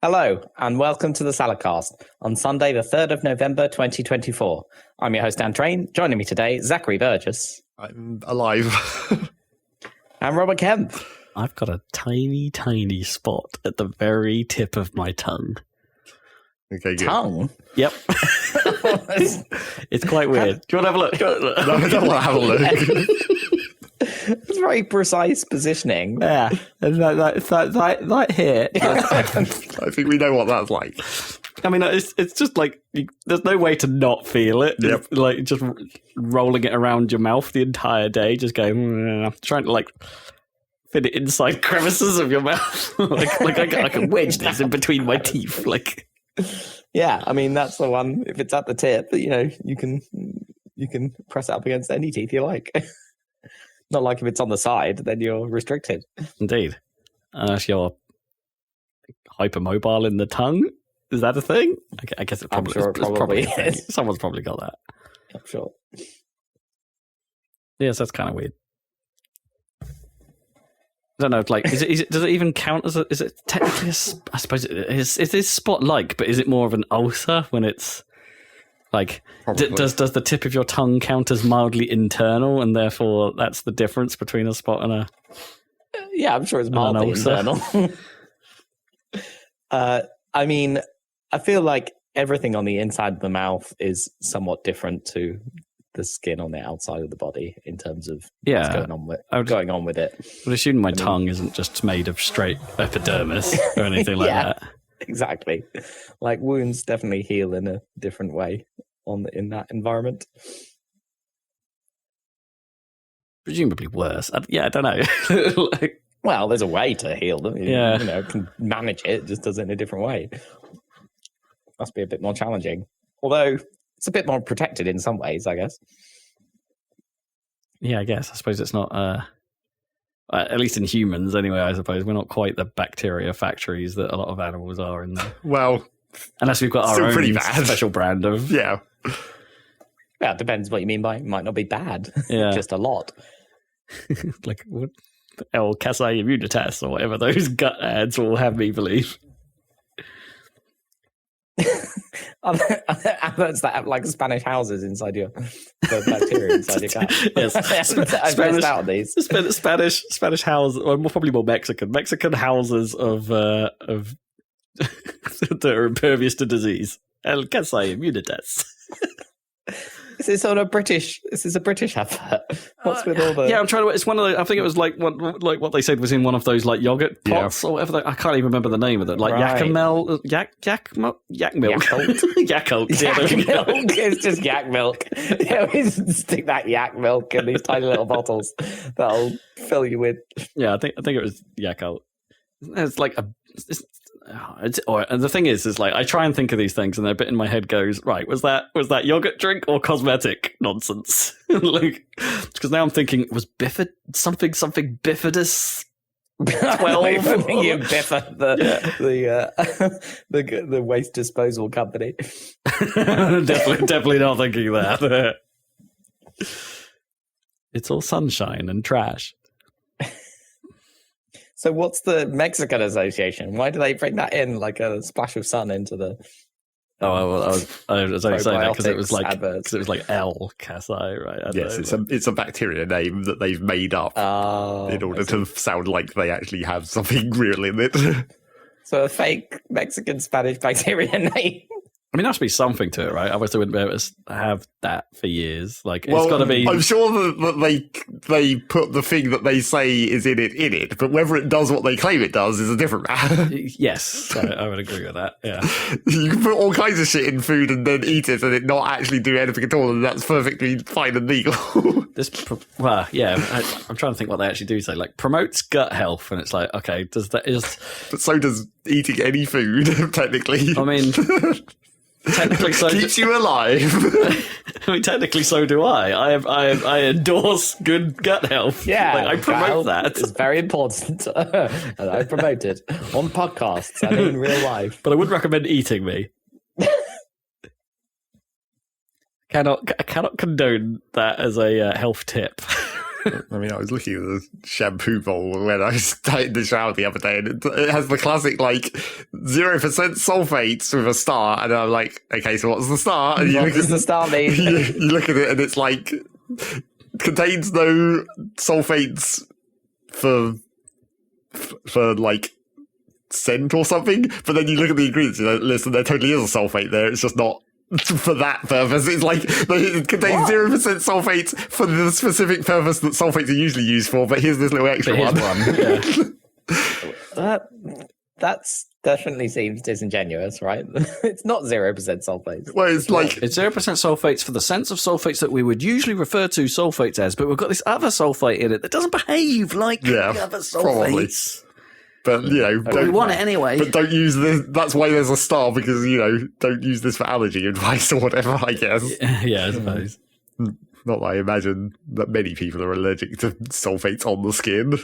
Hello, and welcome to the Saladcast on Sunday, the 3rd of November, 2024. I'm your host, Dan Train. Joining me today, Zachary Burgess. I'm alive. And Robert Kemp. I've got a tiny, tiny spot at the very tip of my tongue. Okay, good. Tongue? Yep. It's quite weird. Do you want to have a look? No, I don't want to have a look. It's very precise positioning. Yeah. And that here. I think we know what that's like. I mean, it's just like, there's no way to not feel it. Yep. It's like just rolling it around your mouth the entire day, just going, trying to like fit it inside crevices of your mouth. like I can wedge this in between my teeth. Like, Yeah, I mean, that's the one. If it's at the tip, you can press it up against any teeth you like. Not like if it's on the side, then you're restricted. indeed. Unless you're hypermobile in the tongue. Is that a thing? I guess it probably, sure it probably a thing. is. Someone's probably got that. I'm sure. Yes, that's kind of weird. I don't know. Like, does it even count as is it technically I suppose it is. Is this spot like? But is it more of an ulcer when it's like? Does the tip of your tongue count as mildly internal, and therefore that's the difference between a spot and a? Yeah, I'm sure it's mildly internal. I mean, I feel like everything on the inside of the mouth is somewhat different to the skin on the outside of the body in terms of what's going on with it. I would assume my tongue isn't just made of straight epidermis or anything like that. Exactly. Like wounds definitely heal in a different way in that environment. Presumably worse. I don't know. Well, there's a way to heal them. Yeah. You can manage it. It just does it in a different way. Must be a bit more challenging. Although it's a bit more protected in some ways, I guess. Yeah, I guess. I suppose it's not, at least in humans anyway, I suppose. We're not quite the bacteria factories that a lot of animals are in there. Well, unless we've got our own pretty bad. special brand of... Yeah. Well, it depends what you mean by it might not be bad. Yeah. Just a lot. Like, what? El Casai Immunitas or whatever those gut ads will have me believe. Adverts that have like Spanish houses inside your bacteria inside your gut. Yes. I've missed out on these. Spanish houses, or probably more Mexican houses of that are impervious to disease. El Casai Immunitas. This is a British advert. What's with all the? Yeah, I'm trying to. It's one of the. I think it was like what they said was in one of those like yogurt pots or whatever. I can't even remember the name of it. Like Yakult. Yak milk. Yakult. Yak milk. It's just yak milk. Yeah, we stick that yak milk in these tiny little bottles that'll fill you with. Yeah, I think it was Yakult. It's like and the thing is like I try and think of these things, and a bit in my head goes, right, was that yogurt drink or cosmetic nonsense? Like, because now I'm thinking it was something bifidus 12. You Biffa, the waste disposal company. definitely not thinking that. It's all sunshine and trash. So what's the Mexican association? Why do they bring that in like a splash of sun into the? I was only saying that because it was like El Casai, right? Yes, it's a bacteria name that they've made up in order to sound like they actually have something real in it. So a fake Mexican Spanish bacteria name. I mean, there has to be something to it, right? Otherwise, they wouldn't be able to have that for years. Like, it's got to be. I'm sure that they put the thing that they say is in it, but whether it does what they claim it does is a different matter. Yes, I would agree with that. Yeah, you can put all kinds of shit in food and then eat it, and it not actually do anything at all, and that's perfectly fine and legal. I'm trying to think what they actually do say. Like, promotes gut health, and it's like, okay, does that is? But so does eating any food, technically. I mean. Technically, so keeps you alive. I mean, technically, so do I. I endorse good gut health. Yeah, I promote that. It's very important, and I promote it on podcasts and in real life. But I would recommend eating me. I cannot condone that as a health tip. I mean, I was looking at the shampoo bowl when I was in the shower the other day, and it has the classic, 0% sulfates with a star, and I'm like, okay, so what's the star? And what does the star mean? You look at it, and it's contains no sulfates for scent or something, but then you look at the ingredients, listen, there totally is a sulfate there, it's just not for that purpose. It's it contains 0% sulfates for the specific purpose that sulfates are usually used for, but here's this little extra one. Yeah. That's definitely seems disingenuous, right? It's not 0% sulfates. Well, it's it's 0% sulfates for the sense of sulfates that we would usually refer to sulfates as, but we've got this other sulfate in it that doesn't behave like the other sulfates. Probably. But, we want it anyway. But don't use this. That's why there's a star, because, don't use this for allergy advice or whatever, I guess. Yeah, I suppose. Not that I imagine that many people are allergic to sulfates on the skin.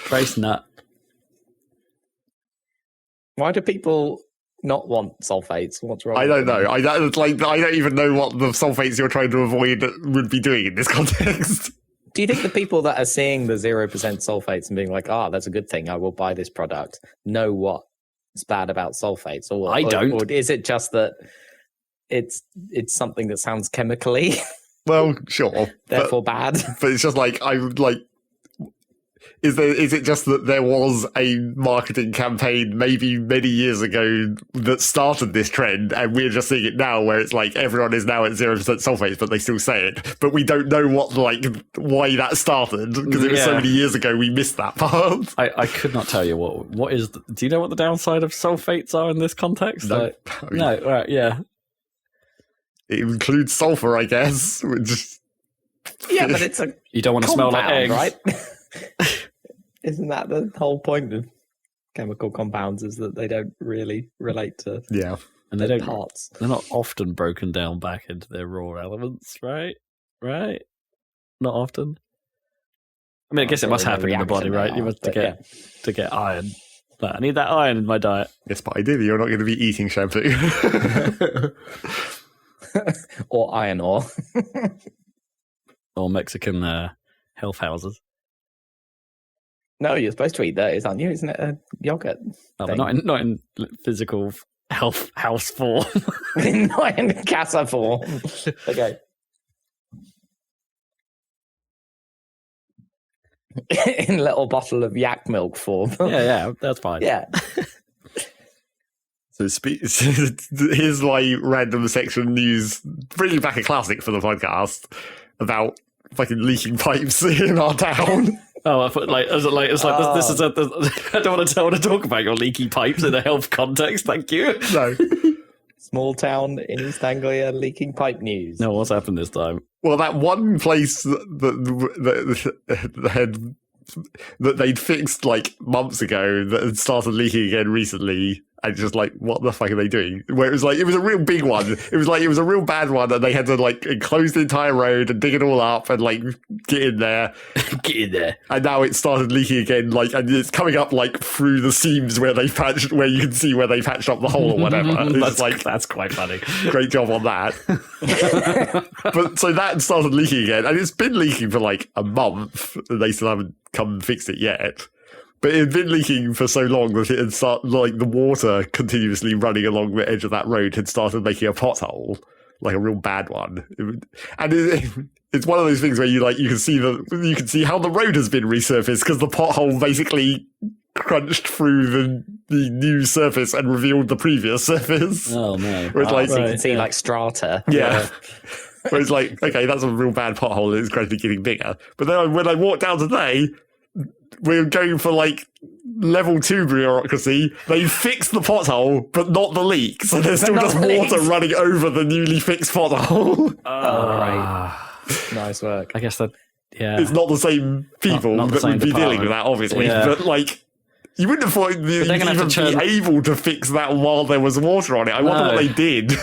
Trace nut. Why do people not want sulfates? What's wrong? I don't know. I don't even know what the sulfates you're trying to avoid would be doing in this context. Do you think the people that are seeing the 0% sulfates and being like, that's a good thing, I will buy this product, know what's bad about sulfates? I don't. Or is it just that it's something that sounds chemically well, sure, therefore bad? But it's just is it just that there was a marketing campaign maybe many years ago that started this trend, and we're just seeing it now, where it's everyone is now at 0% sulfates, but they still say it, but we don't know why that started, because it was so many years ago we missed that part. I could not tell you what is. Do you know what the downside of sulfates are in this context? No, no, right, yeah. It includes sulfur, I guess. But it's a you don't want to smell like eggs, right? Isn't that the whole point of chemical compounds, is that they don't really relate to and they don't parts. They're not often broken down back into their raw elements, right? Not often. I mean, I guess it must happen in the body, right? You must to get iron. But I need that iron in my diet. Yes, but ideally you're not going to be eating shampoo. Or iron ore. Or Mexican health houses. No, you're supposed to eat those, aren't you? Isn't it a yogurt? No, but not in physical health house form. Not in casa form. Okay. In a little bottle of yak milk form. Yeah, that's fine. Yeah. So here's random section news, bringing back a classic for the podcast about fucking leaking pipes in our town. Oh, I thought this is I don't want to talk about your leaky pipes in a health context. Thank you. No. Small town in East Anglia leaking pipe news. No, what's happened this time? Well, that one place that they'd fixed months ago that had started leaking again recently, and just what the fuck are they doing? Where it was it was a real big one. It was a real bad one, and they had to enclose the entire road and dig it all up and get in there. Get in there. And now it started leaking again, and it's coming up through the seams where you can see where they patched up the hole or whatever. That's quite funny. Great job on that. But so that started leaking again, and it's been leaking for a month, and they still haven't come and fixed it yet. But it had been leaking for so long that it had started, the water continuously running along the edge of that road had started making a pothole, a real bad one. It's one of those things where you can see how the road has been resurfaced, because the pothole basically crunched through the new surface and revealed the previous surface. Oh no! Where it's so you can see strata. Yeah. Where it's okay, that's a real bad pothole, and it's gradually getting bigger. But then when I walked down today, we're going for level 2 bureaucracy. They fixed the pothole, but not the leak. So there's still just water running over the newly fixed pothole. Right. Nice work. I guess that, yeah. It's not the same people not that would be dealing with that, obviously. Yeah. But you wouldn't have thought you'd even be able to fix that while there was water on it. I wonder what they did.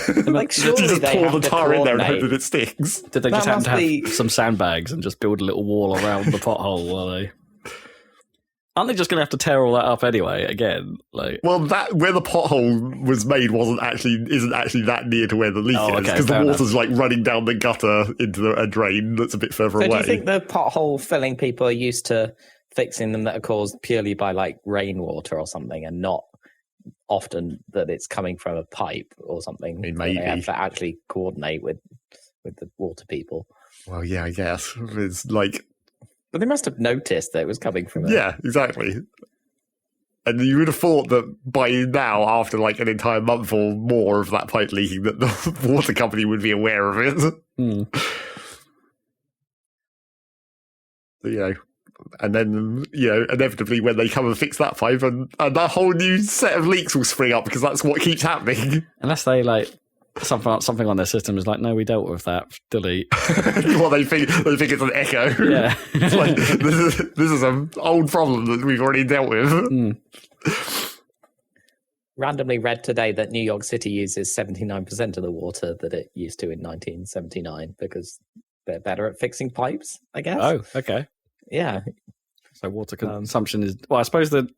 Surely you just they pour have the to tar in there and hope coordinate. that it sticks. Did they just happen to have some sandbags and just build a little wall around the pothole while they... aren't they just going to have to tear all that up anyway? Again, like, well, that where the pothole was made isn't actually that near to where the leak is, because the water's like running down the gutter into a drain that's a bit further away. Do you think the pothole filling people are used to fixing them that are caused purely by like rainwater or something, and not often that it's coming from a pipe or something? I mean, maybe they have to actually coordinate with the water people. Well, yeah, I guess it's like. But they must have noticed that it was coming from it. Yeah, exactly. And you would have thought that by now, after like an entire month or more of that pipe leaking, that the water company would be aware of it. So, and then, inevitably when they come and fix that pipe, and that whole new set of leaks will spring up, because that's what keeps happening. Unless they like... Something on their system is like, no, we dealt with that. Delete. Well, they think it's an echo. Yeah, it's like, this is an old problem that we've already dealt with. Randomly read today that New York City uses 79% of the water that it used to in 1979 because they're better at fixing pipes, I guess. Oh, okay. Yeah. So water consumption is... Well, I suppose that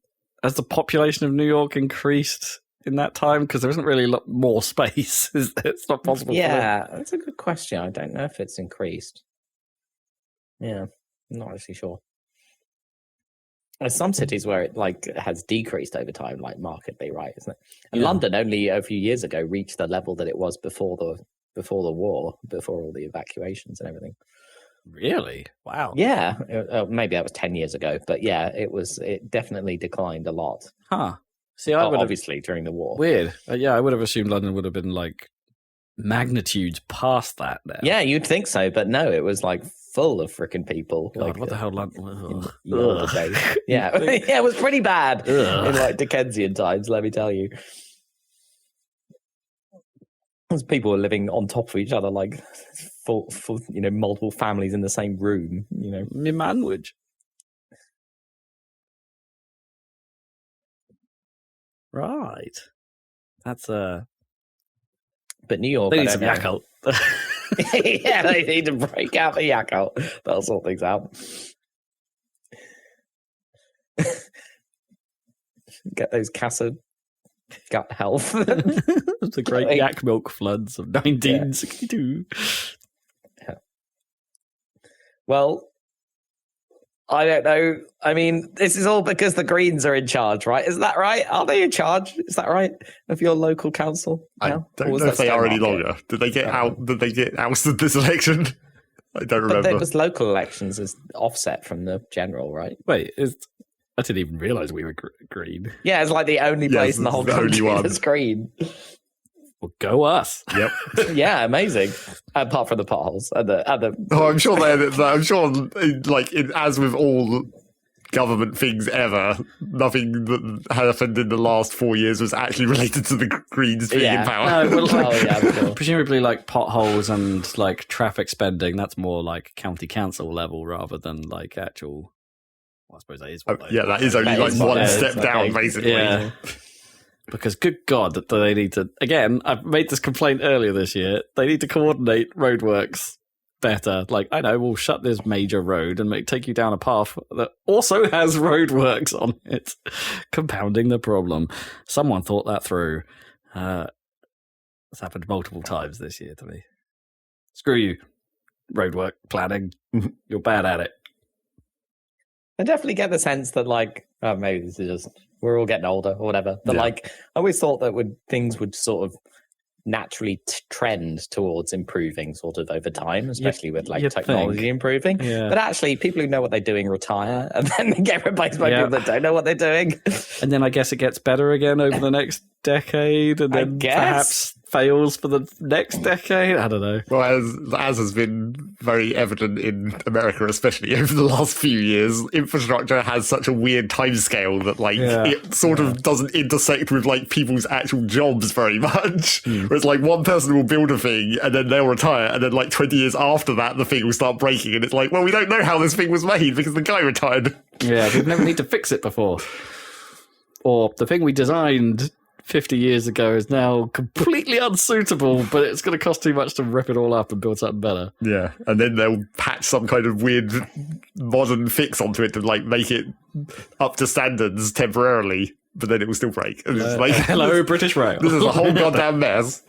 as the population of New York increased in that time, because there isn't really a lot more space. It's not possible. Yeah, that's a good question. I don't know if it's increased. Yeah, I'm not actually sure. There's some cities where it like has decreased over time, like markedly, right? Isn't it? And London only a few years ago reached the level that it was before the war, before all the evacuations and everything. Really? Wow. Yeah, maybe that was 10 years ago, but yeah, it definitely declined a lot. Huh. See, I obviously during the war. Weird. I would have assumed London would have been like magnitudes past that now. Yeah, you'd think so, but no, it was like full of freaking people. God, like what the hell, London? Yeah, yeah, it was pretty bad in like Dickensian times. Let me tell you, because people were living on top of each other, like full, multiple families in the same room. Me manwich. Right. That's But New York, they need some Yakult. Yeah, they need to break out the Yakult. That'll sort things out. Get those Casa gut health. The great yak milk floods of 1962. Yeah. Well, I don't know. I mean, this is all because the Greens are in charge, right? Is that right? Are they in charge? Is that right? Of your local council? I don't know if they are any longer. Did they get out? Did they get ousted this election? I don't remember. But there was local elections as offset from the general, right? Wait, I didn't even realise we were green. Yeah, it's like the only place in the whole country that's green. Well, go us. Yep. Yeah, amazing. Apart from the potholes and the Oh, I'm sure like as with all government things ever, nothing that happened in the last 4 years was actually related to the Greens being in power. No, well, presumably like potholes and like traffic spending, that's more like county council level rather than like actual. Well, I suppose that is. That is only like one step down, basically. Yeah. Because good God, that they need to... Again, I've made this complaint earlier this year. They need to coordinate roadworks better. Like, I know, we'll shut this major road and take you down a path that also has roadworks on it, compounding the problem. Someone thought that through. It's happened multiple times this year to me. Screw you, roadwork planning. You're bad at it. I definitely get the sense that, like, maybe this is just... We're all getting older or whatever. But like, I always thought that things would sort of naturally trend towards improving sort of over time, especially with like technology improving. Yeah. But actually, people who know what they're doing retire and then they get replaced by people that don't know what they're doing. And then I guess it gets better again over the next decade and then perhaps fails for the next decade. I don't know. Well, as has been very evident in America, especially over the last few years, infrastructure has such a weird timescale that like it sort of doesn't intersect with like people's actual jobs very much. Whereas like one person will build a thing and then they'll retire, and then like 20 years after that the thing will start breaking, and it's like, well, we don't know how this thing was made because the guy retired. Yeah, we've never need to fix it before. Or the thing we designed 50 years ago is now completely unsuitable, but it's going to cost too much to rip it all up and build something better. Yeah, and then they'll patch some kind of weird modern fix onto it to like make it up to standards temporarily, but then it will still break. And it's like, hello, British Rail. This is a whole goddamn mess.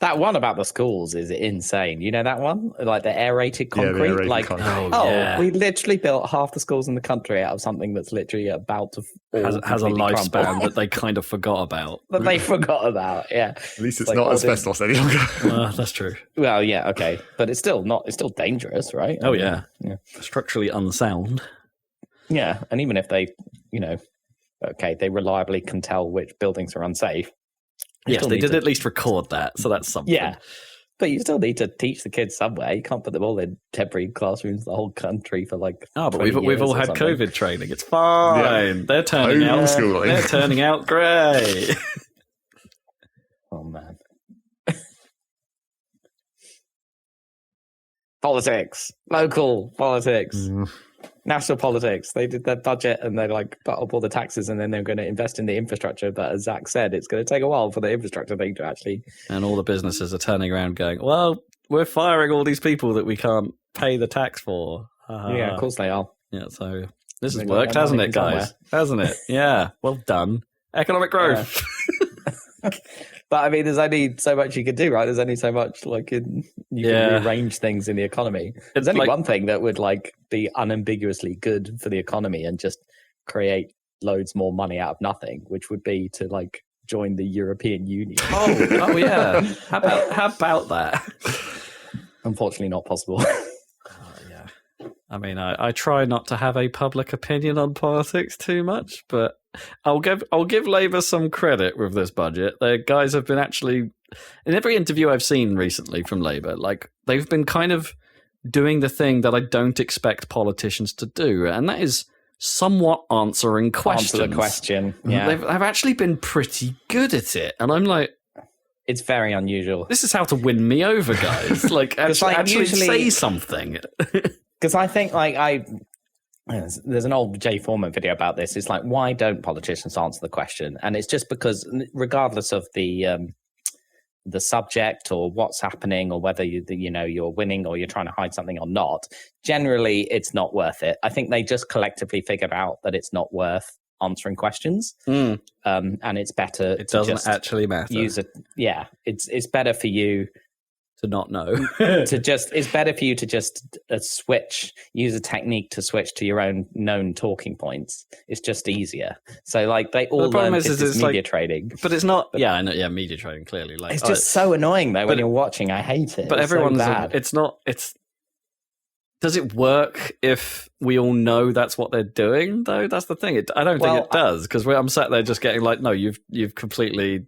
That one about the schools is insane. You know that one? Like the aerated concrete? Aerated concrete. We literally built half the schools in the country out of something that's literally about to has a lifespan crumble. that they kind of forgot about. That they forgot about, yeah. At least it's not asbestos any longer. That's true. Well, yeah, okay. But it's still dangerous, right? Oh, yeah. Structurally unsound. Yeah, and even if they, they reliably can tell which buildings are unsafe. Yes, they did at least record that, so that's something. Yeah, but you still need to teach the kids somewhere. You can't put them all in temporary classrooms the whole country for like. Oh, but we've all had COVID training. It's fine. Yeah. They're turning out. They're turning out great. Oh man. Politics, local politics. National politics. They did their budget and they like put up all the taxes and then they're going to invest in the infrastructure. But as Zach said, it's going to take a while for the infrastructure thing to actually. And all the businesses are turning around going, well, we're firing all these people that we can't pay the tax for. Yeah, of course they are. Yeah, so this has worked, hasn't it, guys? Hasn't it? Yeah, well done. Economic growth. But I mean, there's only so much you can do, right? There's only so much you can rearrange things in the economy. There's only one thing that would be unambiguously good for the economy and just create loads more money out of nothing, which would be to join the European Union. Oh yeah. How about that? Unfortunately, not possible. I mean, I try not to have a public opinion on politics too much, but I'll give Labour some credit with this budget. The guys have been actually, in every interview I've seen recently from Labour, they've been kind of doing the thing that I don't expect politicians to do, and that is somewhat answering questions. Answer the question. Yeah, they've actually been pretty good at it, and I'm like, it's very unusual. This is how to win me over, guys. Actually say something. Because I think there's an old Jay Foreman video about this. It's why don't politicians answer the question? And it's just because regardless of the subject or what's happening or whether you're winning or you're trying to hide something or not, generally it's not worth it. I think they just collectively figured out that it's not worth answering questions. And it's better. It doesn't actually matter. It's better for you to not know. It's better for you to just use a technique to switch to your own known talking points. It's just easier. So they all learn it's media trading. But it's not, I know, media trading, clearly. It's just so annoying though when you're watching. I hate it. But everyone's so bad. Does it work if we all know that's what they're doing though? That's the thing. I don't think it does, because I'm sat there just getting no, you've completely...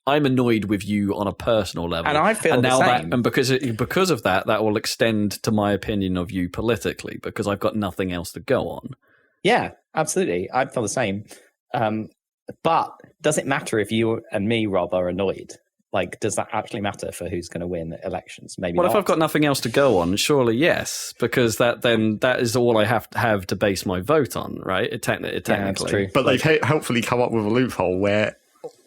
I'm annoyed with you on a personal level, and I feel the same. And because of that will extend to my opinion of you politically, because I've got nothing else to go on. Yeah, absolutely. I feel the same. But does it matter if you and me, Rob, are annoyed? Does that actually matter for who's going to win elections? Maybe. Well, not. If I've got nothing else to go on, surely yes, because that is all I have to base my vote on, right? Technically, that's true. But they've hopefully come up with a loophole where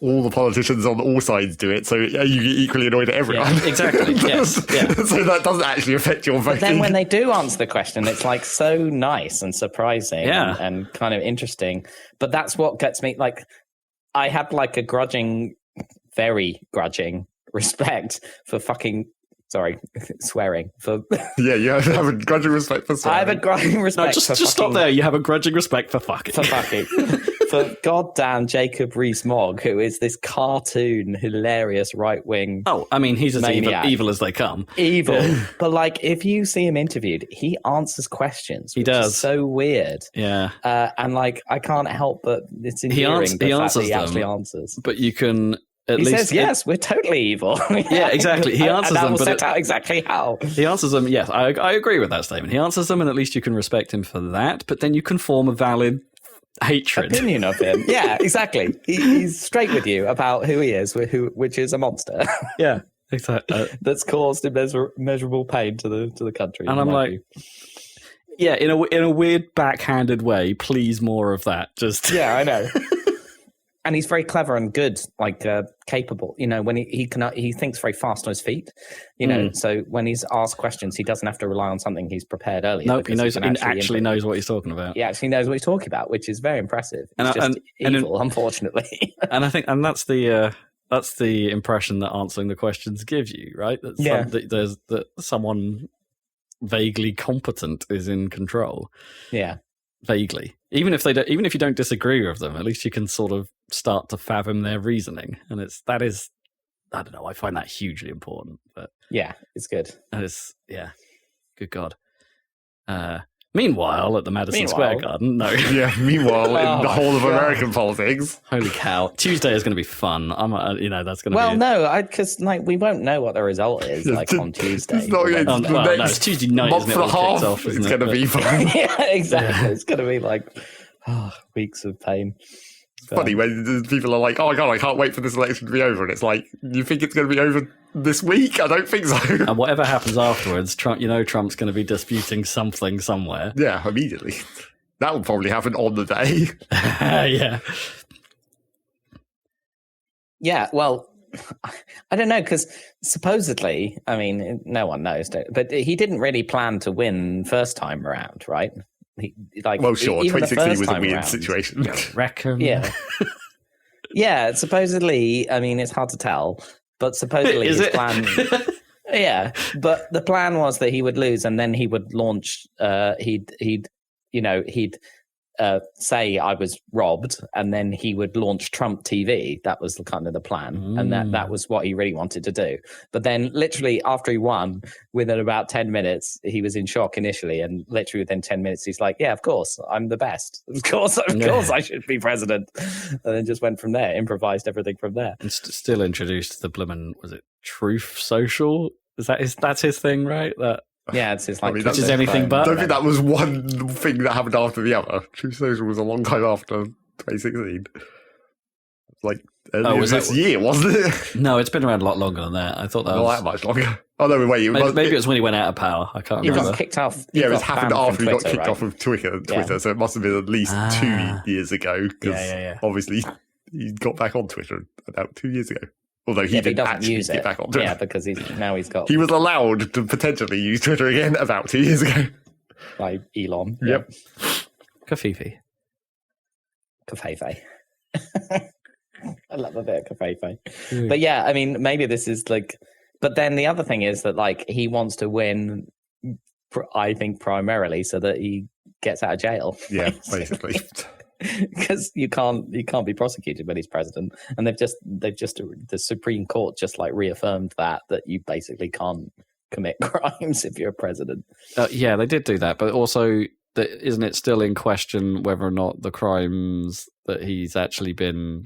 all the politicians on all sides do it, so you get equally annoyed at everyone. Yeah, exactly. Yes. Yeah. So that doesn't actually affect your voting. But then when they do answer the question, it's so nice and surprising and kind of interesting. But that's what gets me. I had a very grudging respect for swearing. You have a grudging respect for swearing. I have a grudging respect. No, just stop there. You have a grudging respect for fucking. For goddamn Jacob Rees-Mogg, who is this cartoon, hilarious right-wing. Oh, I mean, he's as evil as they come. Evil, yeah. But if you see him interviewed, he answers questions. He does. Is so weird. Yeah, and I can't help but it's endearing. He actually answers. But you can. He says, yes, we're totally evil. Yeah, exactly. He answers them. And that will set out exactly how. He answers them, yes, I agree with that statement. He answers them, and at least you can respect him for that, but then you can form a valid opinion of him. Yeah, exactly. He's straight with you about who he is, which is a monster. Yeah, exactly. That's caused immeasurable pain to the country. And I'm like... Yeah, in a weird backhanded way, please more of that. Just yeah, I know. And he's very clever and good, like capable. When he thinks very fast on his feet. So when he's asked questions, he doesn't have to rely on something he's prepared earlier. Nope, he actually knows what he's talking about. He actually knows what he's talking about, which is very impressive. It's evil, unfortunately. And I think, that's the impression that answering the questions gives you, right? That someone vaguely competent is in control. Yeah. Vaguely, even if you don't disagree with them, at least you can sort of start to fathom their reasoning, and I don't know, I find that hugely important. But yeah, it's good. That is, good God. Meanwhile, at the Madison Square Garden, no. Yeah, meanwhile, in the whole of American politics. Holy cow. Tuesday is going to be fun. That's going to be... Well, no, because we won't know what the result is, on Tuesday. It's Tuesday night, month isn't it? And a half, it's going to be fun. Yeah, exactly. Yeah. It's going to be weeks of pain. It's funny when people are like, oh my God, I can't wait for this election to be over. And it's like, you think it's going to be over this week? I don't think so. And whatever happens afterwards, Trump's going to be disputing something somewhere. Yeah, immediately. That will probably happen on the day. Yeah. Yeah, well, I don't know, because supposedly, no one knows, but he didn't really plan to win first time around, right? Well, sure, 2016 was a weird situation. Reckon. Yeah. Yeah, supposedly, it's hard to tell, but supposedly his plan... Yeah, but the plan was that he would lose and then he would launch, he'd say I was robbed, and then he would launch Trump TV. That was kind of the plan, and that was what he really wanted to do. But then, literally after he won, within about 10 minutes, he was in shock initially, and literally within 10 minutes, he's like, "Yeah, of course, I'm the best. Of course, I should be president." And then just went from there, improvised everything from there. And still introduced the bloomin', was it Truth Social? That's his thing, right? Yeah, it's his which is anything but. I don't think that was one thing that happened after the other. Truth Social was a long time after 2016. Like was this year, wasn't it? No, it's been around a lot longer than that. I thought that not that much longer. Oh no, wait. Maybe it was when he went out of power. I can't remember. He got kicked off. Yeah, it was happened after he got kicked off of Twitter. So it must have been at least 2 years ago. Because obviously he got back on Twitter about 2 years ago. Although he didn't actually get back on Twitter. Yeah, because he's got... He was allowed to potentially use Twitter again about 2 years ago. By Elon. Yep. Covfefe. I love a bit of covfefe. But yeah, maybe this is like... But then the other thing is that, he wants to win, I think, primarily so that he gets out of jail. Yeah, basically. Because you can't be prosecuted when he's president, and they've just the Supreme Court just reaffirmed that you basically can't commit crimes if you're a president. Yeah, they did do that, but also isn't it still in question whether or not the crimes that he's actually been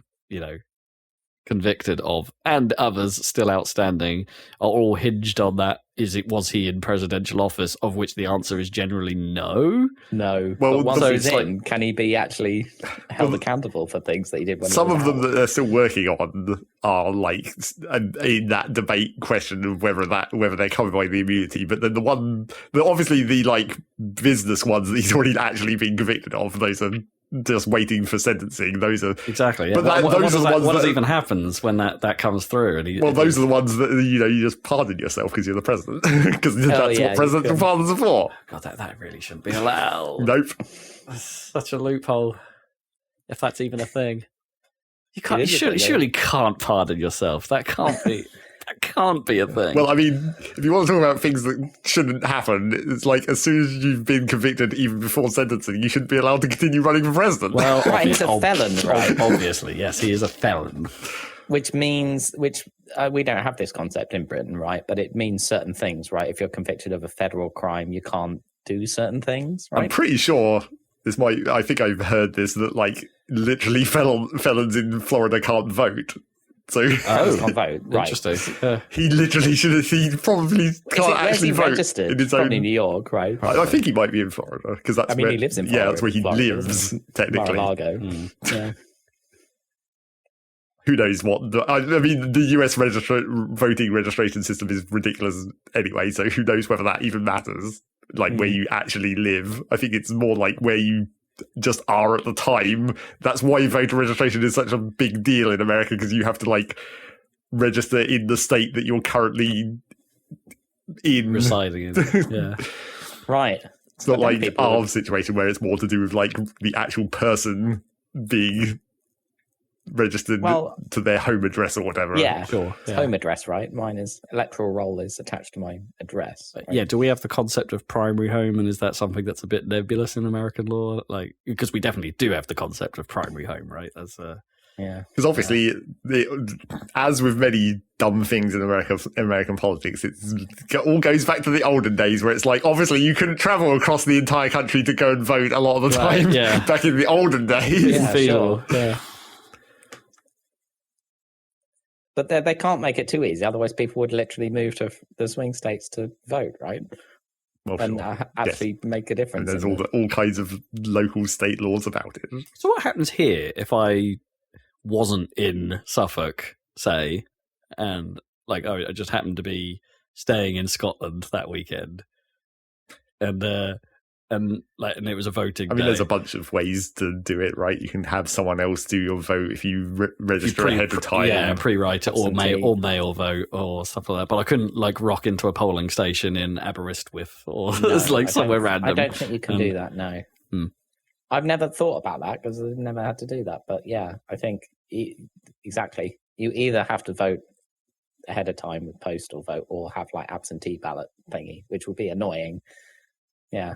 convicted of and others still outstanding are all hinged on that? Was he in presidential office, of which the answer is generally no? Well, but once he's in, can he be actually held accountable for things that he did when some of them that they're still working on are in that debate question of whether they're covered by the immunity, but then obviously the business ones that he's already actually been convicted of, those are just waiting for sentencing. Those are exactly. Yeah. But what even happens when that comes through? And those are the ones that you just pardon yourself because you're the president, because that's what presidential pardons are for. God, that really shouldn't be allowed. Nope. That's such a loophole, if that's even a thing. You surely can't pardon yourself. That can't be. That can't be a thing. Well, if you want to talk about things that shouldn't happen, it's as soon as you've been convicted, even before sentencing, you shouldn't be allowed to continue running for president. Well, he's a felon, right? Obviously, yes, he is a felon. Which means, we don't have this concept in Britain, right? But it means certain things, right? If you're convicted of a federal crime, you can't do certain things, right? I'm pretty sure I think I've heard this, that literally felons in Florida can't vote. So can't vote. Right. Interesting. He literally should. He probably can't actually vote. Registered? In his probably own... New York, right? I think he might be in Florida because that's. He lives in Florida. Yeah, that's where he lives technically. Mar-a-Lago. Yeah. Who knows what? The US voting registration system is ridiculous anyway. So who knows whether that even matters? Where you actually live. I think it's more where you just are at the time. That's why voter registration is such a big deal in America, because you have to like register in the state that you're currently in, residing in. Yeah, Right. it's not like our situation where it's more to do with like the actual person being registered to their home address or whatever. Yeah, sure. It's home address, right? Mine is electoral roll is attached to my address. Right? Yeah, do we have the concept of primary home, and is that something that's a bit nebulous in American law? Like, because we definitely do have the concept of primary home, right? That's yeah. Because obviously, as with many dumb things in American politics, it all goes back to the olden days where it's like, obviously, you couldn't travel across the entire country to go and vote a lot of the time back in the olden days. Yeah, sure. Yeah. But they can't make it too easy, otherwise people would literally move to the swing states to vote, right? Well, and actually make a difference. And there's all kinds of local state laws about it. So what happens here if I wasn't in Suffolk, say, and like I just happened to be staying in Scotland that weekend, and it was a voting day. There's a bunch of ways to do it, right? You can have someone else do your vote if you register ahead of time. Yeah, pre-write it, or mail vote, or stuff like that. But I couldn't like rock into a polling station in Aberystwyth or somewhere random. I don't think you can do that, no. I've never thought about that because I've never had to do that. But yeah, I think exactly. You either have to vote ahead of time with postal vote or have like absentee ballot thingy, which would be annoying. Yeah.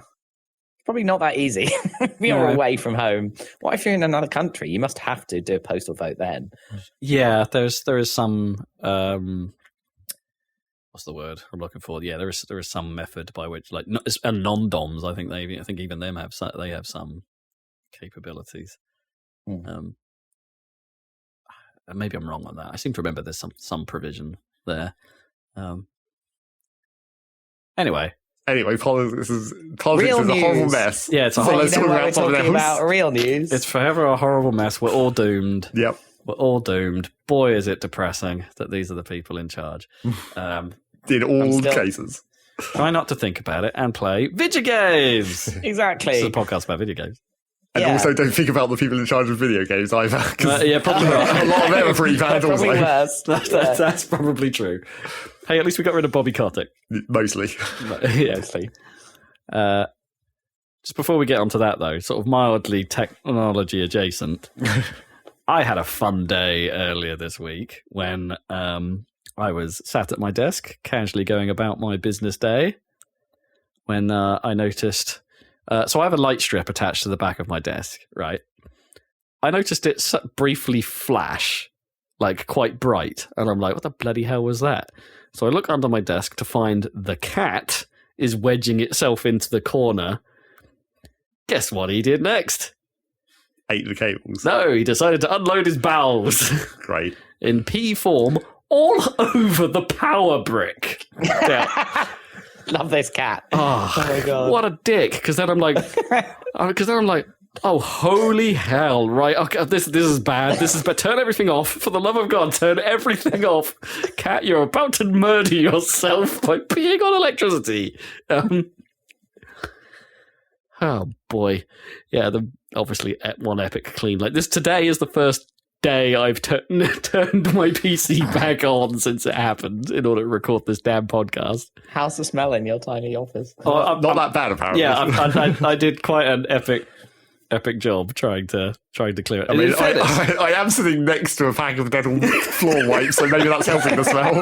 Probably not that easy. If you're away from home. What if you're in another country? You must have to do a postal vote then. Yeah, there is some what's the word I'm looking for? Yeah, there is some method by which like non-doms. I think even them have some capabilities. Maybe I'm wrong on that. I seem to remember there's some provision there. Anyway, politics is a horrible mess. Yeah, it's a horrible mess. So let's talk about real news. It's forever a horrible mess. We're all doomed. Yep. We're all doomed. Boy, is it depressing that these are the people in charge. In all cases. Try not to think about it and play video games. Exactly. This is a podcast about video games. And also don't think about the people in charge of video games either. Yeah, probably right. A lot of them are pretty bad also. That's probably true. Hey, at least we got rid of Bobby Kotick. Mostly. Mostly. Just before we get onto that, though, sort of mildly technology adjacent, I had a fun day earlier this week when I was sat at my desk, casually going about my business day, when I noticed... so I have a light strip attached to the back of my desk, right? I noticed it briefly flash, like quite bright, and I'm like, what the bloody hell was that? So I look under my desk to find the cat is wedging itself into the corner. Guess what he did next? Ate the cables. No, he decided to unload his bowels. Great. In pea form, all over the power brick. Yeah. Love this cat. Oh my god! What a dick! Because then I'm like, oh holy hell! Right? Okay, this is bad. This is bad. Turn everything off. For the love of God, turn everything off. Cat, you're about to murder yourself by peeing on electricity. Oh boy, yeah. Obviously one epic clean. Like this today is the first day I've turned my PC back on since it happened in order to record this damn podcast. How's the smell in your tiny office? Not that bad, apparently. Yeah, I did quite an epic job trying to clear it. I mean, I am sitting next to a pack of dental floor wipes, so maybe that's helping the smell.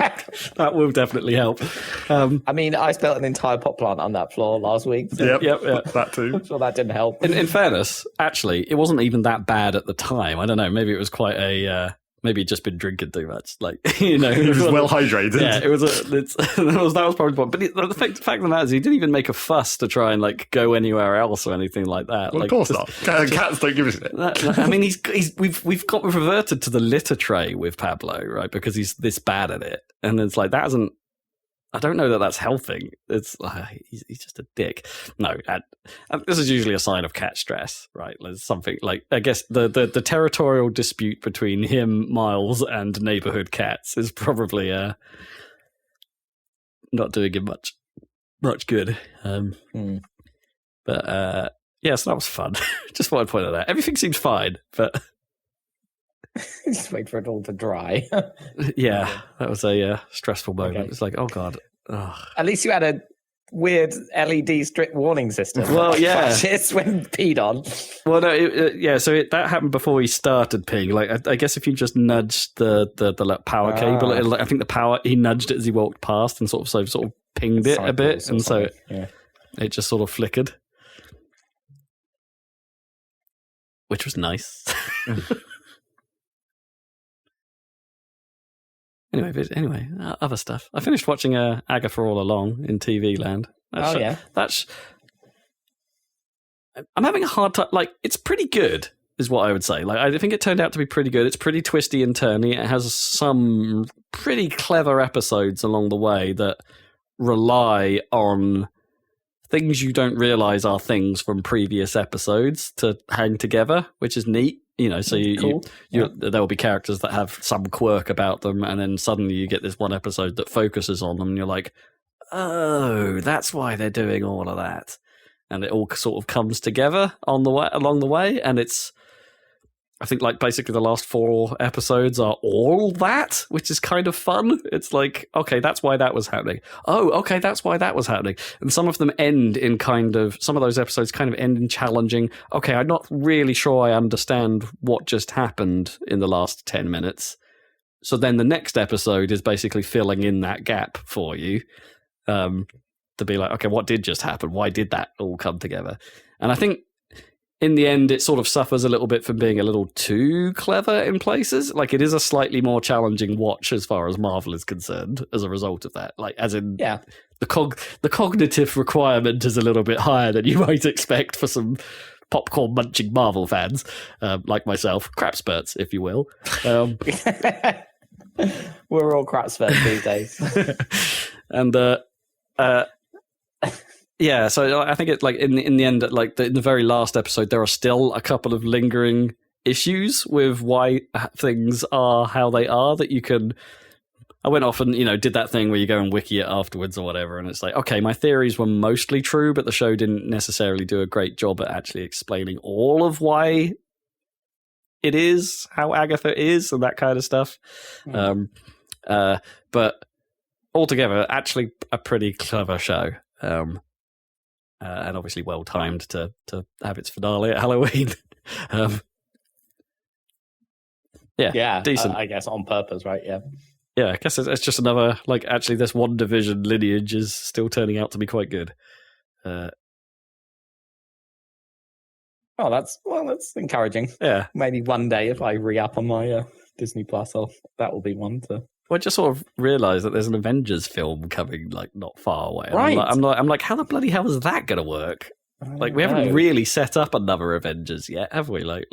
That will definitely help. I mean, I spilled an entire pot plant on that floor last week. So Yep. That too. I'm sure that didn't help. In fairness, actually, it wasn't even that bad at the time. I don't know. Maybe it was quite a... maybe he'd just been drinking too much. Like, you know. He was well hydrated. Yeah, that was probably the point. But the fact of the matter is, he didn't even make a fuss to try and like go anywhere else or anything like that. Well, like, of course not. Cats don't give a shit. I mean, we've reverted to the litter tray with Pablo, right? Because he's this bad at it, and it's like that hasn't. I don't know that that's helping. It's he's just a dick. No, this is usually a sign of cat stress, right? There's something like, I guess the territorial dispute between him, Miles, and neighborhood cats is probably not doing him much good. But Yeah, so that was fun. Just wanted to point that out. Everything seems fine, but Just wait for it all to dry. yeah, that was a stressful moment. Okay. It's like, oh god. Ugh. At least you had a weird LED strip warning system. Well, yeah. Flashes when peed on. Well, no, so that happened before he started peeing. Like, I guess if you just nudged the like, power cable, I think he nudged it as he walked past and sort of pinged it a bit, and so it just sort of flickered, which was nice. Anyway, other stuff. I finished watching Agatha All Along in TV Land. I'm having a hard time. Like, it's pretty good, is what I would say. Like, I think it turned out to be pretty good. It's pretty twisty and turny. It has some pretty clever episodes along the way that rely on things you don't realize are things from previous episodes to hang together, which is neat. You know, so there will be characters that have some quirk about them, and then suddenly you get this one episode that focuses on them, and you're like, oh, that's why they're doing all of that. And it all sort of comes together along the way, and it's, I think, like, basically the last 4 episodes are all that, which is kind of fun. It's like, okay, that's why that was happening. Oh, okay, that's why that was happening. And some of them end in some of those episodes kind of end in challenging, okay, I'm not really sure I understand what just happened in the last 10 minutes. So then the next episode is basically filling in that gap for you, to be like, okay, what did just happen? Why did that all come together? And I think, in the end, it sort of suffers a little bit from being a little too clever in places. Like, it is a slightly more challenging watch as far as Marvel is concerned as a result of that. Like, as in, the cognitive requirement is a little bit higher than you might expect for some popcorn munching Marvel fans, like myself, crap spurts, if you will. We're all crap spurts these days. And yeah, so I think it's like in the end, like in the very last episode, there are still a couple of lingering issues with why things are how they are that you can. I went off and did that thing where you go and wiki it afterwards or whatever, and it's like, okay, my theories were mostly true, but the show didn't necessarily do a great job at actually explaining all of why it is how Agatha is and that kind of stuff. But altogether, actually a pretty clever show. And obviously well timed to have its finale at Halloween. Decent. I guess on purpose, right? Yeah, I guess it's just another, like, actually this WandaVision lineage is still turning out to be quite good. That's encouraging. Yeah, maybe one day if I re-up on my Disney Plus, that will be one to. Well, I just sort of realised that there's an Avengers film coming, like, not far away. Right. I'm like, how the bloody hell is that going to work? Like, we haven't really set up another Avengers yet, have we? Like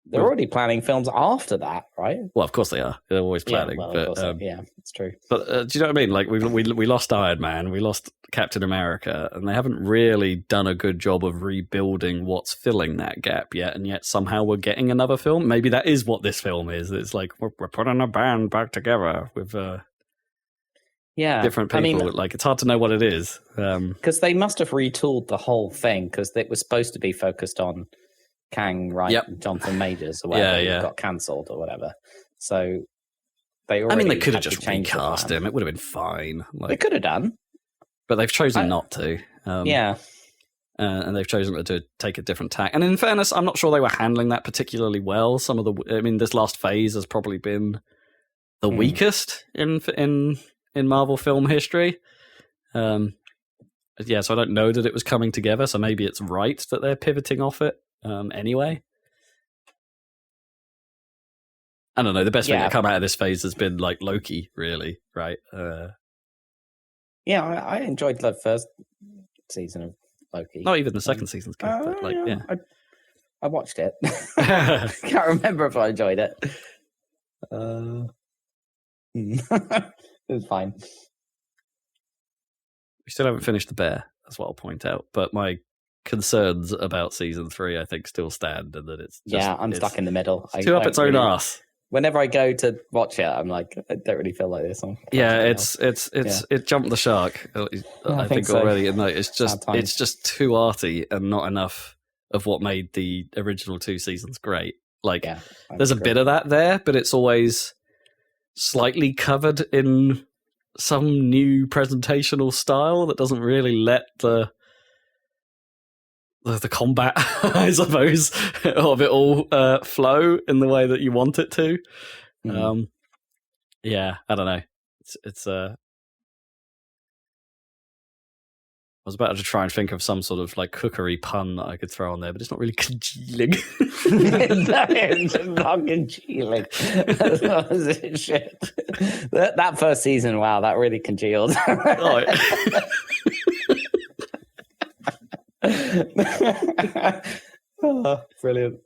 they're already planning films after that, right? Well, of course they are. They're always planning. It's true. But do you know what I mean? Like, we lost Iron Man, we lost Captain America, and they haven't really done a good job of rebuilding what's filling that gap yet. And yet somehow we're getting another film. Maybe that is what this film is. It's like we're putting a band back together with different people. I mean, like, it's hard to know what it is. Because they must have retooled the whole thing because it was supposed to be focused on Kang, right? Yep. Jonathan Majors or whatever got cancelled or whatever. So they could have just recast him. It would have been fine. Like, they could have done. But they've chosen not to. And they've chosen to take a different tack. And in fairness, I'm not sure they were handling that particularly well. This last phase has probably been the weakest in Marvel film history. So I don't know that it was coming together. So maybe it's right that they're pivoting off it anyway. I don't know. The best thing to come out of this phase has been, like, Loki, really, right? I enjoyed the first season of Loki. Not even the second season's good, but I watched it. I can't remember if I enjoyed it. It was fine. We still haven't finished The Bear, that's what I'll point out. But my concerns about season 3, I think, still stand, and that it's just, I'm stuck in the middle. It's too up its own arse. Whenever I go to watch it, I'm like, I don't really feel like this. It jumped the shark. I think so. already, and it's just too arty and not enough of what made the original 2 seasons great. Like, Yeah, there's a bit of that there, but it's always slightly covered in some new presentational style that doesn't really let the combat, I suppose, of it all flow in the way that you want it to. Yeah, I don't know. It's I was about to try and think of some sort of like cookery pun that I could throw on there, but it's not really congealing. It's not congealing. Shit. That first season, wow, that really congealed. Oh, brilliant.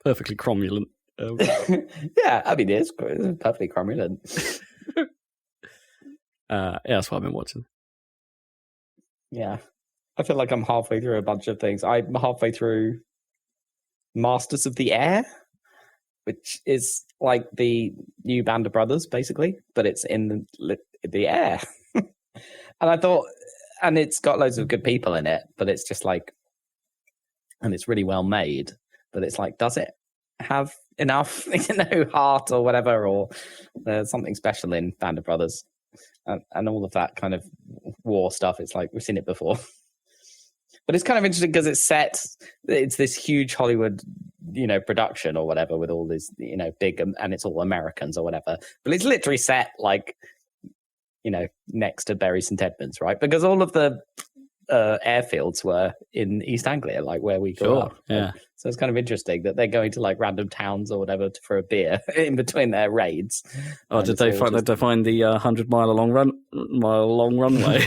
Perfectly cromulent. Yeah, I mean, it's perfectly cromulent. Yeah, that's what I've been watching. Yeah. I feel like I'm halfway through a bunch of things. I'm halfway through Masters of the Air, which is like the new Band of Brothers, basically, but it's in the air. And I thought, and it's got loads of good people in it, but it's just like, and it's really well made, but it's like, does it have enough, heart or whatever, or there's something special in Band of Brothers? And all of that kind of war stuff, it's like we've seen it before. But it's kind of interesting because it's this huge Hollywood, production or whatever with all these, big, and it's all Americans or whatever. But it's literally set like, next to Bury St Edmunds, right? Because all of the airfields were in East Anglia, like where we grew up. Yeah. So it's kind of interesting that they're going to like random towns or whatever for a beer in between their raids. Oh, did they find the 100-mile long runway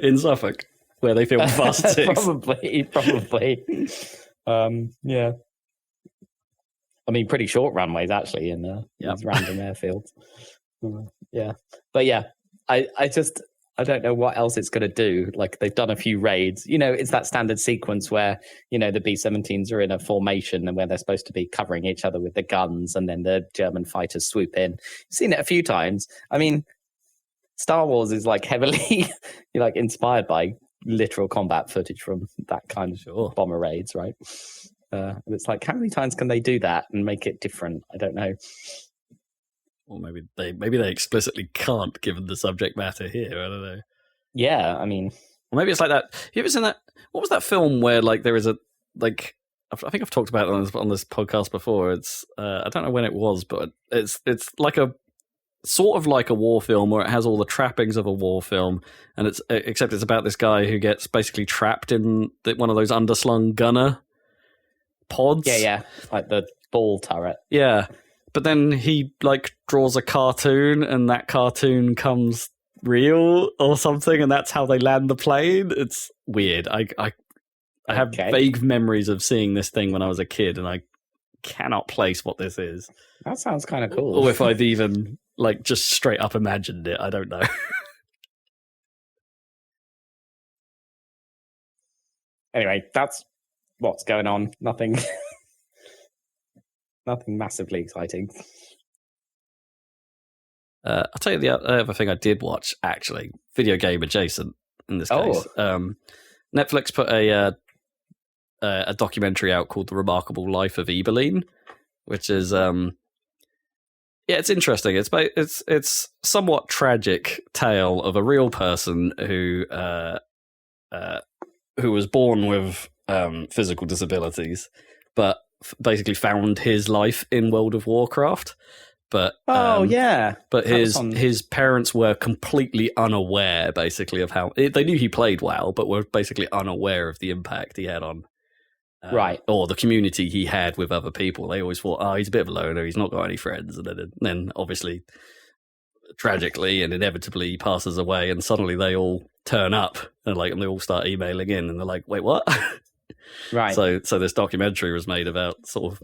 in Suffolk where they filmed Fast 6? Probably. Yeah. I mean, pretty short runways actually in these random airfields. Yeah, but yeah, I don't know what else it's going to do. Like, they've done a few raids. It's that standard sequence where, the B-17s are in a formation and where they're supposed to be covering each other with the guns, and then the German fighters swoop in. You've seen it a few times. I mean, Star Wars is like heavily inspired by literal combat footage from that kind of bomber raids, right? It's like, how many times can they do that and make it different? I don't know. Or maybe they explicitly can't, given the subject matter here. I don't know. Yeah, I mean, or maybe it's like that. You ever seen that? What was that film where like there is a like? I think I've talked about it on this podcast before. It's I don't know when it was, but it's like a sort of like a war film where it has all the trappings of a war film, and except it's about this guy who gets basically trapped in one of those underslung gunner pods. Yeah, like the ball turret. Yeah. But then he like draws a cartoon, and that cartoon comes real or something, and that's how they land the plane. It's weird. I have vague memories of seeing this thing when I was a kid, and I cannot place what this is. That sounds kind of cool. Or if I've even like just straight up imagined it. I don't know. Anyway, that's what's going on. Nothing massively exciting. I'll tell you the other thing I did watch, actually, video game adjacent in this case. Netflix put a documentary out called The Remarkable Life of Ebeline, which is it's interesting. It's somewhat tragic tale of a real person who was born with physical disabilities, but basically found his life in World of Warcraft. But but his parents were completely unaware, basically, of how they knew he played WoW, but were basically unaware of the impact he had on or the community he had with other people. They always thought, he's a bit of a loner, he's not got any friends, and then obviously, tragically and inevitably, he passes away, and suddenly they all turn up and they all start emailing in, and they're like, "Wait, what?" Right. So this documentary was made about sort of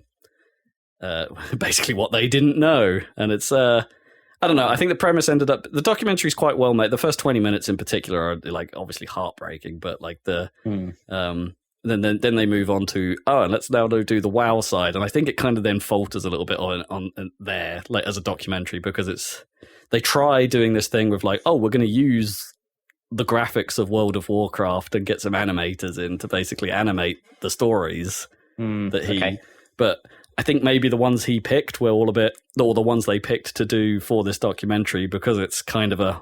basically what they didn't know, and it's I don't know. I think the premise ended up. The documentary is quite well made. The first 20 minutes in particular are obviously heartbreaking, but then they move on to and let's now do the WoW side, and I think it kind of then falters a little bit on there as a documentary, because they try doing this thing with we're going to use the graphics of World of Warcraft and get some animators in to basically animate the stories that he. Okay. But I think maybe the ones he picked were all a bit, or the ones they picked to do for this documentary, because it's kind of a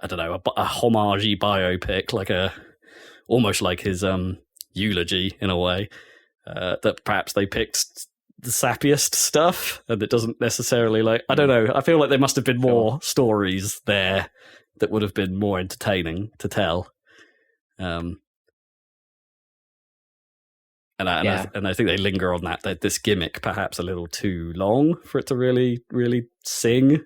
homage-y biopic, almost like his eulogy in a way. That perhaps they picked the sappiest stuff, and it doesn't necessarily I don't know. I feel like there must have been more stories there that would have been more entertaining to tell. And I think they linger on that this gimmick perhaps a little too long for it to really, really sing.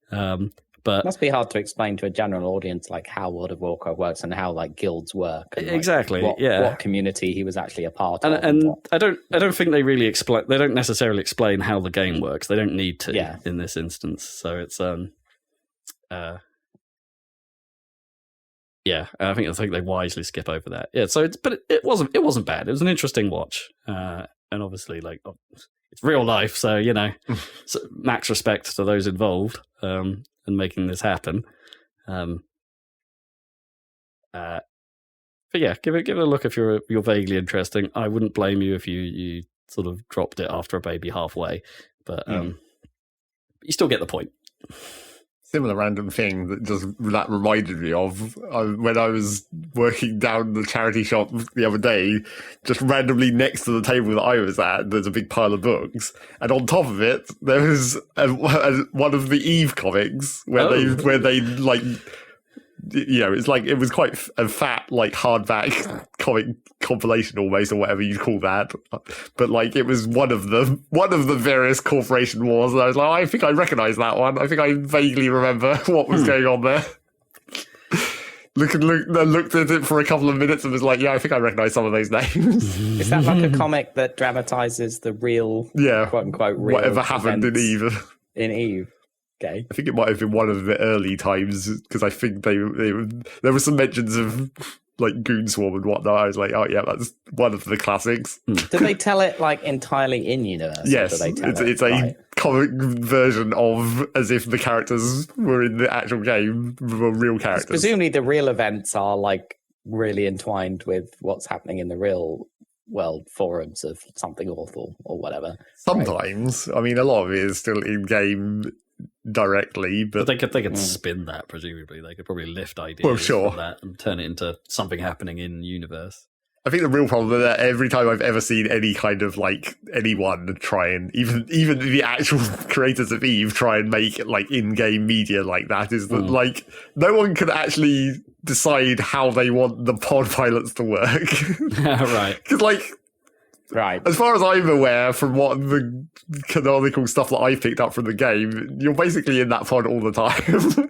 But it must be hard to explain to a general audience how World of Warcraft works and how guilds work. And, exactly. What community he was actually a part of. And I don't think they really explain. They don't necessarily explain how the game works. They don't need to in this instance. So it's I think they wisely skip over that. Yeah, so it wasn't bad. It was an interesting watch, and obviously it's real life, so so max respect to those involved and making this happen. But yeah, give it a look if you're vaguely interesting. I wouldn't blame you if you sort of dropped it after a baby halfway, but you still get the point. Similar random thing that reminded me of when I was working down the charity shop the other day, just randomly next to the table that I was at, there's a big pile of books, and on top of it there was one of the Eve comics where they it was quite a fat hardback comic compilation almost, or whatever you'd call that, but it was one of the various corporation wars, and I was I think I recognise that one. I think I vaguely remember what was going on there. Looked at it for a couple of minutes and was I think I recognise some of those names. Is that a comic that dramatises the real, quote unquote, real whatever happened in Eve? In Eve. Okay. I think it might have been one of the early times, because I think there were some mentions of Goon Swarm and whatnot. I was oh yeah, that's one of the classics. Did they tell it entirely in universe? Yes, it's a comic version of as if the characters were in the actual game, were real characters. Presumably the real events are really entwined with what's happening in the real world forums of something awful or whatever. Sometimes, right? I mean, a lot of it is still in game directly, but they could spin that. Presumably, they could probably lift ideas from that and turn it into something happening in universe. I think the real problem is that every time I've ever seen any kind of anyone try and even the actual creators of Eve try and make in-game media like that is that no one can actually decide how they want the pod pilots to work. Right. Because right. As far as I'm aware, from what the canonical stuff that I picked up from the game, you're basically in that pod all the time.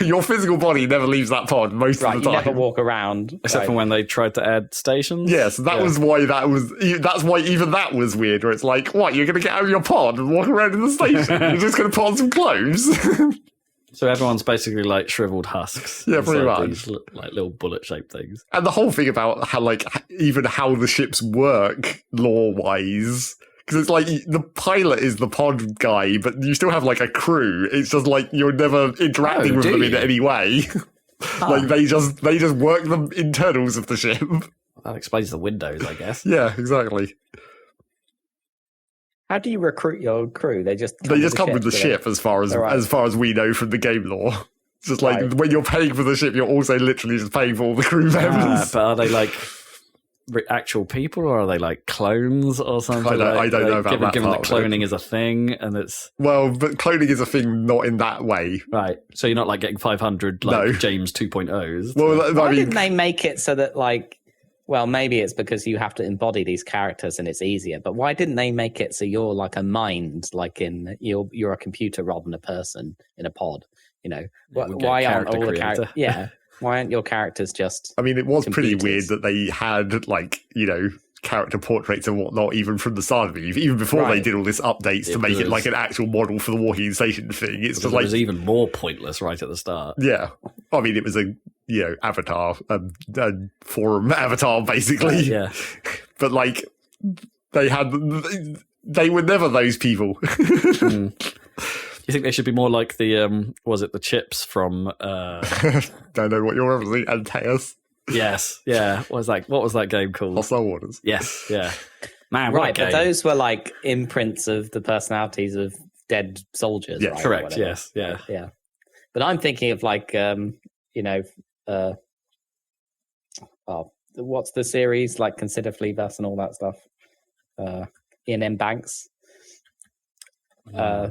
Your physical body never leaves that pod most of the time. You never walk around. Except for when they tried to add stations? Yes, was why that's why even that was weird, where it's what, you're going to get out of your pod and walk around in the station? You're just going to put on some clothes? So everyone's basically shriveled husks. Yeah, pretty much. These little bullet-shaped things. And the whole thing about how even how the ships work lore-wise, because it's the pilot is the pod guy, but you still have a crew. It's just you're never interacting with them in any way. They just work the internals of the ship. That explains the windows, I guess. Yeah, exactly. How do you recruit your crew? They just come with the ship, as far as we know from the game lore. It's just when you're paying for the ship, you're also literally just paying for all the crew members. But are they actual people, or are they clones or something? I don't know about that. Given that cloning is a thing, and it's but cloning is a thing not in that way, right? So you're not getting 500 James 2.0s. Well, why didn't they make it so that well, maybe it's because you have to embody these characters and it's easier. But why didn't they make it so you're a mind, you're a computer rather than a person in a pod? Why aren't all the characters? Yeah, why aren't your characters just? I mean, it was computers? Pretty weird that they had character portraits and whatnot even from the start of Eve, even before they did all this updates to make it an actual model for the walking station thing. It's just it was even more pointless right at the start. Yeah, I mean, it was a avatar, a forum avatar basically. Yeah, but they were never those people. You think they should be more like the was it the chips from? Don't know what you're referencing. Antaeus. Yes, yeah. What was that game called? Hostile Waters. Yes, yeah. Man, what a Right, game. but those were like imprints of the personalities of dead soldiers. Yeah, right, or Correct. whatever. Yes. Yeah. Yeah. But I'm thinking of like, what's the series like? Consider Fleabus and all that stuff. Ian M. Banks.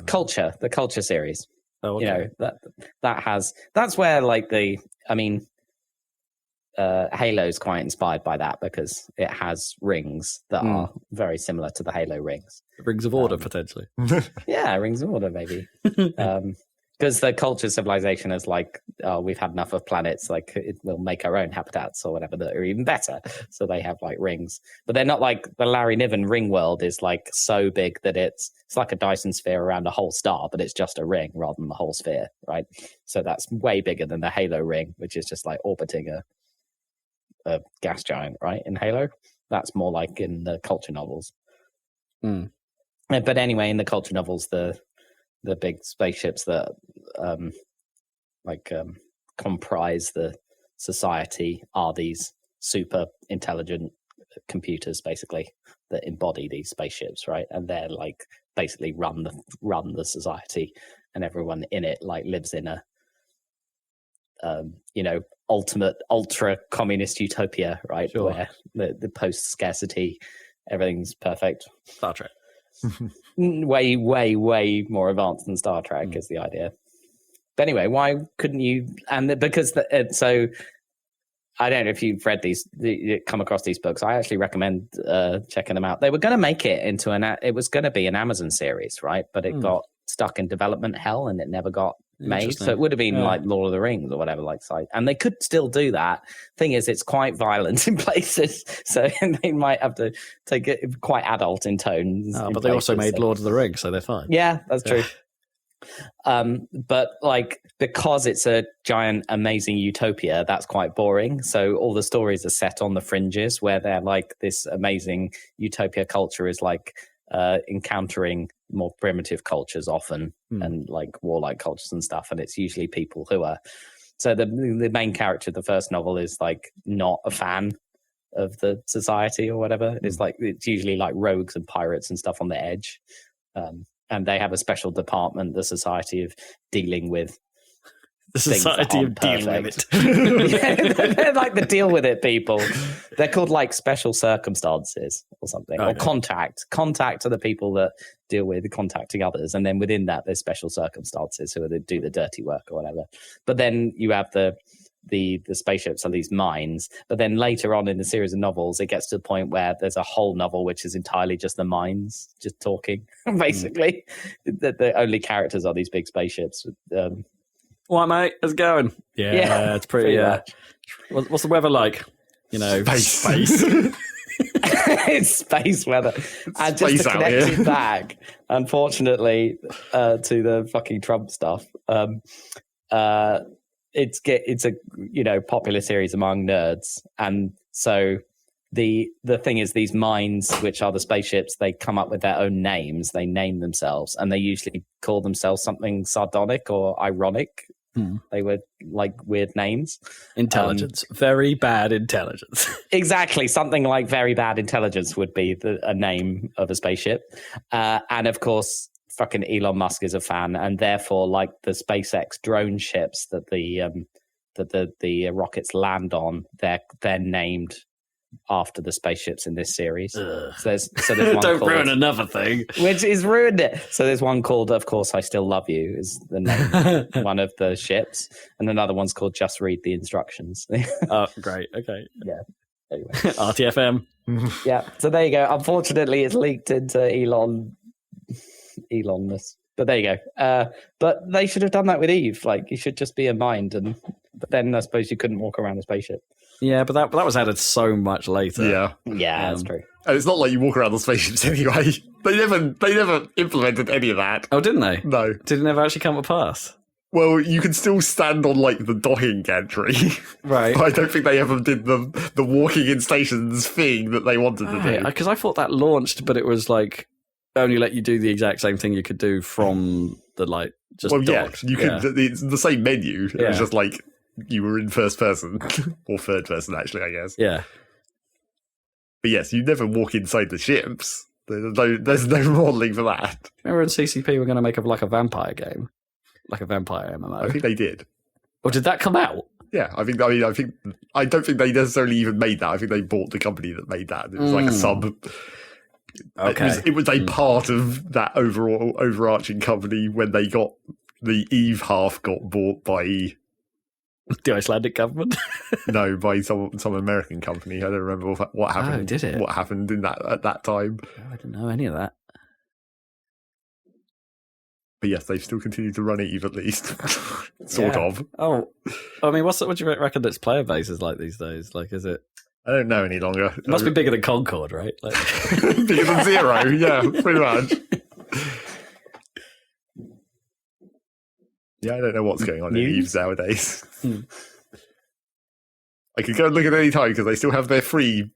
Culture, the Culture series. Oh, okay. You know that's where like Halo's quite inspired by that because it has rings that are very similar to the Halo rings. Rings of Order potentially. Yeah, rings of order maybe. Because the culture civilization is like, oh, we've had enough of planets, like we'll make our own habitats or whatever that are even better. So they have like rings, but they're not like the Larry Niven ring world is like so big that it's like a Dyson sphere around a whole star, but it's just a ring rather than the whole sphere, right? So that's way bigger than the Halo ring, which is just like orbiting a gas giant, right? In Halo, that's more like in the culture novels. But anyway, in the culture novels, the big spaceships that comprise the society are these super intelligent computers, basically, that embody these spaceships, right? And they're like basically run the society, and everyone in it like lives in a ultimate ultra communist utopia, right? Sure. Where the post scarcity, everything's perfect. Star Trek. Way, way, way more advanced than Star Trek is the idea. But anyway, why couldn't you? And because so I don't know if you've read come across these books. I actually recommend checking them out. They were going to make it into it was going to be an Amazon series, right? But it got stuck in development hell and it never got made. So it would have been like Lord of the Rings or whatever, like site. And they could still do that. Thing is, it's quite violent in places, so they might have to take it quite adult in tone. But they also made Lord of the Rings, so they're fine. Yeah, that's true. But like because it's a giant, amazing utopia, that's quite boring. So all the stories are set on the fringes where they're like this amazing utopia culture is like encountering more primitive cultures often and like warlike cultures and stuff, and it's usually people who are so the main character of the first novel is like not a fan of the society or whatever. It's like it's usually like rogues and pirates and stuff on the edge, and they have a special department, the Society of Dealing with The Society of Dealing with It. Yeah, they're like the deal with it people. They're called like special circumstances or something, or contact are the people that deal with contacting others, and then within that there's special circumstances who do the dirty work or whatever. But then you have the spaceships are these mines, but then later on in the series of novels it gets to the point where there's a whole novel which is entirely just the mines just talking basically. The only characters are these big spaceships. What, mate? How's it going? Yeah, it's pretty. What's the weather like? You know, space. It's space weather. And just to connect it back, unfortunately, to the fucking Trump stuff. It's a popular series among nerds, and so the thing is, these mines, which are the spaceships, they come up with their own names. They name themselves, and they usually call themselves something sardonic or ironic. They were like weird names. Intelligence, very bad intelligence. Exactly, something like very bad intelligence would be a name of a spaceship, and of course. Fucking Elon Musk is a fan, and therefore, like the SpaceX drone ships that the rockets land on, they're named after the spaceships in this series. So there's one Don't called, ruin another thing, which is ruined it. So there's one called, of course, I Still Love You is the name one of the ships, and another one's called Just Read the Instructions. Oh, great. Okay. Yeah. Anyway, RTFM. Yeah. So there you go. Unfortunately, it's leaked into Elonness. But there you go. But they should have done that with Eve. Like, you should just be a mind, but then I suppose you couldn't walk around a spaceship. Yeah, but that was added so much later. Yeah, that's true. And it's not like you walk around the spaceships anyway. They never implemented any of that. Oh, didn't they? No. Did it never actually come to pass? Well, you can still stand on like the docking gantry, right? But I don't think they ever did the walking in stations thing that they wanted to do. Because I thought that launched, but it was like only let you do the exact same thing you could do from the like Well, docked. you could. It's the same menu. It was Yeah. just like you were in first person or third person, actually, I guess. Yeah. But yes, you never walk inside the ships. There's no modelling for that. Remember in CCP we're going to make a vampire game, like a vampire MMO. I think they did. Or did that come out? Yeah, I don't think they necessarily even made that. I think they bought the company that made that. It was like a sub. Okay. It was a part of that overarching company when they got the Eve half got bought by The Icelandic government. by some American company. I don't remember what happened. Oh, did it? What happened in that at that time? Oh, I didn't know any of that. But yes, they've still continued to run Eve at least, sort of. Oh, I mean, what do you reckon its player base is like these days? Like, is it? I don't know any longer. It must be bigger than Concord, right? Like... bigger than zero. Yeah, pretty much. Yeah, I don't know what's going on in Eve nowadays. I could go and look at any time because they still have their free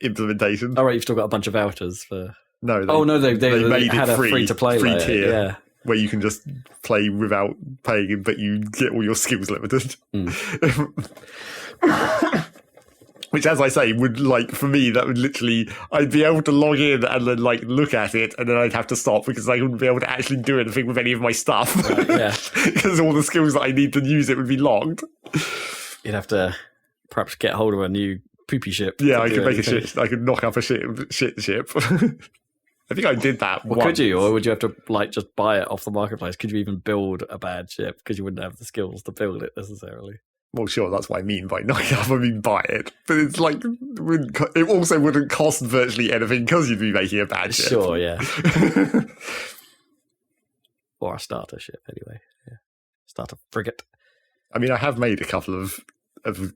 implementation. Oh, right, you've still got a bunch of vouchers for. No. They made had it a free to play free layer. tier, Yeah. where you can just play without paying, but you get all your skills limited. Which, as I say, would for me, that would literally, I'd be able to log in and then look at it, and then I'd have to stop because I wouldn't be able to actually do anything with any of my stuff. Right, yeah. Because all the skills that I need to use it would be logged. You'd have to perhaps get hold of a new poopy ship. Yeah, I could make a ship. I could knock up a shit ship. I think I did that once. Could you, or would you have to just buy it off the marketplace? Could you even build a bad ship because you wouldn't have the skills to build it necessarily? Well, sure, that's what I mean by knocking up. I mean buy it, but it's it also wouldn't cost virtually anything because you'd be making a bad ship. Sure, yeah. Or a starter ship, anyway. Yeah. Starter frigate. I mean, I have made a couple of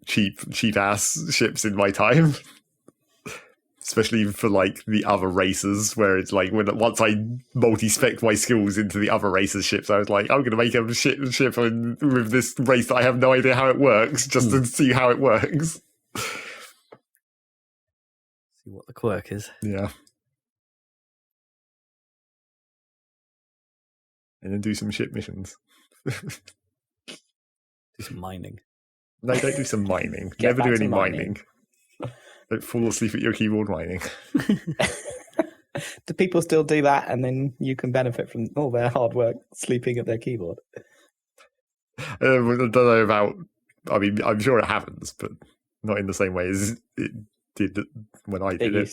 cheap ass ships in my time. Especially for the other races, where it's once I multi-spec my skills into the other races' ships, I was like, I'm going to make a ship with this race that I have no idea how it works, just to see how it works. See what the quirk is. Yeah. And then do some ship missions. Do some mining. No, don't do some mining. Never do any mining. Don't fall asleep at your keyboard mining. Do people still do that, and then you can benefit from all their hard work sleeping at their keyboard? I don't know about. I mean, I'm sure it happens, but not in the same way as it did when I did it.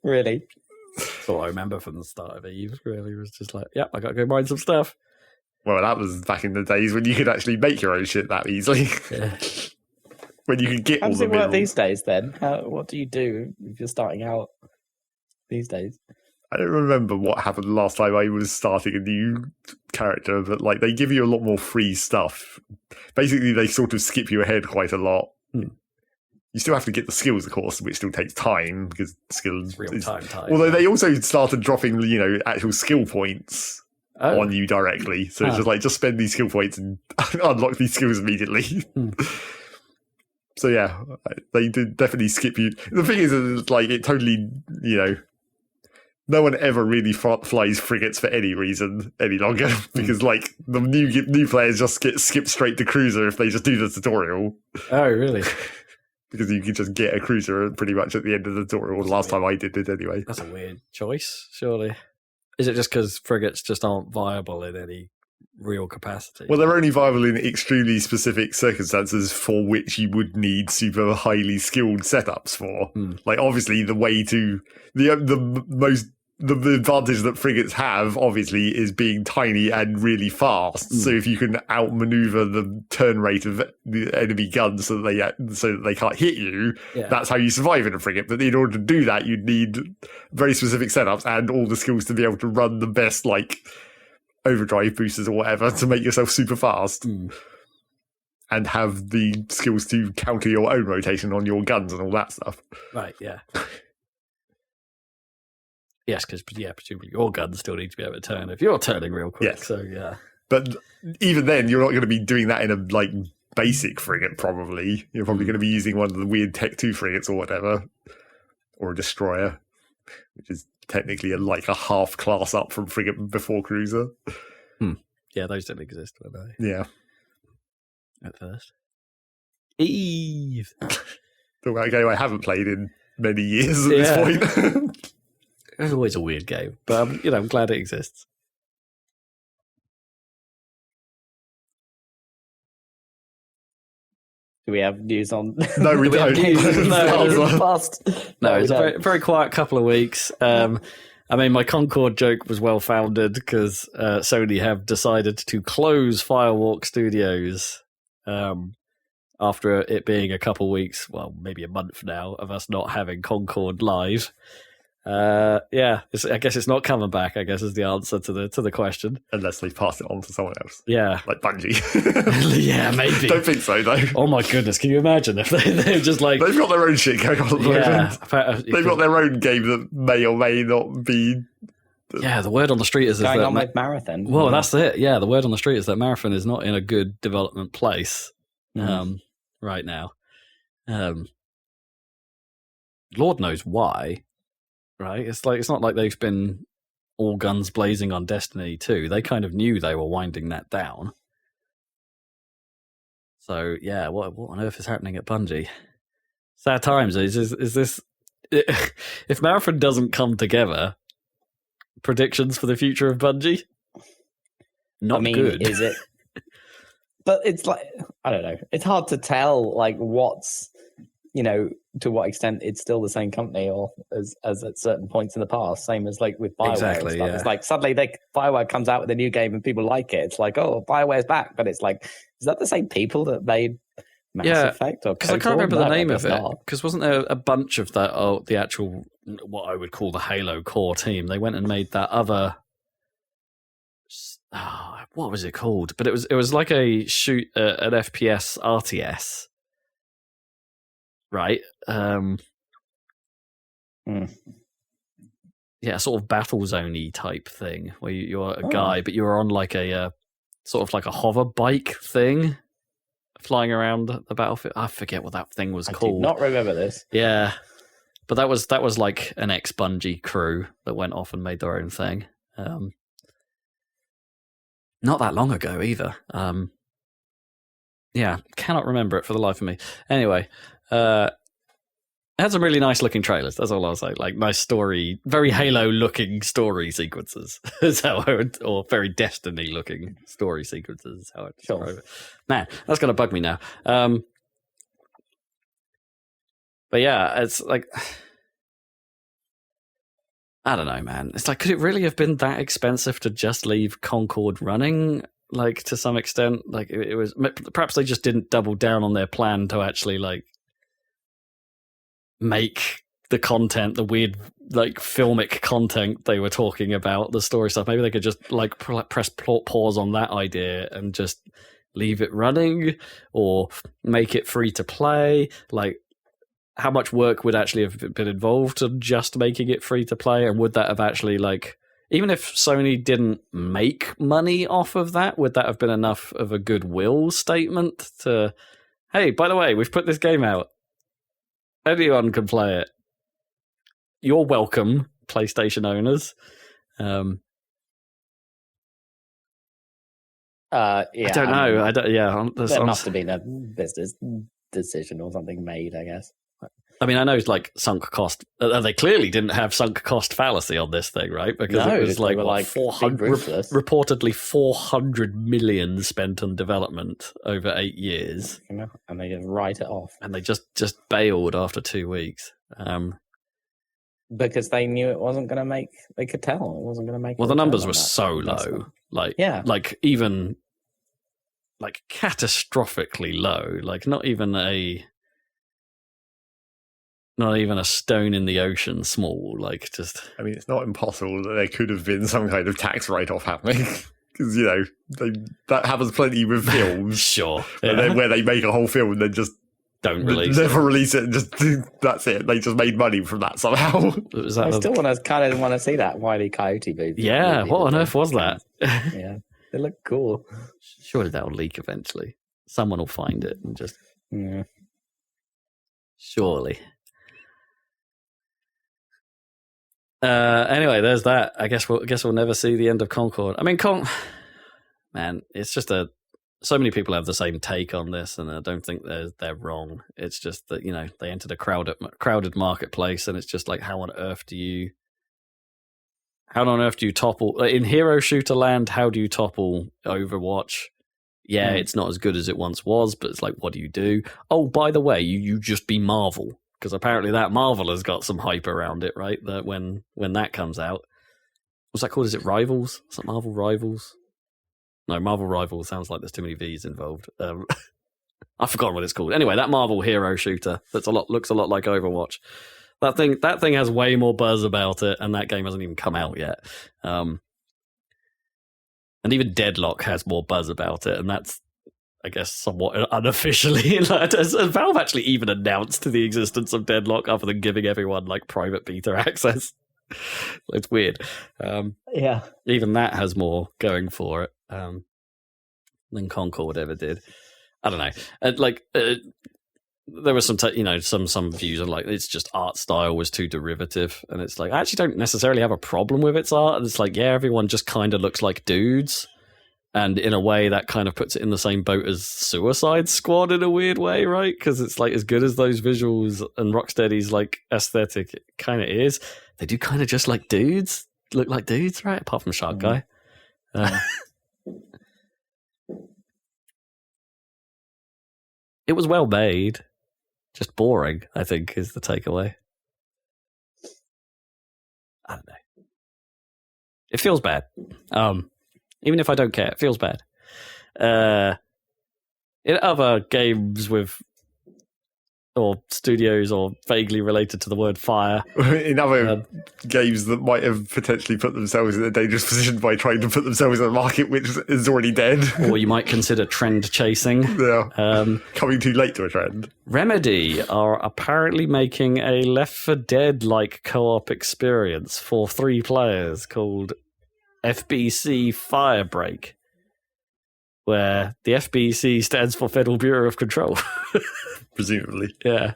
Really? That's all I remember from the start of Eve. Really, was just I got to go mine some stuff. Well, that was back in the days when you could actually make your own shit that easily. Yeah. When you can get How all does the it work minerals. these days then? What do you do if you're starting out these days? I don't remember what happened last time I was starting a new character, but they give you a lot more free stuff. Basically, they sort of skip you ahead quite a lot. You still have to get the skills, of course, which still takes time because skills Real time. Although they also started dropping, actual skill points on you directly. So it's just spend these skill points and unlock these skills immediately. So yeah, they did definitely skip you. The thing is, it totally, no one ever really flies frigates for any reason any longer because the new players just get skipped straight to cruiser if they just do the tutorial. Oh, really? Because you can just get a cruiser pretty much at the end of the tutorial. The last time I did it anyway. That's a weird choice, surely. Is it just because frigates just aren't viable in any real capacity? Well, they're only viable in extremely specific circumstances for which you would need super highly skilled setups for. Obviously, the way to the advantage that frigates have, obviously, is being tiny and really fast. So if you can outmaneuver the turn rate of the enemy guns so that they can't hit you, that's how you survive in a frigate. But in order to do that, you'd need very specific setups and all the skills to be able to run the best, overdrive boosters or whatever to make yourself super fast. And have the skills to counter your own rotation on your guns and all that stuff. Right, yeah. Yes, because presumably your guns still need to be able to turn if you're turning real quick. Yes. So yeah, but even then, you're not going to be doing that in a basic frigate. Probably you're probably going to be using one of the weird Tech 2 frigates or whatever, or a destroyer, which is technically a half class up from frigate before cruiser. Yeah, those didn't exist, were they? Yeah. At first. Eve. Talk about a game I haven't played in many years at this point. It's always a weird game, but I'm glad it exists. Do we have news on? No, we don't. No, it's a very, very quiet couple of weeks. I mean, my Concord joke was well founded because Sony have decided to close Firewalk Studios after it being a couple of weeks, well, maybe a month now, of us not having Concord live. I guess it's not coming back, I guess is the answer to the question. Unless they pass it on to someone else. Yeah. Like Bungie. Yeah, maybe. Don't think so, though. Oh my goodness, can you imagine if they're just like... They've got their own shit going on at the moment. They've got their own game that may or may not be... Yeah, the word on the street is going that... on with Marathon. Well, that's it. Yeah, the word on the street is that Marathon is not in a good development place right now. Lord knows why. Right, it's not like they've been all guns blazing on Destiny 2. They kind of knew they were winding that down. So yeah, what on earth is happening at Bungie? Sad times. Is this if Marathon doesn't come together? Predictions for the future of Bungie? Not good. Is it? But it's like, I don't know. It's hard to tell. Like what's to what extent it's still the same company or as at certain points in the past, same as like with BioWare. Exactly, and stuff. yeah. It's like suddenly BioWare comes out with a new game and people like it. It's like, oh, BioWare's back. But it's like, is that the same people that made Mass Effect? Because I can't remember the name of it. Because wasn't there a bunch of that, the actual, what I would call the Halo core team? They went and made that other... what was it called? But it was like an FPS RTS. Right. Yeah, sort of battle zone-y type thing where you're a guy, but you're on like a sort of like a hover bike thing, flying around the battlefield. I forget what that thing was called. I do not remember this. Yeah, but that was like an ex-Bungie crew that went off and made their own thing. Not that long ago either. Yeah, cannot remember it for the life of me. Anyway. It had some really nice looking trailers. That's all I'll say. Like nice story, very Halo looking story sequences. Is how I would, or very Destiny looking story sequences. Is how I'd describe it. Man, that's gonna bug me now. But yeah, it's like I don't know, man. It's like, could it really have been that expensive to just leave Concord running? Like to some extent, like it was. Perhaps they just didn't double down on their plan to actually like make the content, the weird like filmic content they were talking about, the story stuff. Maybe they could just like press pause on that idea and just leave it running, or make it free to play. Like, how much work would actually have been involved to just making it free to play, and would that have actually like, even if Sony didn't make money off of that, would that have been enough of a goodwill statement to, hey, by the way, we've put this game out. Anyone can play it. You're welcome, PlayStation owners. Yeah, I don't know. There must have been a business decision or something made, I guess. I mean, I know it's like sunk cost. They clearly didn't have sunk cost fallacy on this thing, right? Because it was like 400, reportedly 400 million spent on development over 8 years, and they just write it off. And they just bailed after 2 weeks. Because they knew it wasn't going to make. They could tell it wasn't going to make. Well, the numbers were so low, like even like catastrophically low, like not even a stone in the ocean small, like just... I mean, it's not impossible that there could have been some kind of tax write-off happening. Because, that happens plenty with films. Sure. And then where they make a whole film and then just... Don't release never release it. And just that's it. They just made money from that somehow. I still want to see that Wile E. Coyote movie. Yeah, what on earth was that? Yeah, they look cool. Surely that'll leak eventually. Someone will find it and just... Yeah. Surely. Anyway, there's that. I guess we'll never see the end of Concord. I mean, man, it's just so many people have the same take on this, and I don't think they're wrong. It's just that, they entered a crowded marketplace, and it's just like, how on earth do you topple in hero shooter land? How do you topple Overwatch? Yeah, it's not as good as it once was, but it's like, what do you do? Oh, by the way, you just be Marvel, because apparently that Marvel has got some hype around it, right? That when that comes out, what's that called? Is it Rivals? Is it Marvel Rivals? No, Marvel Rivals sounds like there's too many V's involved. I've forgotten what it's called. Anyway, that Marvel hero shooter looks a lot like Overwatch. That thing has way more buzz about it, and that game hasn't even come out yet. And even Deadlock has more buzz about it, and that's, I guess, somewhat unofficially. Has Valve actually even announced the existence of Deadlock other than giving everyone like private beta access? It's weird. Yeah, even that has more going for it than Concord ever did. I don't know. There was some views on like it's just art style was too derivative, and it's like I actually don't necessarily have a problem with its art. It's like, yeah, everyone just kind of looks like dudes, and in a way that kind of puts it in the same boat as Suicide Squad in a weird way, right? Because it's like, as good as those visuals and Rocksteady's like aesthetic kind of is, they do kind of just like dudes, look like dudes, right? Apart from Shark Guy. It was well made, just boring, I think, is the takeaway. I don't know. It feels bad. Even if I don't care, it feels bad. In other games or studios or vaguely related to the word fire. In other games that might have potentially put themselves in a dangerous position by trying to put themselves in a market which is already dead. Or you might consider trend chasing. Yeah. Coming too late to a trend. Remedy are apparently making a Left 4 Dead-like co-op experience for 3 players called FBC Firebreak, where the FBC stands for Federal Bureau of Control. Presumably. Yeah.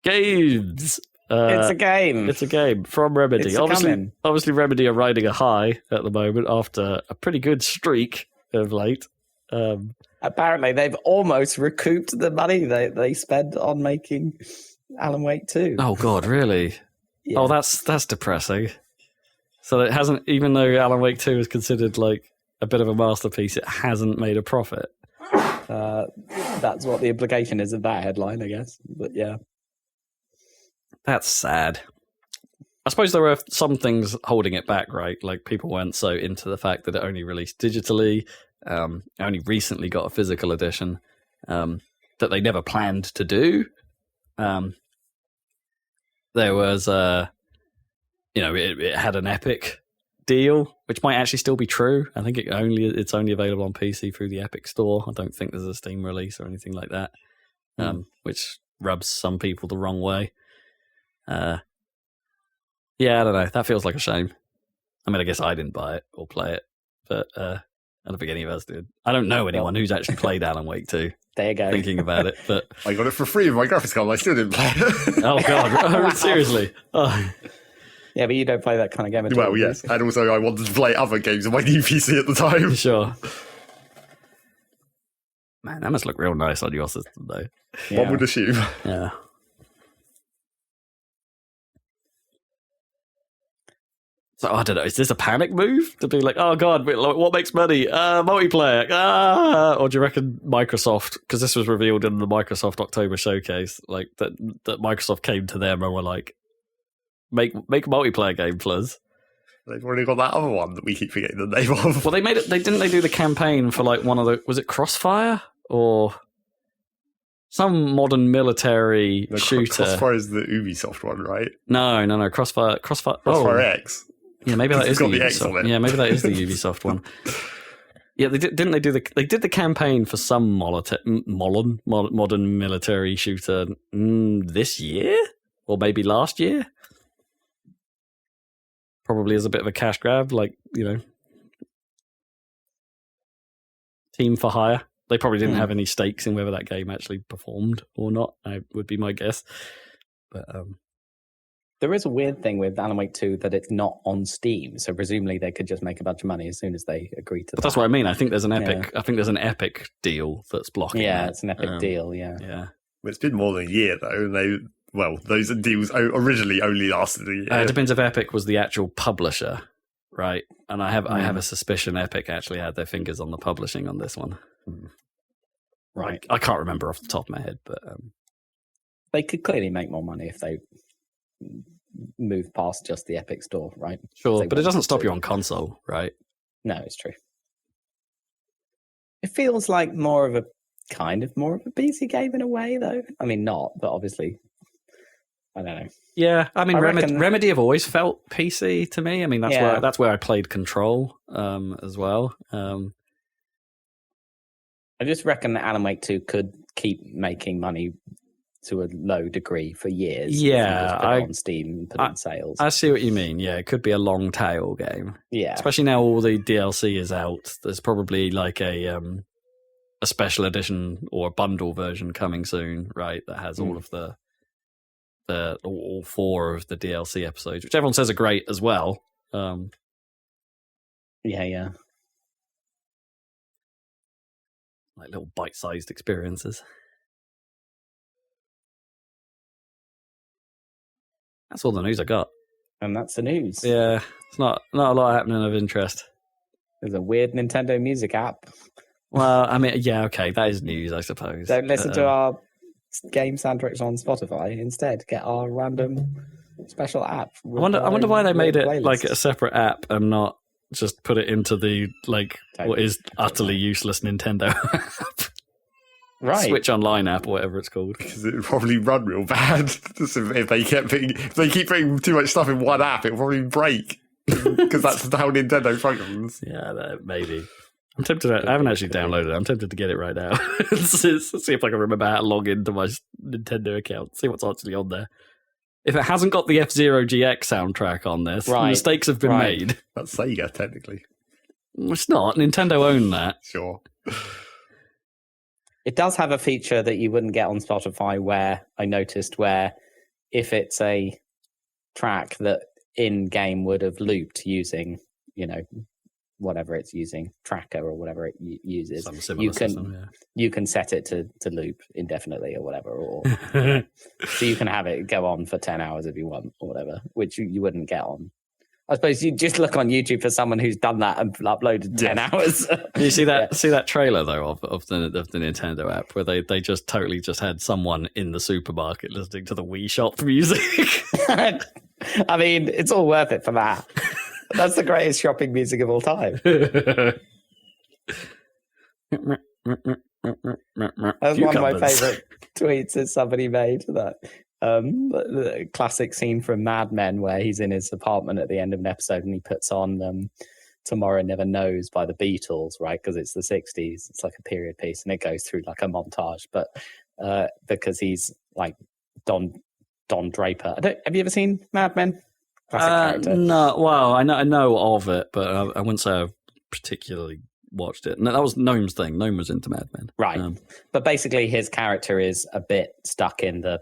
Games. It's a game. It's a game from Remedy. Obviously, Remedy are riding a high at the moment after a pretty good streak of late. Apparently, they've almost recouped the money they spent on making Alan Wake 2. Oh, God, really? Yeah. Oh, that's depressing. So it hasn't, even though Alan Wake 2 is considered like a bit of a masterpiece, it hasn't made a profit. That's what the implication is of that headline, I guess. But yeah. That's sad. I suppose there were some things holding it back, right? Like people weren't so into the fact that it only released digitally, only recently got a physical edition, that they never planned to do. There was, it had an Epic deal, which might actually still be true. I think it's only available on PC through the Epic Store. I don't think there's a Steam release or anything like that, which rubs some people the wrong way. Yeah, I don't know. That feels like a shame. I mean, I guess I didn't buy it or play it, but I don't think any of us did. I don't know anyone who's actually played Alan Wake 2. There you go. Thinking about it, but I got it for free with my graphics card. I still didn't play it. Oh God, seriously? Oh. Yeah, but you don't play that kind of game at all. Well, yes, and also I wanted to play other games on my new PC at the time. Sure. Man, that must look real nice on your system, though. Yeah. One would assume. Yeah. So I don't know. Is this a panic move to be like, oh God, what makes money? Multiplayer. Or do you reckon Microsoft? Because this was revealed in the Microsoft October showcase, like that Microsoft came to them and were like, make a multiplayer game, please. They've already got that other one that we keep forgetting the name of. Well, they made it. They do the campaign for like one of the. Was it Crossfire or some modern military shooter? Crossfire is the Ubisoft one, right? No. Crossfire. Crossfire X. Yeah, maybe that is the X on Ubisoft. it. Yeah, maybe that is the Ubisoft one. Yeah, they did the campaign for some modern military shooter this year or maybe last year. Probably as a bit of a cash grab, like, team for hire. They probably didn't have any stakes in whether that game actually performed or not. Would be my guess. But There is a weird thing with Alan Wake 2 that it's not on Steam, so presumably they could just make a bunch of money as soon as they agree to that. But that's what I mean. I think there's an Epic. I think there's an Epic deal that's blocking. Yeah, that. it's an Epic deal. Yeah. It's been more than a year though, and those deals originally only lasted a year. It depends if Epic was the actual publisher, right? And I have a suspicion Epic actually had their fingers on the publishing on this one. Right. I can't remember off the top of my head, but they could clearly make more money if they move past just the Epic store, right? Sure, but it doesn't stop you on console, right? No, it's true. It feels like more of a PC game in a way, though. I mean, not, but obviously, I don't know. Yeah, I mean, reckon... Remedy have always felt PC to me. I mean, that's where I played Control as well. I just reckon that Alan Wake 2 could keep making money to a low degree for years. Yeah, put it on Steam and put it in sales. I see what you mean. Yeah, it could be a long tail game. Yeah, especially now all the DLC is out. There's probably like a special edition or a bundle version coming soon, right? That has all of the all 4 of the DLC episodes, which everyone says are great as well. Yeah. Like little bite-sized experiences. That's all the news I got. And that's the news. Yeah, it's not a lot happening of interest. There's a weird Nintendo Music app. Well, I mean, yeah, okay, that is news, I suppose. Don't listen to our game soundtracks on Spotify. Instead, get our random special app. I wonder why they made it playlist. like a separate app and not just put it into the what is utterly useless Nintendo app. Right. Switch Online app or whatever it's called. Because it would probably run real bad. if they keep putting too much stuff in one app, it'll probably break. Because that's how Nintendo functions. Yeah, maybe. I'm tempted. I haven't actually downloaded it. I'm tempted to get it right now. see if I can remember how to log into my Nintendo account. See what's actually on there. If it hasn't got the F-Zero GX soundtrack on this, mistakes have been made. That's Sega, technically. It's not. Nintendo own that. Sure. It does have a feature that you wouldn't get on Spotify where if it's a track that in-game would have looped using, whatever it's using, tracker or whatever it uses, some similar system, you can set it to loop indefinitely or whatever, or so you can have it go on for 10 hours if you want or whatever, which you wouldn't get on. I suppose you just look on YouTube for someone who's done that and uploaded 10 hours. You see that see that trailer though of the Nintendo app where they just totally just had someone in the supermarket listening to the Wii Shop music. I mean, it's all worth it for that. That's the greatest shopping music of all time. That's one of my favorite tweets that somebody made. That the classic scene from Mad Men where he's in his apartment at the end of an episode and he puts on Tomorrow Never Knows by the Beatles, right? Because it's the 60s. It's like a period piece and it goes through like a montage. But because he's like Don Draper. Have you ever seen Mad Men? Classic character. No, well, I know of it, but I wouldn't say I've particularly watched it. No, that was Gnome's thing. Gnome was into Mad Men. Right. But basically his character is a bit stuck in the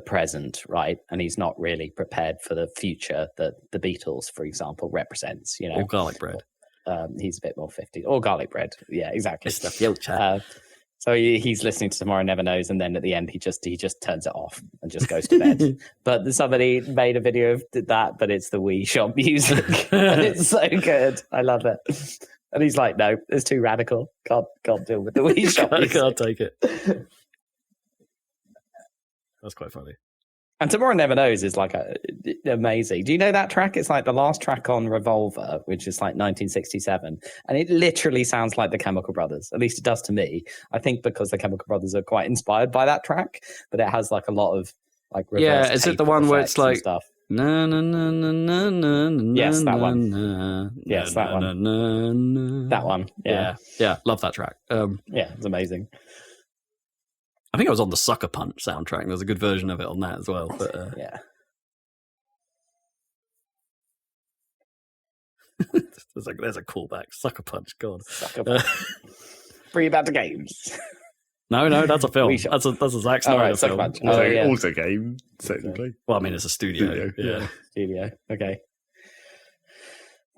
present, right? And he's not really prepared for the future that the Beatles, for example, represents, Or garlic bread. He's a bit more 50s. Or garlic bread. Yeah, exactly. It's the future. So he's listening to Tomorrow Never Knows, and then at the end he just turns it off and just goes to bed. But somebody made a video of that, but it's the Wii Shop music, and it's so good. I love it. And he's like, "No, it's too radical. Can't deal with the Wii Shop music. I can't take it." That's quite funny. And Tomorrow Never Knows is like amazing. Do you know that track? It's like the last track on Revolver, which is like 1967. And it literally sounds like the Chemical Brothers. At least it does to me. I think because the Chemical Brothers are quite inspired by that track, but it has like a lot of like reverse is it the one where it's like stuff. Na na na na na na. Yes, that one. Yes, that one. That one. Yeah. Love that track. Yeah, it's amazing. I think I was on the Sucker Punch soundtrack. There's a good version of it on that as well. But yeah. there's a callback. Sucker Punch, God. Sucker Punch. Bring you back to games. No, that's a film. We shall- That's a Zack Oh, Snyder right, film. Sucker Punch. Also, Oh, yeah. also game, technically. Well, I mean, it's a studio. Studio. Yeah. Studio. Okay.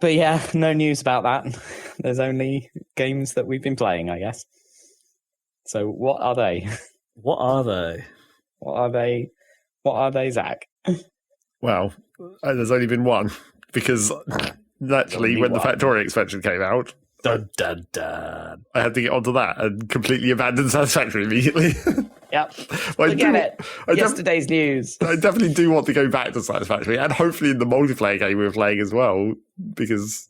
But yeah, no news about that. There's only games that we've been playing, I guess. So what are they? What are they? What are they? What are they, Zach? Well, there's only been one, because naturally, Only when the one. Factorio expansion came out, Dun, dun, dun. I had to get onto that and completely abandon Satisfactory immediately. Yep. I Forget do- it. I def- Yesterday's news. I definitely do want to go back to Satisfactory, and hopefully in the multiplayer game we're playing as well, because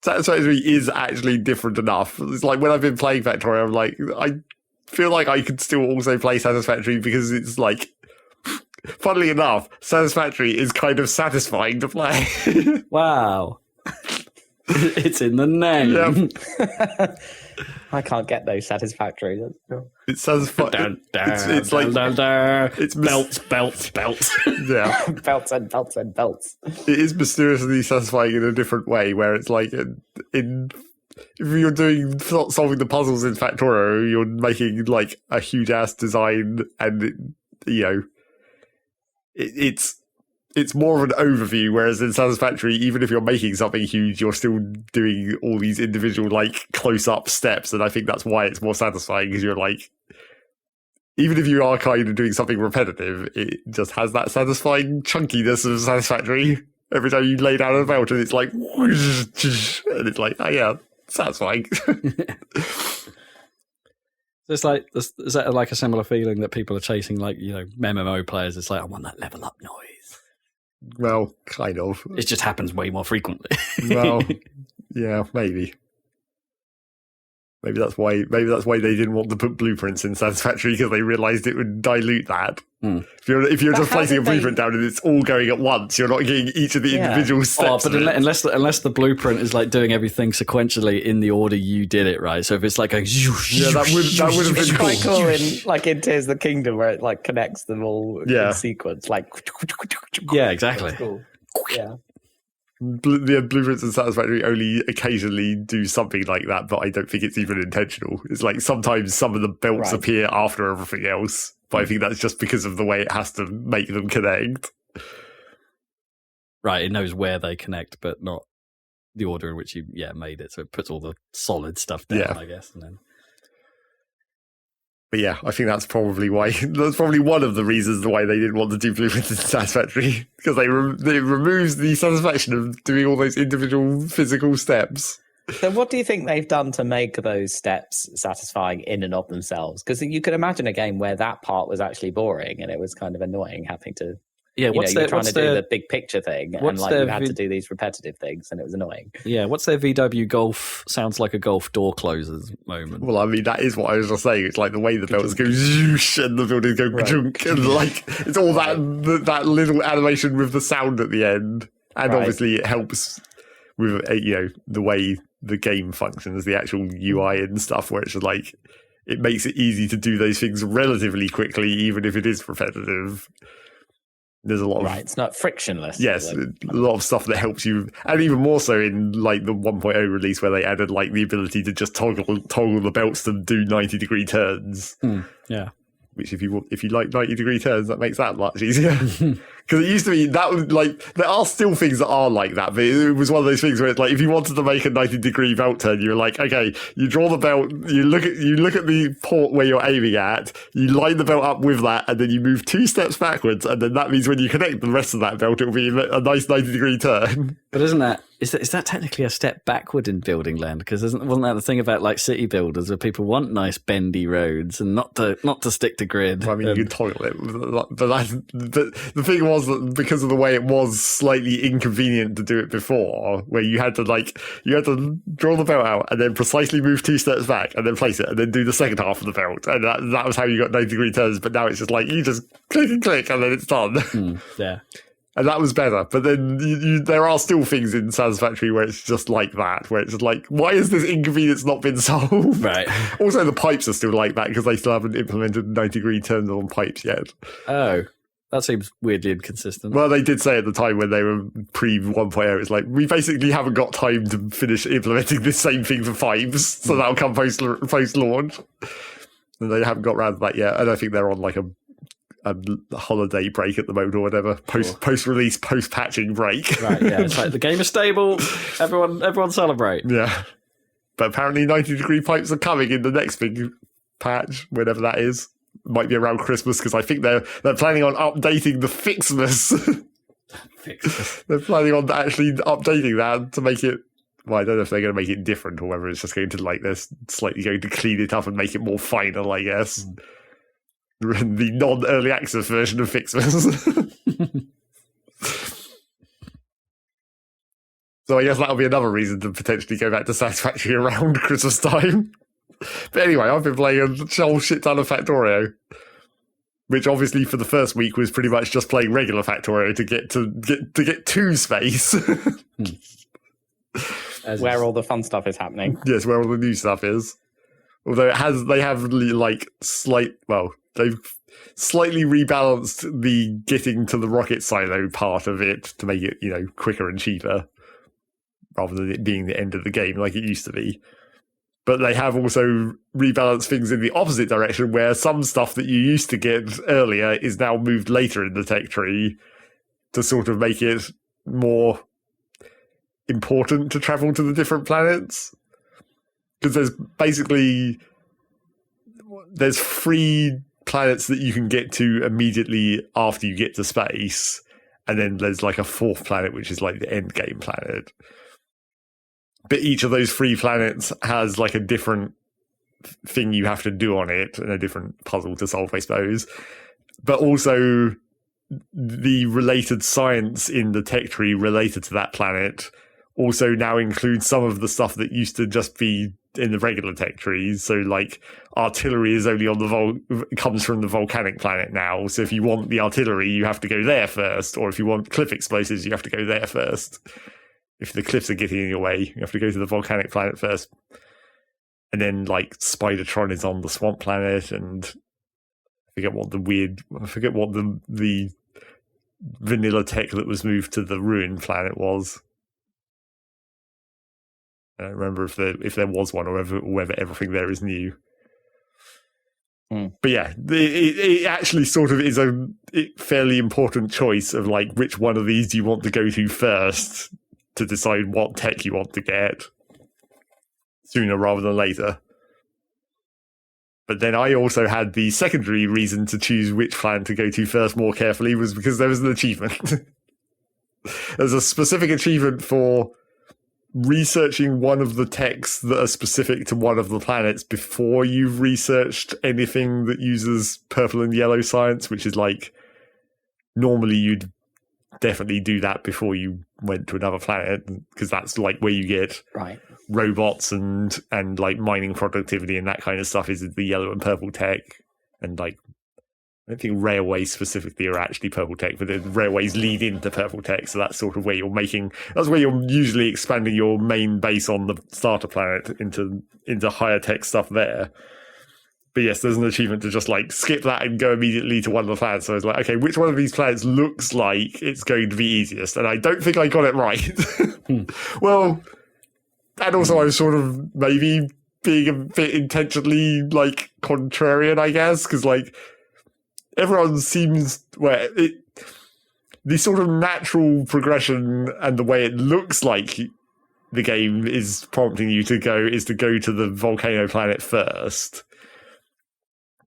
Satisfactory is actually different enough. It's like when I've been playing Factorio, I'm like, I feel like I could still also play Satisfactory because it's like, funnily enough, Satisfactory is kind of satisfying to play. Wow. It's in the name. Yep. I can't get those satisfactory. That's cool. It satisfies. Dun, dun, It's like dun, dun, dun. it's belts. yeah. Belts and belts and belts. It is mysteriously satisfying in a different way, where it's like in if you're doing solving the puzzles in Factorio, you're making like a huge ass design, and it's more of an overview. Whereas in Satisfactory, even if you're making something huge, you're still doing all these individual like close up steps, and I think that's why it's more satisfying, because you're like, even if you are kind of doing something repetitive, it just has that satisfying chunkiness of Satisfactory. Every time you lay down a belt and it's like, whoosh, and it's like, oh yeah, satisfying. It's like, is that like a similar feeling that people are chasing, like, MMO players? It's like, I want that level up noise. Well, kind of. It just happens way more frequently. Well, yeah, maybe. Maybe that's why they didn't want to put blueprints in Satisfactory, because they realised it would dilute that. If you're But just how placing a did they- blueprint down and it's all going at once, you're not getting each of the individual steps. But of it. unless the blueprint is like doing everything sequentially in the order you did it, right? So if it's like a that would have It's been quite cool. cool in Tears of the Kingdom, where it like connects them all Yeah. in sequence. Like, Yeah, exactly. That's cool. Yeah. The blueprints and Satisfactory only occasionally do something like that, but I don't think it's even intentional. It's like sometimes some of the belts Right. appear after everything else, but I think that's just because of the way it has to make them connect. Right, it knows where they connect, but not the order in which you made it. So it puts all the solid stuff down, Yeah. I guess, and then But yeah, I think that's probably one of the reasons why they didn't want to do blueprints in Satisfactory, because it removes the satisfaction of doing all those individual physical steps. So, what do you think they've done to make those steps satisfying in and of themselves? Because you could imagine a game where that part was actually boring and it was kind of annoying having to. yeah. You're trying to do the big picture thing, and what's like their you had to do these repetitive things, and it was annoying. what's their VW Golf sounds like a golf door closes moment? Well, I mean, that is what I was just saying. It's like the way the belts go zhoosh and the buildings go Right. junk, and like it's all that little animation with the sound at the end, and Right. obviously it helps with the way the game functions, the actual UI and stuff, where it's just like it makes it easy to do those things relatively quickly, even if it is repetitive. There's a lot of Right, it's not frictionless. yes, is it? a lot of stuff that helps you, and even more so in like the 1.0 release, where they added like the ability to just toggle the belts to do 90-degree turns. Yeah. Which, if you like 90-degree turns, that makes that much easier. Because it used to be that was like there are still things that are like that, but it was one of those things where it's like if you wanted to make a 90-degree belt turn, you're like, okay, you draw the belt, you look at the port where you're aiming at, you line the belt up with that, and then you move 2 steps backwards, and then that means when you connect the rest of that belt, it'll be a nice 90-degree turn. But is that technically a step backward in building land? Because wasn't that the thing about like city builders, where people want nice bendy roads and not to stick to grid? I mean, you could toggle it, but the thing was that because of the way it was slightly inconvenient to do it before, where you had to draw the belt out and then precisely move 2 steps back and then place it and then do the second half of the belt, and that was how you got 90-degree turns. But now it's just like you just click and click and then it's done. Yeah. And that was better. But then there are still things in Satisfactory where it's just like that, where it's just like, why has this inconvenience not been solved? Right. Also, the pipes are still like that because they still haven't implemented 90-degree turns on pipes yet. Oh, that seems weirdly inconsistent. Well, they did say at the time when they were pre 1.0, it's like, we basically haven't got time to finish implementing this same thing for pipes, so that'll come post launch. And they haven't got around to that yet. I don't think they're on like a holiday break at the moment or whatever. Post-release, post-patching break. Right, yeah. It's like the game is stable. Everyone celebrate. Yeah. But apparently 90-degree pipes are coming in the next big patch, whenever that is. Might be around Christmas, because I think they're planning on updating the Fixmas. They're planning on actually updating that to make it... Well, I don't know if they're going to make it different or whether it's just going to, like, they're slightly going to clean it up and make it more final, I guess. The non-early access version of Fixmas. So I guess that'll be another reason to potentially go back to Satisfactory around Christmas time. But anyway, I've been playing a whole shit ton of Factorio, which obviously for the first week was pretty much just playing regular Factorio to get to space. Where all the fun stuff is happening. Yes, where all the new stuff is. Although they've slightly rebalanced the getting to the rocket silo part of it to make it, quicker and cheaper, rather than it being the end of the game like it used to be. But they have also rebalanced things in the opposite direction, where some stuff that you used to get earlier is now moved later in the tech tree to sort of make it more important to travel to the different planets. Because there's 3 planets that you can get to immediately after you get to space, and then there's like a 4th planet, which is like the end game planet. But each of those 3 planets has like a different thing you have to do on it and a different puzzle to solve, I suppose. But also the related science in the tech tree related to that planet also now includes some of the stuff that used to just be in the regular tech trees. So like artillery is only on comes from the volcanic planet now. So if you want the artillery, you have to go there first. Or if you want cliff explosives, you have to go there first. If the cliffs are getting in your way, you have to go to the volcanic planet first. And then, like, Spidertron is on the swamp planet, and I forget what the vanilla tech that was moved to the ruined planet was. I don't remember if there was one or whether everything there is new. But yeah, it actually sort of is a fairly important choice of, like, which one of these do you want to go to first, to decide what tech you want to get sooner rather than later. But then I also had the secondary reason to choose which planet to go to first more carefully, was because there was an achievement. There's a specific achievement for researching one of the techs that are specific to one of the planets before you've researched anything that uses purple and yellow science, which is like, normally you'd definitely do that before you went to another planet, because that's like where you get robots and like mining productivity and that kind of stuff is the yellow and purple tech. And like, I don't think railways specifically are actually purple tech, but the railways lead into purple tech, so that's sort of where that's where you're usually expanding your main base on the starter planet into higher tech stuff there. But yes, there's an achievement to just like skip that and go immediately to one of the planets. So I was like, okay, which one of these planets looks like it's going to be easiest? And I don't think I got it right. Well, and also I was sort of maybe being a bit intentionally like contrarian, I guess, because like everyone seems the sort of natural progression and the way it looks like the game is prompting you to go to the volcano planet first.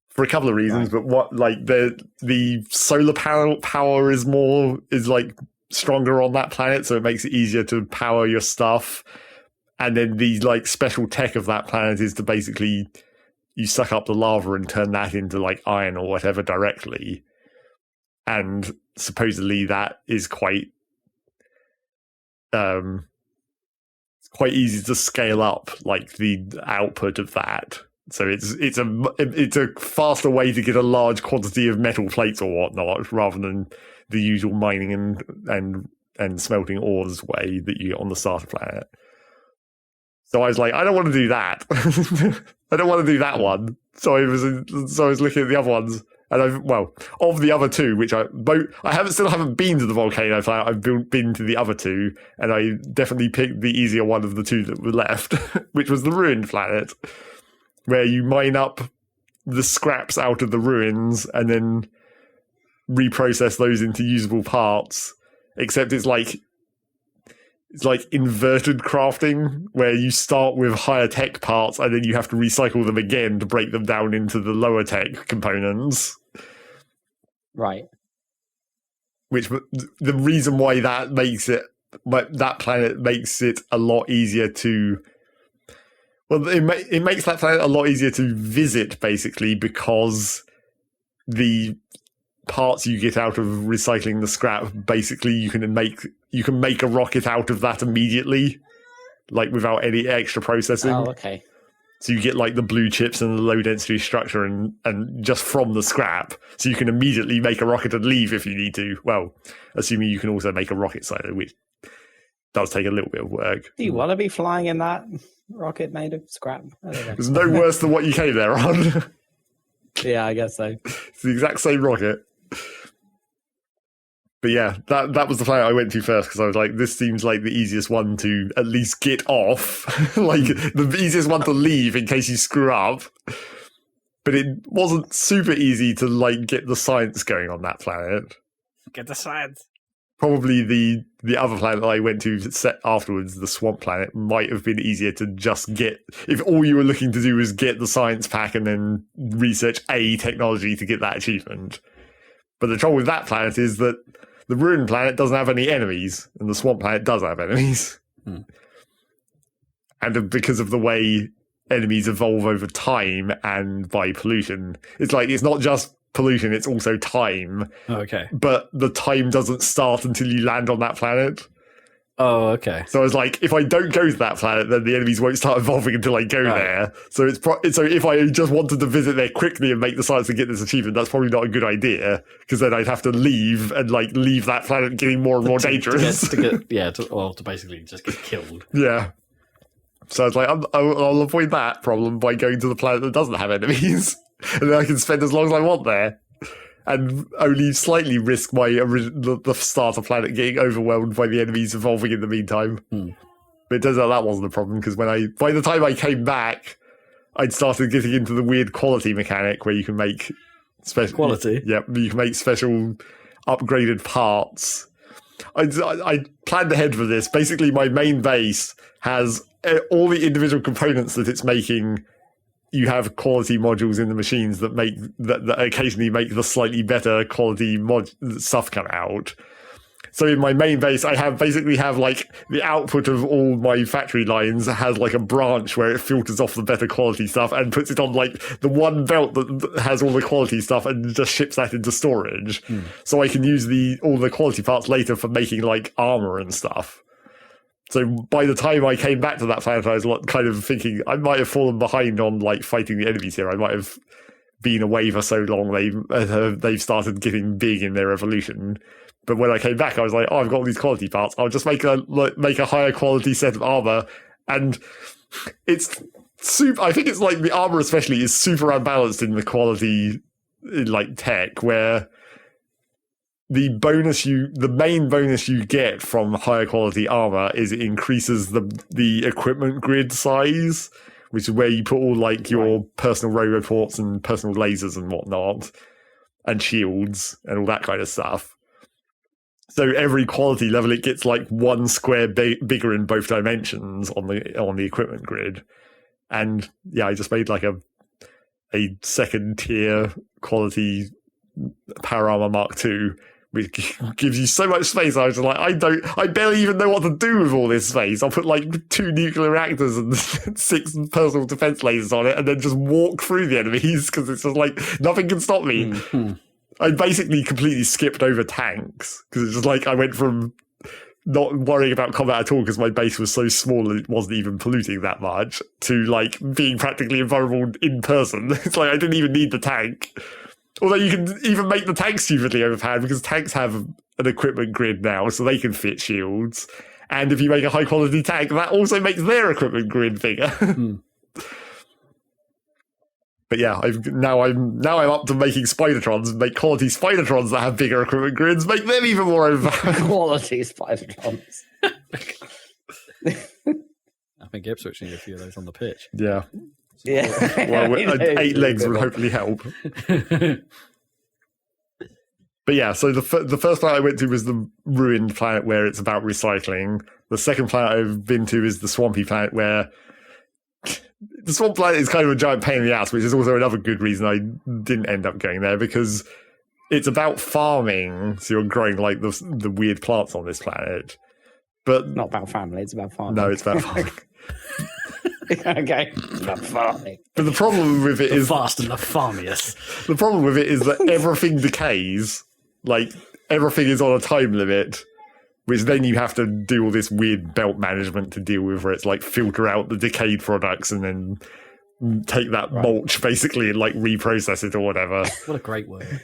For a couple of reasons, but what like the solar power is like stronger on that planet, so it makes it easier to power your stuff. And then the like special tech of that planet is to basically you suck up the lava and turn that into like iron or whatever directly. And supposedly that is quite easy to scale up, like the output of that. So it's a faster way to get a large quantity of metal plates or whatnot, rather than the usual mining and smelting ores way that you get on the starter planet. So I was like, I don't want to do that. I don't want to do that one. So I was looking at the other ones, and of the other 2, which I still haven't been to the volcano planet. I've been to the other 2, and I definitely picked the easier one of the 2 that were left, which was the ruined planet, where you mine up the scraps out of the ruins and then reprocess those into usable parts, except it's like inverted crafting, where you start with higher tech parts and then you have to recycle them again to break them down into the lower tech components. Right. Which the reason why that planet makes it a lot easier to. Well, it makes that planet a lot easier to visit, basically, because the parts you get out of recycling the scrap, basically you can make a rocket out of that immediately, like without any extra processing. Oh, okay. So you get like the blue chips and the low density structure and just from the scrap. So you can immediately make a rocket and leave if you need to. Well, assuming you can also make a rocket silo, which does take a little bit of work. Do you want to be flying in that rocket made of scrap? I don't know. It's no worse than what you came there on. Yeah, I guess so. It's the exact same rocket. But yeah, that was the planet I went to first, because I was like, this seems like the easiest one to at least get off. Like, the easiest one to leave in case you screw up. But it wasn't super easy to, like, get the science going on that planet. Get the science. Probably the other planet that I went to set afterwards, the swamp planet, might have been easier to just get, if all you were looking to do was get the science pack and then research a technology to get that achievement. But the trouble with that planet is that the Ruin planet doesn't have any enemies, and the Swamp planet does have enemies. And because of the way enemies evolve over time and by pollution, it's like, it's not just pollution, it's also time. Oh, okay. But the time doesn't start until you land on that planet. Oh, okay. So it's like, if I don't go to that planet, then the enemies won't start evolving until I go there. So so if I just wanted to visit there quickly and make the science and get this achievement, that's probably not a good idea, because then I'd have to leave and like leave that planet getting more and more dangerous. To basically just get killed. Yeah. So I was like, I'll avoid that problem by going to the planet that doesn't have enemies, and then I can spend as long as I want there. And only slightly risk the starter planet getting overwhelmed by the enemies evolving in the meantime. But it turns out that wasn't a problem, because by the time I came back, I'd started getting into the weird quality mechanic where you can make special quality. Yeah, you can make special upgraded parts. I planned ahead for this. Basically, my main base has all the individual components that it's making. You have quality modules in the machines that occasionally make the slightly better quality stuff come out. So in my main base, I basically have like the output of all my factory lines has like a branch where it filters off the better quality stuff and puts it on like the one belt that has all the quality stuff and just ships that into storage. So I can use all the quality parts later for making like armor and stuff. So by the time I came back to that planet, I was kind of thinking I might have fallen behind on like fighting the enemies here. I might have been away for so long they've started getting big in their evolution. But when I came back, I was like, oh, I've got all these quality parts. I'll just make a higher quality set of armor, and it's super. I think it's like the armor especially is super unbalanced in the quality, in like tech, where the main bonus you get from higher quality armor is it increases the equipment grid size, which is where you put all like your personal roboports and personal lasers and whatnot, and shields and all that kind of stuff. So every quality level, it gets like one square bigger in both dimensions on the equipment grid. And yeah, I just made like a second tier quality Power Armor Mark II, which gives you so much space. I was like, I barely even know what to do with all this space. I'll put like 2 nuclear reactors and 6 personal defense lasers on it, and then just walk through the enemies, because it's just like nothing can stop me. I basically completely skipped over tanks, because it's just like I went from not worrying about combat at all because my base was so small and it wasn't even polluting that much, to like being practically invulnerable in person. It's like I didn't even need the tank. Although you can even make the tanks stupidly overpowered, because tanks have an equipment grid now, so they can fit shields. And if you make a high quality tank, that also makes their equipment grid bigger. But yeah, now I'm up to making Spidertrons, make quality Spidertrons that have bigger equipment grids, make them even more overpowered. Quality Spidertrons. I think Ipswich need a few of those on the pitch. Yeah. Yeah. Well, 8 legs would hopefully help. But yeah, so the first planet I went to was the ruined planet where it's about recycling. The second planet I've been to is the swampy planet where the swamp planet is kind of a giant pain in the ass, which is also another good reason I didn't end up going there, because it's about farming. So you're growing like the weird plants on this planet. But not about family, it's about farming. No, it's about farming. Okay, it's about farming. But the problem with it is fast and the farmiest. The problem with it is that everything decays. Like, everything is on a time limit, which then you have to do all this weird belt management to deal with, where it's like filter out the decayed products and then take that mulch basically and like reprocess it or whatever. What a great word.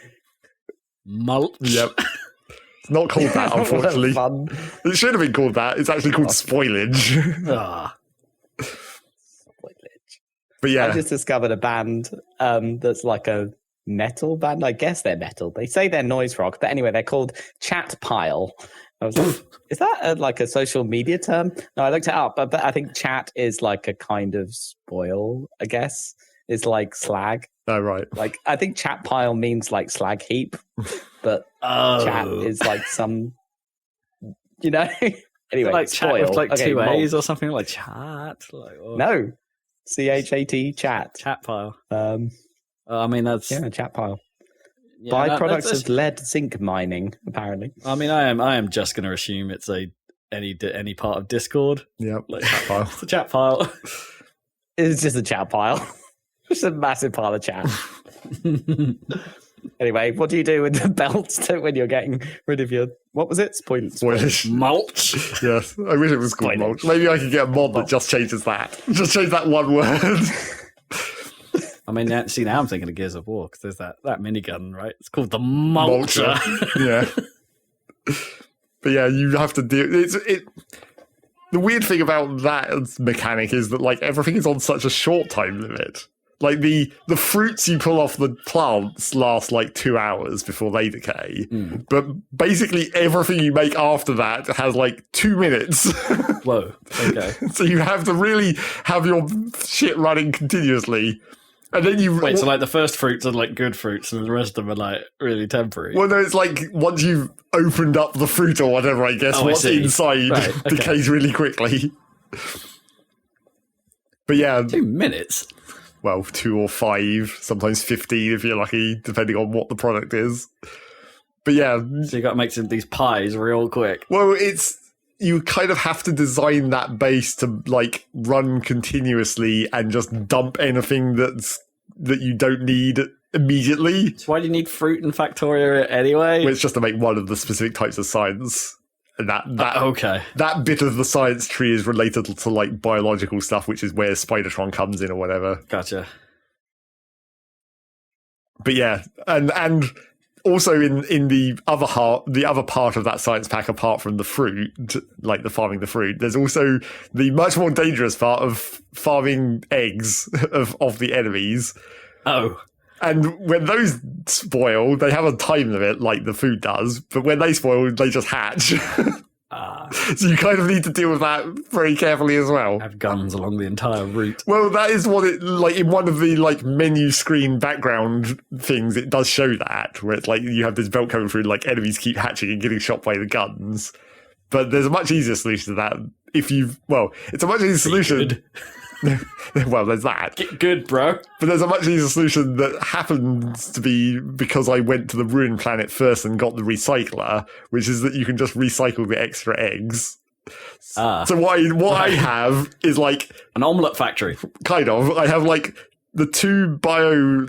Mulch. Yep. It's not called that, unfortunately. It should have been called that. It's actually called spoilage. Spoilage. But yeah. I just discovered a band that's like a metal band. I guess they're metal. They say they're noise rock, but anyway, they're called Chat Pile. I was like, is that like a social media term? No, I looked it up, but I think chat is like a kind of spoil, I guess. It's like slag. Oh, right. Like, I think chat pile means like slag heap, but chat is like some, anyway, like spoil. Chat with like okay, two A's or something, like chat. Like, no, CHAT, chat. Chat pile. I mean, that's chat pile. Yeah, Byproducts of lead zinc mining, apparently. I mean, I am just going to assume it's any part of Discord. Yeah, like chat pile. It's a chat pile. It's just a chat pile. Just a massive pile of chat. Anyway, what do you do with the belts when you're getting rid of your... What was it? Spoilage. Mulch. Yes, I wish it was called mulch. Maybe I could get a mod that just changes that. Just change that one word. I mean, see, now I'm thinking of Gears of War, because there's that minigun, right? It's called the Mulcher. Yeah. But yeah, you have to do... The weird thing about that mechanic is that like everything is on such a short time limit. Like the fruits you pull off the plants last like 2 hours before they decay. But basically everything you make after that has like 2 minutes. Whoa. Okay. So you have to really have your shit running continuously. And then you wait, so like the first fruits are like good fruits and the rest of them are like really temporary. Well, no, it's like once you've opened up the fruit or whatever, I guess, what's inside decays really quickly. But yeah. 2 minutes? Well, 2 or 5, sometimes 15 if you're lucky, depending on what the product is. But yeah. So you got to make some of these pies real quick. Well, you kind of have to design that base to like run continuously and just dump anything that you don't need immediately. So why do you need fruit in Factorio anyway? Well, it's just to make one of the specific types of science. And that bit of the science tree is related to like biological stuff, which is where Spidertron comes in or whatever. Gotcha. But yeah, and also in the other part of that science pack, apart from the fruit, like the farming the fruit, there's also the much more dangerous part of farming eggs of the enemies. Oh. And when those spoil, they have a time limit, like the food does. But when they spoil, they just hatch. So you kind of need to deal with that very carefully as well. Have guns along the entire route. Well, that is what it like in one of the like menu screen background things. It does show that where it's like you have this belt coming through, like enemies keep hatching and getting shot by the guns. But there's a much easier solution to that. It's a much easier solution. Well, there's that. Get good, bro. But there's a much easier solution that happens to be because I went to the ruined planet first and got the recycler, which is that you can just recycle the extra eggs. So what I have is like an omelette factory. Kind of. I have like the 2 bio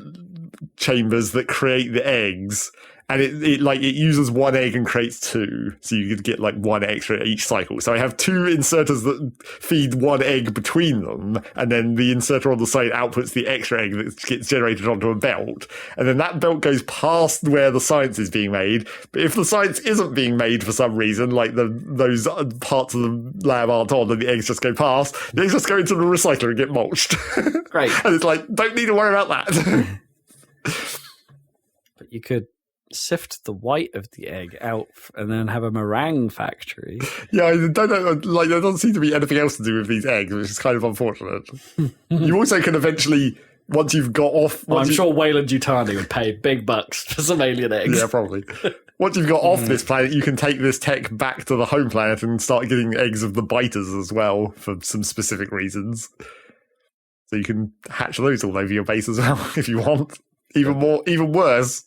chambers that create the eggs. And it uses 1 egg and creates 2. So you could get like 1 extra each cycle. So I have 2 inserters that feed 1 egg between them. And then the inserter on the side outputs the extra egg that gets generated onto a belt. And then that belt goes past where the science is being made. But if the science isn't being made for some reason, like those parts of the lab aren't on and the eggs just go past, the eggs just go into the recycler and get mulched. Great. And it's like, don't need to worry about that. But you could sift the white of the egg out and then have a meringue factory. Yeah, I don't know. Like, there doesn't seem to be anything else to do with these eggs, which is kind of unfortunate. You also can eventually, once you've got off... Well, I'm sure Wayland Yutani would pay big bucks for some alien eggs. Yeah, probably. Once you've got off this planet, you can take this tech back to the home planet and start getting eggs of the biters as well for some specific reasons. So you can hatch those all over your base as well if you want. Even worse.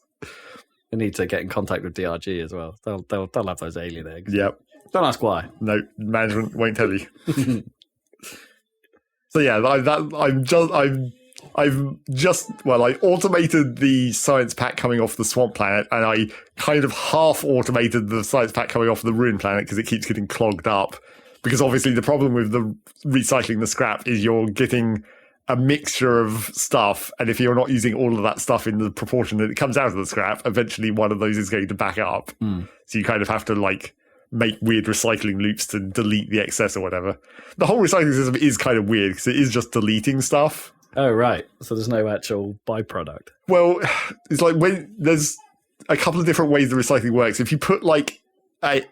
You need to get in contact with DRG as well. They'll have those alien eggs. Yep. Don't ask why. No, management won't tell you. So yeah, I automated the science pack coming off the swamp planet, and I kind of half automated the science pack coming off the ruin planet because it keeps getting clogged up. Because obviously the problem with the recycling the scrap is you're getting a mixture of stuff, and if you're not using all of that stuff in the proportion that it comes out of the scrap, eventually one of those is going to back up. So you kind of have to like make weird recycling loops to delete the excess or whatever. The whole recycling system is kind of weird because it is just deleting stuff. Oh, right. So there's no actual byproduct. Well, it's like when there's a couple of different ways the recycling works. If you put like a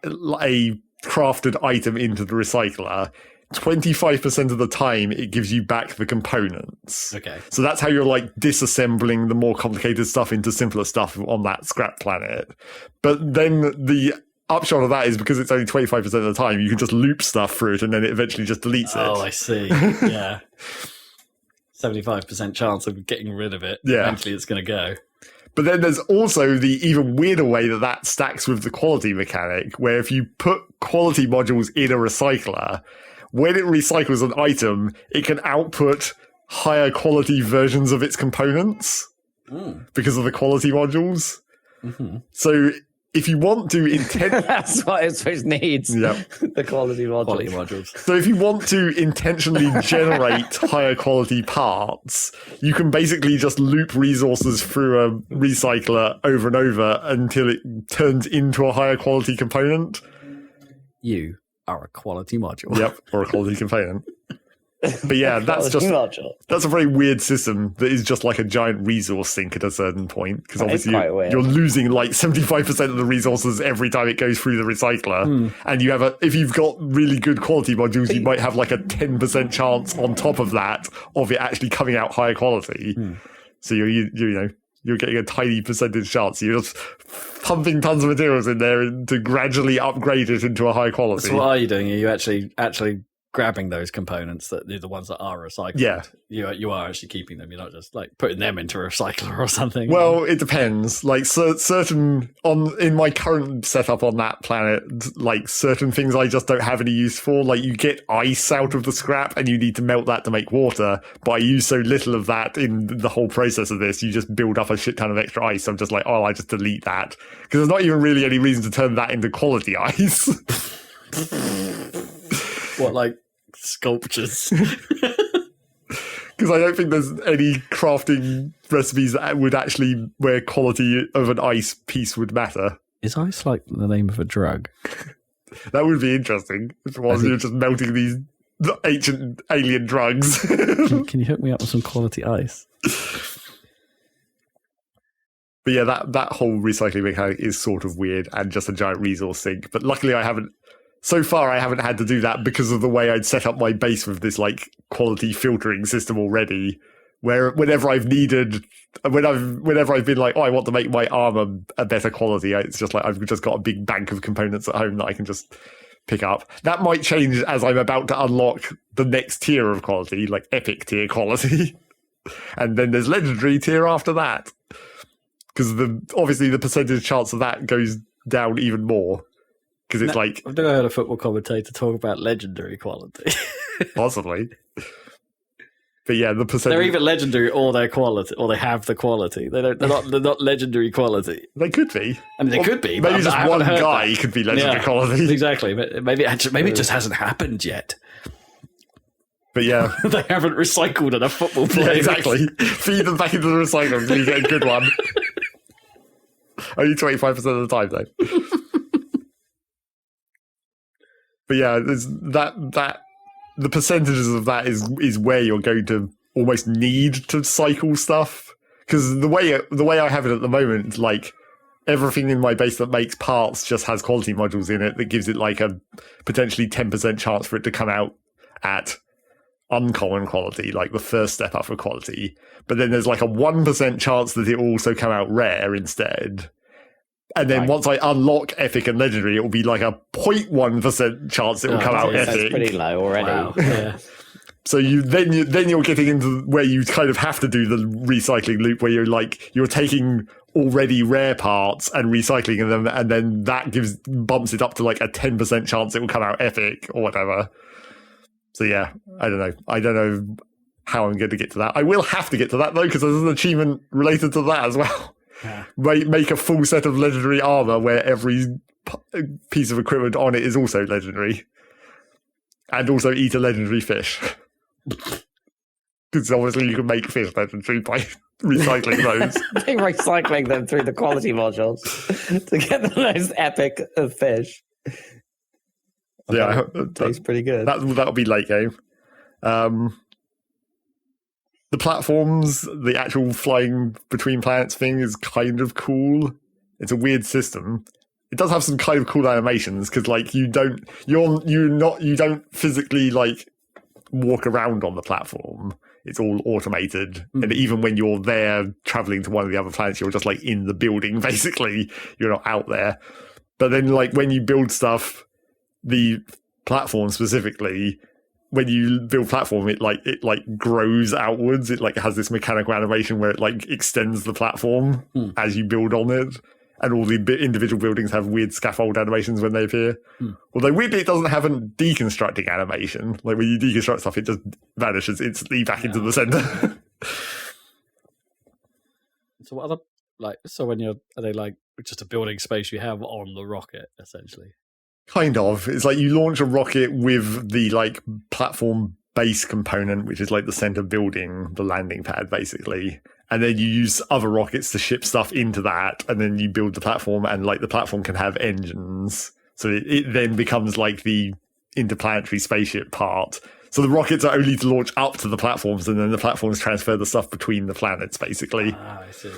crafted item into the recycler, 25% of the time it gives you back the components. Okay. So that's how you're like disassembling the more complicated stuff into simpler stuff on that scrap planet. But then the upshot of that is because it's only 25% of the time, you can just loop stuff through it and then it eventually just deletes it. Oh, I see. Yeah. 75% chance of getting rid of it. Yeah. Eventually it's going to go. But then there's also the even weirder way that stacks with the quality mechanic, where if you put quality modules in a recycler, when it recycles an item, it can output higher quality versions of its components because of the quality modules. Mm-hmm. So if you want to that's what it needs. Yep. The quality modules. So if you want to intentionally generate higher quality parts, you can basically just loop resources through a recycler over and over until it turns into a higher quality component. You are a quality module. Yep, or a quality component. But yeah, that's a very weird system that is just like a giant resource sink at a certain point, because obviously you're losing like 75% of the resources every time it goes through the recycler. And you have if you've got really good quality modules, you might have like a 10% chance on top of that of it actually coming out higher quality. So you're getting a tiny percentage chance. You're just pumping tons of materials in there to gradually upgrade it into a high quality. So what are you doing? Are you actually grabbing those components that are the ones that are recycled? Yeah. You are actually keeping them. You're not just like putting them into a recycler or something. Well, it depends. Like in my current setup on that planet, like certain things I just don't have any use for. Like you get ice out of the scrap and you need to melt that to make water. But I use so little of that in the whole process of this. You just build up a shit ton of extra ice. I'm just like, I just delete that. Because there's not even really any reason to turn that into quality ice. What, like sculptures? Because I don't think there's any crafting recipes that would actually where quality of an ice piece would matter. Is ice like the name of a drug? That would be interesting. If it was you're just melting these ancient alien drugs. Can you hook me up with some quality ice? But yeah, that whole recycling mechanic is sort of weird and just a giant resource sink. But luckily I haven't had to do that because of the way I'd set up my base with this like quality filtering system already, where whenever I've been like, I want to make my armor a better quality, it's just like I've just got a big bank of components at home that I can just pick up. That might change as I'm about to unlock the next tier of quality, like epic tier quality. And then there's legendary tier after that. Because obviously the percentage chance of that goes down even more. Because it's like... I've never heard a football commentator talk about legendary quality. Possibly. But yeah, the percentage... They're either legendary or they're quality, or they have the quality. They're not legendary quality. They could be. I mean, they could be. Maybe just one guy could be legendary quality. Exactly. Maybe it just hasn't happened yet. But yeah. They haven't recycled enough football players. Yeah, exactly. Feed them back into the recycler until you get a good one. Only 25% of the time, though. But yeah, there's that the percentages of that is where you're going to almost need to cycle stuff, because the way I have it at the moment, like everything in my base that makes parts just has quality modules in it that gives it like a potentially 10% chance for it to come out at uncommon quality, like the first step up for quality. But then there's like a 1% chance that it will also come out rare instead. And then once I unlock epic and legendary, it will be like a 0.1% chance it will come out epic. That's pretty low already. Wow. Yeah. So you're getting into where you kind of have to do the recycling loop, where you're taking already rare parts and recycling them, and then that bumps it up to like a 10% chance it will come out epic or whatever. So yeah, I don't know how I'm going to get to that. I will have to get to that though, because there's an achievement related to that as well. Yeah. Make a full set of legendary armor where every piece of equipment on it is also legendary, and also eat a legendary fish. Because obviously you can make fish legendary by recycling those. Recycling them through the quality modules to get the most epic of fish. Yeah, tastes pretty good. That'll be late game. The platforms, the actual flying between planets thing is kind of cool. It's a weird system. It does have some kind of cool animations because, like, you don't physically like walk around on the platform. It's all automated, and even when you're there traveling to one of the other planets, you're just like in the building. Basically, you're not out there. But then, like, when you build stuff, the platform specifically, when you build platform, it grows outwards. It like has this mechanical animation where it like extends the platform as you build on it. And all the individual buildings have weird scaffold animations when they appear. Although weirdly, it doesn't have a deconstructing animation. Like when you deconstruct stuff, it just vanishes instantly back into the center. So what other when are they like just a building space you have on the rocket essentially? Kind of. It's like you launch a rocket with the like platform base component, which is like the center building, the landing pad, basically. And then you use other rockets to ship stuff into that, and then you build the platform, and like the platform can have engines. So it then becomes like the interplanetary spaceship part. So the rockets are only to launch up to the platforms, and then the platforms transfer the stuff between the planets, basically. Ah, I see.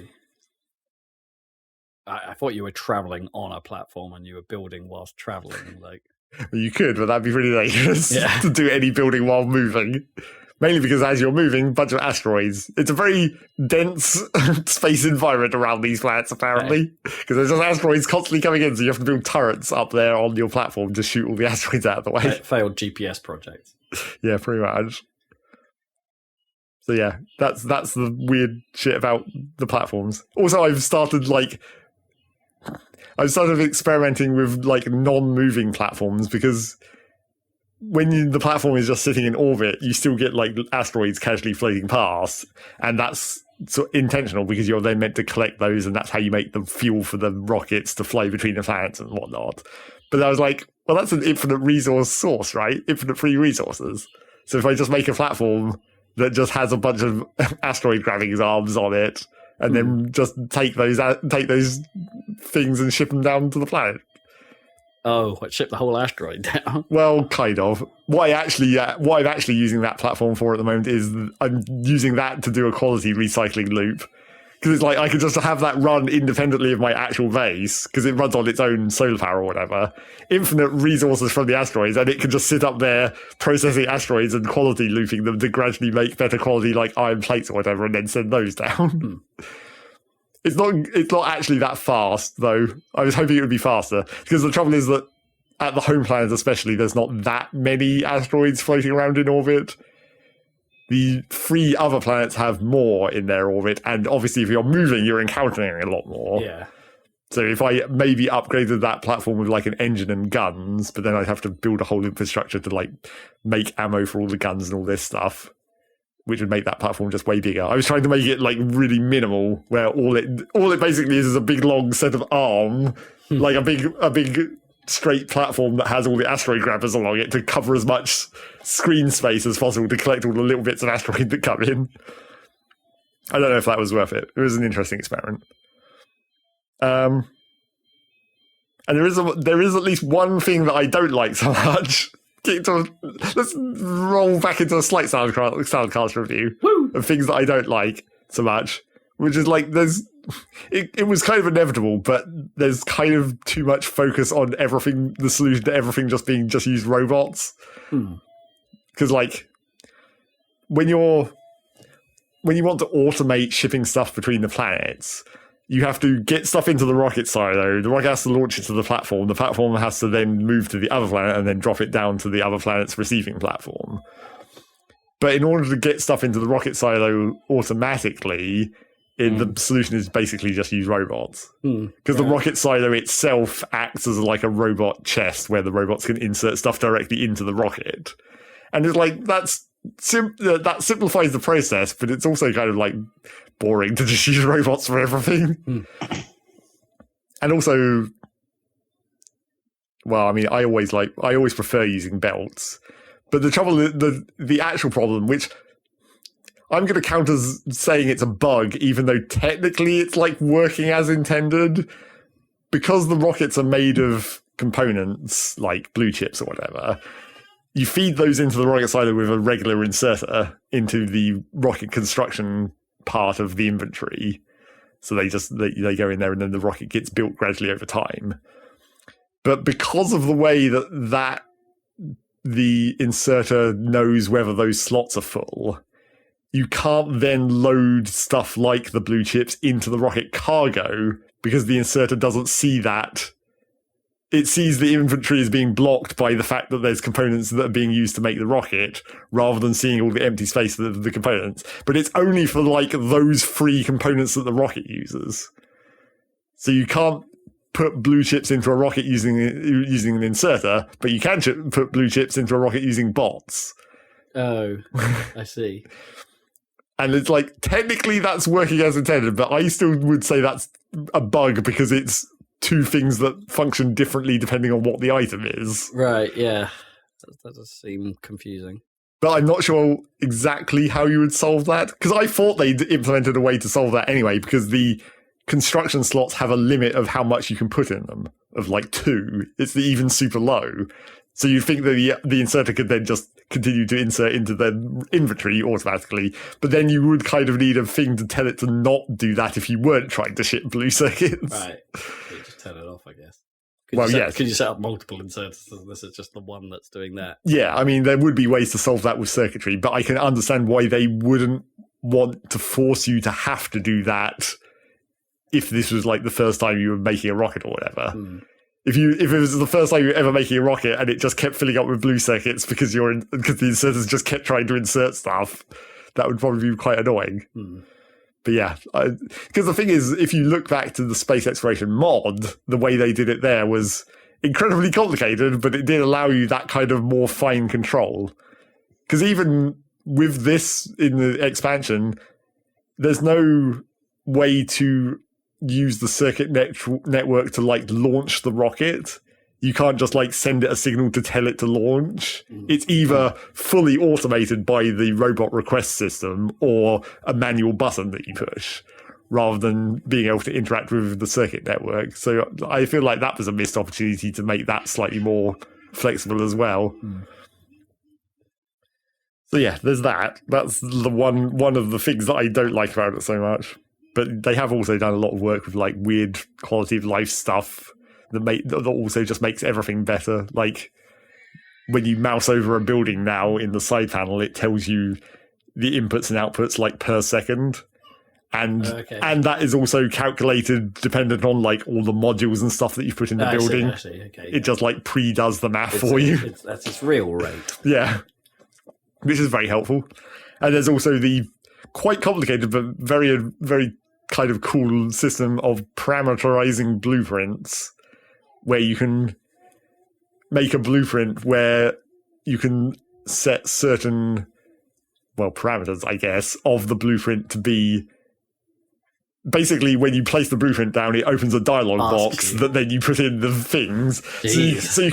I thought you were traveling on a platform and you were building whilst traveling. Like, well, you could, but that'd be really dangerous to do any building while moving. Mainly because as you're moving, a bunch of asteroids. It's a very dense space environment around these planets, apparently. Because there's just asteroids constantly coming in, so you have to build turrets up there on your platform to shoot all the asteroids out of the way. Failed GPS project. Yeah, pretty much. So yeah, that's the weird shit about the platforms. Also, I've started experimenting with like non-moving platforms, because when the platform is just sitting in orbit, you still get like asteroids casually floating past, and that's intentional because you're then meant to collect those, and that's how you make the fuel for the rockets to fly between the planets and whatnot. But I was like, well, that's an infinite resource source, right? Infinite free resources. So if I just make a platform that just has a bunch of asteroid grabbing arms on it, and then just take those things and ship them down to the planet. Oh, ship the whole asteroid down? Well, kind of. What I'm actually using that platform for at the moment is I'm using that to do a quality recycling loop. Because it's like I could just have that run independently of my actual base, because it runs on its own solar power or whatever. Infinite resources from the asteroids, and it can just sit up there processing asteroids and quality looping them to gradually make better quality like iron plates or whatever, and then send those down. It's not actually that fast, though. I was hoping it would be faster, because the trouble is that at the home planets especially, there's not that many asteroids floating around in orbit. The 3 other planets have more in their orbit, and obviously if you're moving, you're encountering a lot more. Yeah. So if I maybe upgraded that platform with like an engine and guns, but then I'd have to build a whole infrastructure to like make ammo for all the guns and all this stuff, which would make that platform just way bigger. I was trying to make it like really minimal, where all it basically is a big long set of arm, like a big straight platform that has all the asteroid grabbers along it to cover as much screen space as possible to collect all the little bits of asteroid that come in. I don't know if that was worth it. It was an interesting experiment. And there is at least one thing that I don't like so much. Let's roll back into a slight Saladcast review of things that I don't like so much, which is like there's it was kind of inevitable, but there's kind of too much focus on everything, the solution to everything just being just use robots. Because like when you want to automate shipping stuff between the planets, you have to get stuff into the rocket silo. The rocket has to launch it to the platform. The platform has to then move to the other planet and then drop it down to the other planet's receiving platform. But in order to get stuff into the rocket silo automatically, the solution is basically just use robots. Because the rocket silo itself acts as like a robot chest where the robots can insert stuff directly into the rocket. And it's like, that simplifies the process, but it's also kind of like boring to just use robots for everything. And also, well, I mean, I always prefer using belts. But the trouble, the actual problem, which I'm going to count as saying it's a bug, even though technically it's like working as intended, because the rockets are made of components like blue chips or whatever. You feed those into the rocket silo with a regular inserter into the rocket construction part of the inventory. So they go in there and then the rocket gets built gradually over time. But because of the way that the inserter knows whether those slots are full, you can't then load stuff like the blue chips into the rocket cargo because the inserter doesn't see that. It sees the inventory as being blocked by the fact that there's components that are being used to make the rocket rather than seeing all the empty space of the components. But it's only for like those free components that the rocket uses. So you can't put blue chips into a rocket using an inserter, but you can put blue chips into a rocket using bots. Oh, I see. And it's like, technically that's working as intended, but I still would say that's a bug because it's two things that function differently depending on what the item is. Right, yeah. That does seem confusing. But I'm not sure exactly how you would solve that, because I thought they'd implemented a way to solve that anyway, because the construction slots have a limit of how much you can put in them, of like 2. It's even super low. So you'd think that the inserter could then just continue to insert into the inventory automatically, but then you would kind of need a thing to tell it to not do that if you weren't trying to ship blue circuits. Right. You just turn it off, I guess. Could you set up multiple inserters? This is just the one that's doing that. Yeah, I mean, there would be ways to solve that with circuitry, but I can understand why they wouldn't want to force you to have to do that if this was like the first time you were making a rocket or whatever. If it was the first time you were ever making a rocket and it just kept filling up with blue circuits because the inserters just kept trying to insert stuff, that would probably be quite annoying. But yeah, because the thing is, if you look back to the space exploration mod, the way they did it there was incredibly complicated, but it did allow you that kind of more fine control. Because even with this in the expansion, there's no way to use the circuit network to like launch the rocket. You can't just like send it a signal to tell it to launch. It's either fully automated by the robot request system or a manual button that you push, rather than being able to interact with the circuit network. So I feel like that was a missed opportunity to make that slightly more flexible as well. So yeah, there's that. That's the one of the things that I don't like about it so much. But they have also done a lot of work with like weird quality of life stuff that also just makes everything better. Like when you mouse over a building now in the side panel, it tells you the inputs and outputs like per second. And that is also calculated dependent on like all the modules and stuff that you've put in the building. I see. Okay, It just like pre-does the math for you. That's its real rate. Yeah. Which is very helpful. And there's also the quite complicated but very, very kind of cool system of parameterizing blueprints, where you can make a blueprint where you can set certain, parameters, I guess, of the blueprint to be basically when you place the blueprint down, it opens a dialog box that then you put in the things. So you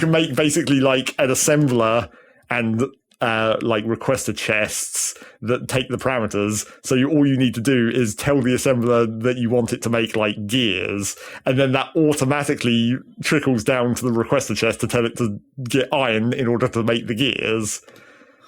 can make basically like an assembler and like requester chests that take the parameters. So all you need to do is tell the assembler that you want it to make like gears, and then that automatically trickles down to the requester chest to tell it to get iron in order to make the gears.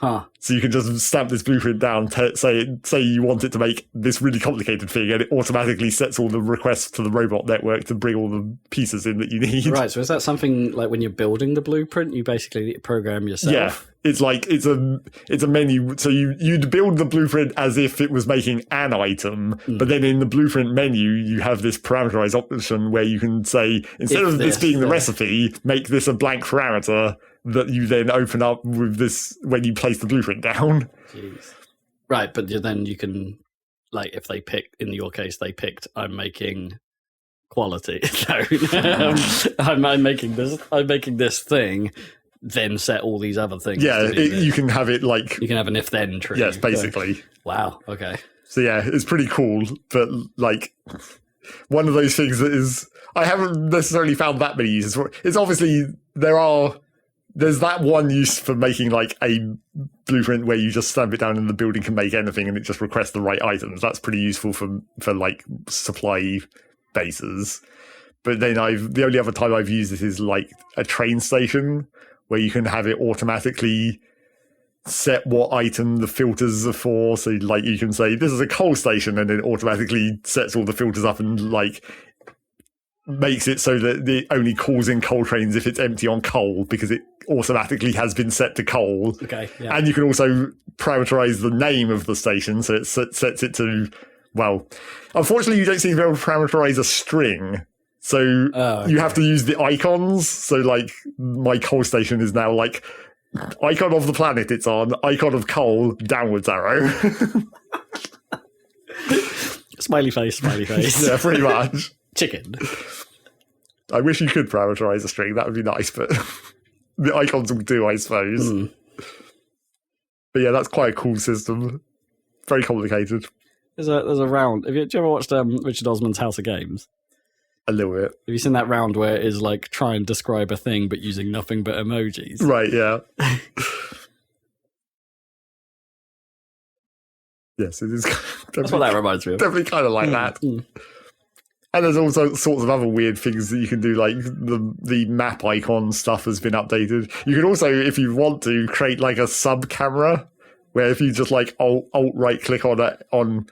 Huh. So you can just stamp this blueprint down, say you want it to make this really complicated thing, and it automatically sets all the requests to the robot network to bring all the pieces in that you need. Right, so is that something like when you're building the blueprint, you basically program yourself? Yeah, it's like it's a menu. So you'd build the blueprint as if it was making an item, but then in the blueprint menu, you have this parameterized option where you can say, instead of this being the recipe, make this a blank parameter that you then open up with this when you place the blueprint down. Jeez. Right, but then you can, like, if they pick, in your case, they picked, I'm making quality. No, I'm making this thing, then set all these other things. Yeah, you can have it like... You can have an if-then tree. Yes, basically. Wow, okay. So yeah, it's pretty cool, but like one of those things that is... I haven't necessarily found that many uses for it. It's obviously, there's that one use for making like a blueprint where you just stamp it down and the building can make anything and it just requests the right items. That's pretty useful for like supply bases. But then the only other time I've used this is like a train station where you can have it automatically set what item the filters are for. So like you can say, this is a coal station, and it automatically sets all the filters up and like makes it so that it only calls in coal trains if it's empty on coal, because it automatically has been set to coal. Okay, yeah. And you can also parameterize the name of the station, so it sets it to, well, unfortunately you don't seem to be able to parameterize a string. So you have to use the icons. So like my coal station is now like icon of the planet it's on, icon of coal, downwards arrow. Smiley face. Yeah, pretty much. Chicken. I wish you could parameterize a string. That would be nice, but the icons will do, I suppose. But yeah, that's quite a cool system. Very complicated. There's a round. Have you ever watched Richard Osman's House of Games? A little bit. Have you seen that round where it is like try and describe a thing but using nothing but emojis? Right, yeah. Yes, it is. That's what that reminds me of. Definitely kind of like that. And there's also sorts of other weird things that you can do, like the map icon stuff has been updated. You can also, if you want to, create like a sub camera where if you just like alt right click on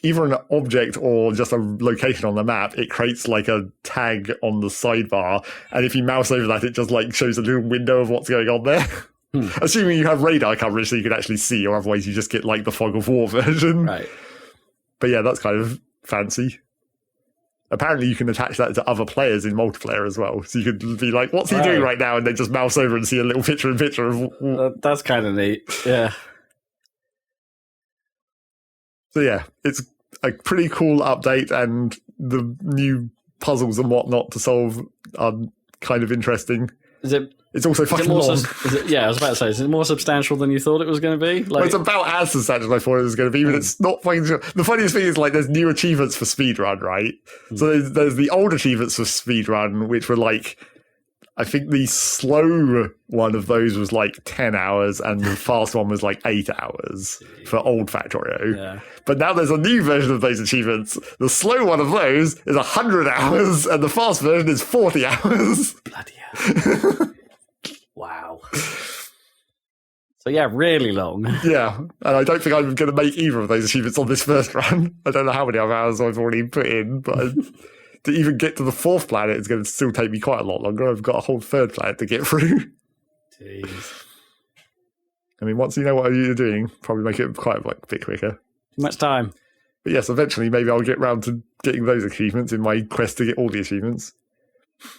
either an object or just a location on the map, it creates like a tag on the sidebar. And if you mouse over that, it just like shows a little window of what's going on there. Assuming you have radar coverage so you can actually see, or otherwise you just get like the fog of war version. Right. But yeah, that's kind of fancy. Apparently you can attach that to other players in multiplayer as well. So you could be like, what's he doing right now? And then just mouse over and see a little picture of... That's kind of neat. Yeah. So yeah, it's a pretty cool update, and the new puzzles and whatnot to solve are kind of interesting. It's also fucking long. I was about to say, is it more substantial than you thought it was going to be? Like, well, it's about as substantial as I thought it was going to be, but it's not fucking... The funniest thing is, like, there's new achievements for speedrun, right? So there's the old achievements for speedrun, which were like... I think the slow one of those was like 10 hours, and the fast one was like 8 hours for old Factorio. Yeah. But now there's a new version of those achievements. The slow one of those is 100 hours, and the fast version is 40 hours. Bloody hell. Wow. So yeah, really long. Yeah, and I don't think I'm going to make either of those achievements on this first run. I don't know how many hours I've already put in, but... To even get to the fourth planet, it's going to still take me quite a lot longer. I've got a whole third planet to get through. Jeez. I mean, once you know what you're doing, probably make it quite like a bit quicker. Too much time. But yes, eventually maybe I'll get round to getting those achievements in my quest to get all the achievements.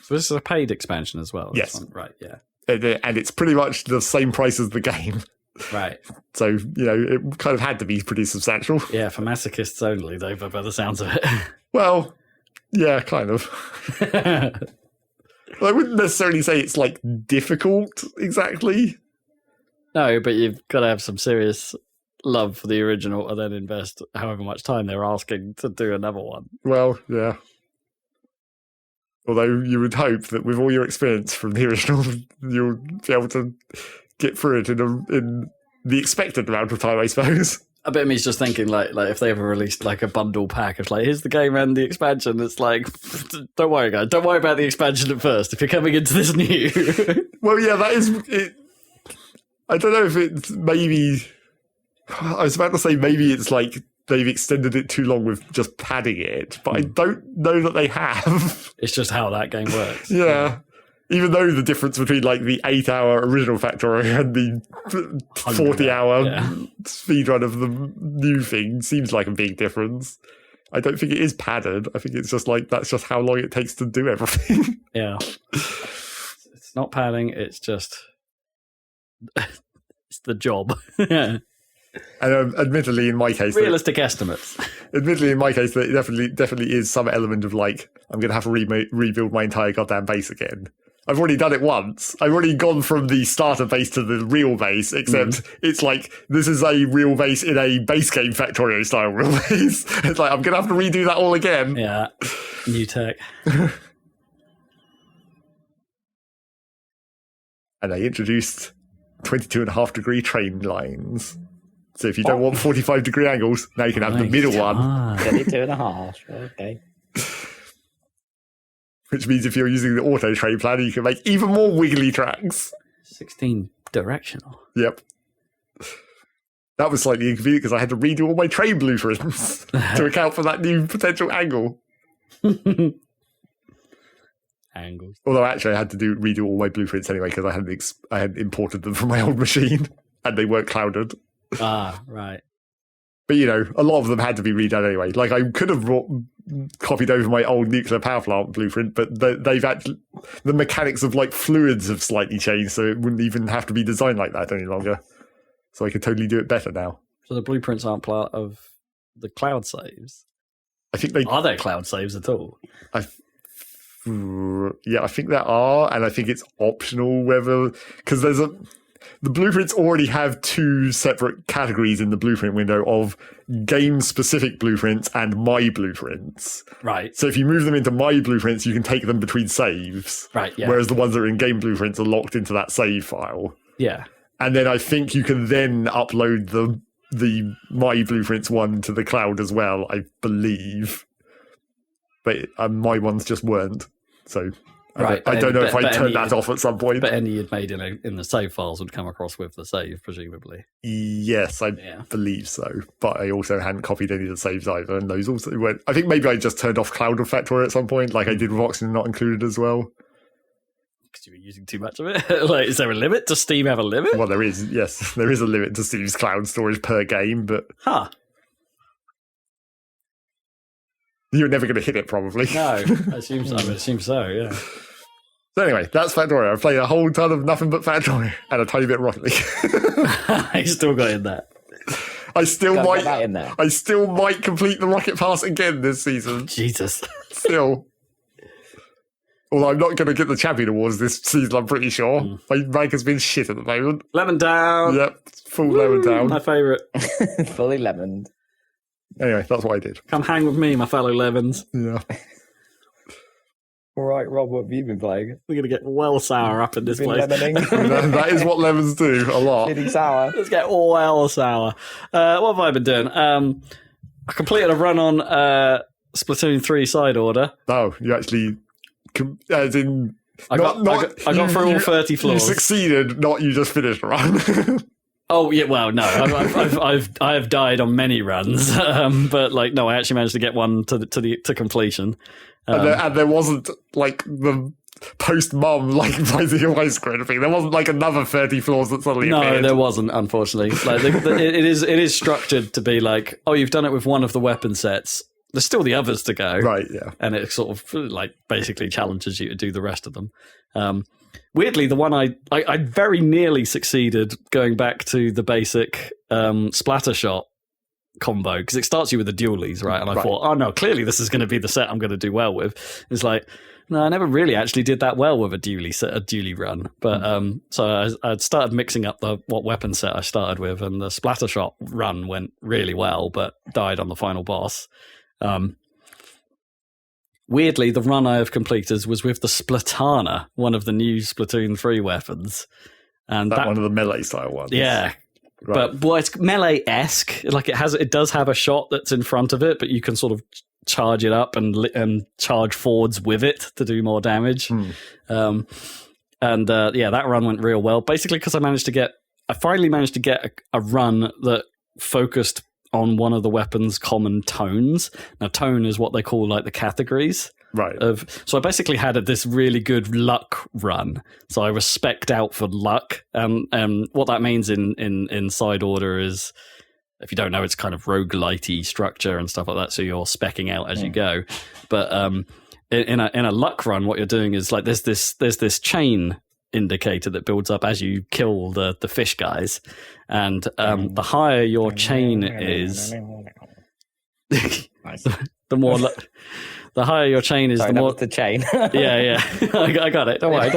So this is a paid expansion as well? Yes. Right, yeah. And it's pretty much the same price as the game. Right. So, you know, it kind of had to be pretty substantial. Yeah, for masochists only, though, by the sounds of it. Well... Yeah, kind of. I wouldn't necessarily say it's like difficult exactly. No, but you've got to have some serious love for the original and then invest however much time they're asking to do another one. Well, yeah. Although you would hope that with all your experience from the original, you'll be able to get through it in the expected amount of time, I suppose. I bet me's just thinking, like if they ever released like a bundle pack of like, here's the game and the expansion, it's like, don't worry, guys, don't worry about the expansion at first. If you're coming into this new, well, yeah, that is it. I don't know if it's maybe. I was about to say maybe it's like they've extended it too long with just padding it, but I don't know that they have. It's just how that game works. Yeah. Even though the difference between like the 8-hour original Factorio and the 40-hour speedrun of the new thing seems like a big difference. I don't think it is padded. I think it's just like that's just how long it takes to do everything. Yeah. It's not padding, it's just it's the job. And admittedly, in my case, realistic estimates. Admittedly, in my case, there definitely is some element of like I'm going to have to rebuild my entire goddamn base again. I've already done it once. I've already gone from the starter base to the real base, except it's like this is a real base in a base game Factorio style real base. It's like I'm going to have to redo that all again. Yeah, new tech. And they introduced 22.5-degree train lines. So if you don't want 45-degree angles, now you can have the middle one. 22.5. Okay. Which means if you're using the auto train planner, you can make even more wiggly tracks. 16 directional. Yep. That was slightly inconvenient because I had to redo all my train blueprints to account for that new potential angle. Angles. Although actually I had to redo all my blueprints anyway because I had imported them from my old machine and they weren't clouded. Ah, right. But, you know, a lot of them had to be redone anyway. Like, I could have copied over my old nuclear power plant blueprint, but they've actually... The mechanics of, like, fluids have slightly changed, so it wouldn't even have to be designed like that any longer. So I could totally do it better now. So the blueprints aren't part of the cloud saves? I think they... Are there cloud saves at all? Yeah, I think there are, and I think it's optional whether... Because there's a... The blueprints already have two separate categories in the blueprint window of game-specific blueprints and my blueprints. Right. So if you move them into my blueprints, you can take them between saves. Right, yeah. Whereas the ones that are in game blueprints are locked into that save file. Yeah. And then I think you can then upload the my blueprints one to the cloud as well, I believe. But my ones just weren't. So... Right, I don't know if I turned that off at some point. But any you'd made in the save files would come across with the save, presumably. Yes, I believe so. But I also hadn't copied any of the saves either, and those also went... I think maybe I just turned off Cloud of Factorio at some point, like I did with Oxygen not included as well. Because you were using too much of it? Like, is there a limit? Does Steam have a limit? Well, there is, yes. There is a limit to Steam's cloud storage per game, but... Huh. You're never going to hit it, probably. No, I would assume so, yeah. So anyway, that's Factorio. I've played a whole ton of nothing but Factorio and a tiny bit of Rocket League. I still got in that. I still might complete the Rocket Pass again this season. Jesus. Still. Although I'm not going to get the Champion Awards this season, I'm pretty sure. My rank has been shit at the moment. Lemon down. Yep, full lemon down. My favourite. Fully lemoned. Anyway, that's what I did. Come hang with me, my fellow lemons. Yeah. All right, Rob, what have you been playing? We're going to get well sour up in this place. That is what lemons do, a lot. Really sour. Let's get well sour. What have I been doing? I completed a run on Splatoon 3 side order. Oh, you actually... As in... I got through all 30 floors. You succeeded, not you just finished a run. Oh yeah, well no, I've died on many runs, but like no, I actually managed to get one to completion. And there wasn't like the post mum like rising your ice cream thing. There wasn't like another 30 floors that suddenly appeared. No, there wasn't. Unfortunately, like it is structured to be like, oh, you've done it with one of the weapon sets. There's still the others to go, right? Yeah, and it sort of like basically challenges you to do the rest of them. Weirdly, the one I very nearly succeeded going back to the basic splatter shot combo, because it starts you with the dualies, right? And I thought, oh no, clearly this is going to be the set I'm going to do well with. It's like, no, I never really actually did that well with a dually run. But so I started mixing up what weapon set I started with, and the splatter shot run went really well, but died on the final boss. Weirdly, the run I have completed was with the Splatana, one of the new Splatoon 3 weapons. And that one of the melee style ones. Yeah. Right. But it's melee-esque. Like it does have a shot that's in front of it, but you can sort of charge it up and charge forwards with it to do more damage. That run went real well. Basically because I managed to get I finally managed to get a run that focused on one of the weapon's common tones. Now, tone is what they call like the categories. Right. So I basically had this really good luck run. So I was specced out for luck. What that means in side order is, if you don't know, it's kind of roguelite-y structure and stuff like that. So you're speccing out as you go. But in a luck run, what you're doing is like there's this chain indicator that builds up as you kill the fish guys, and the higher your chain is, the more. The higher your chain is, Sorry, the more the chain. yeah. I got it. Don't worry.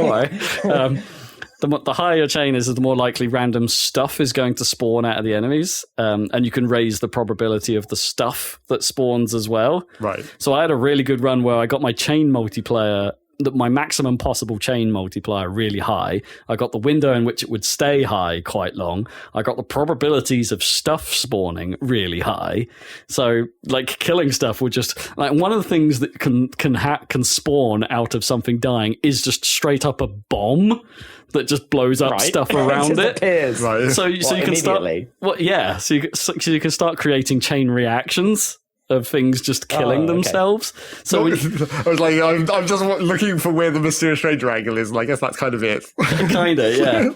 The higher your chain is, the more likely random stuff is going to spawn out of the enemies, and you can raise the probability of the stuff that spawns as well. Right. So I had a really good run where I got my chain multiplier, my maximum possible chain multiplier, really high. I got the window in which it would stay high quite long. I got the probabilities of stuff spawning really high. So, like, killing stuff would just, like, one of the things that can spawn out of something dying is just straight up a bomb that just blows up stuff around it. Appears. Right. So you can start. Well, yeah. So you can start creating chain reactions of things just killing themselves. So I was like, I'm just looking for where the mysterious stranger angle is, and I guess that's kind of it. Kind of, yeah.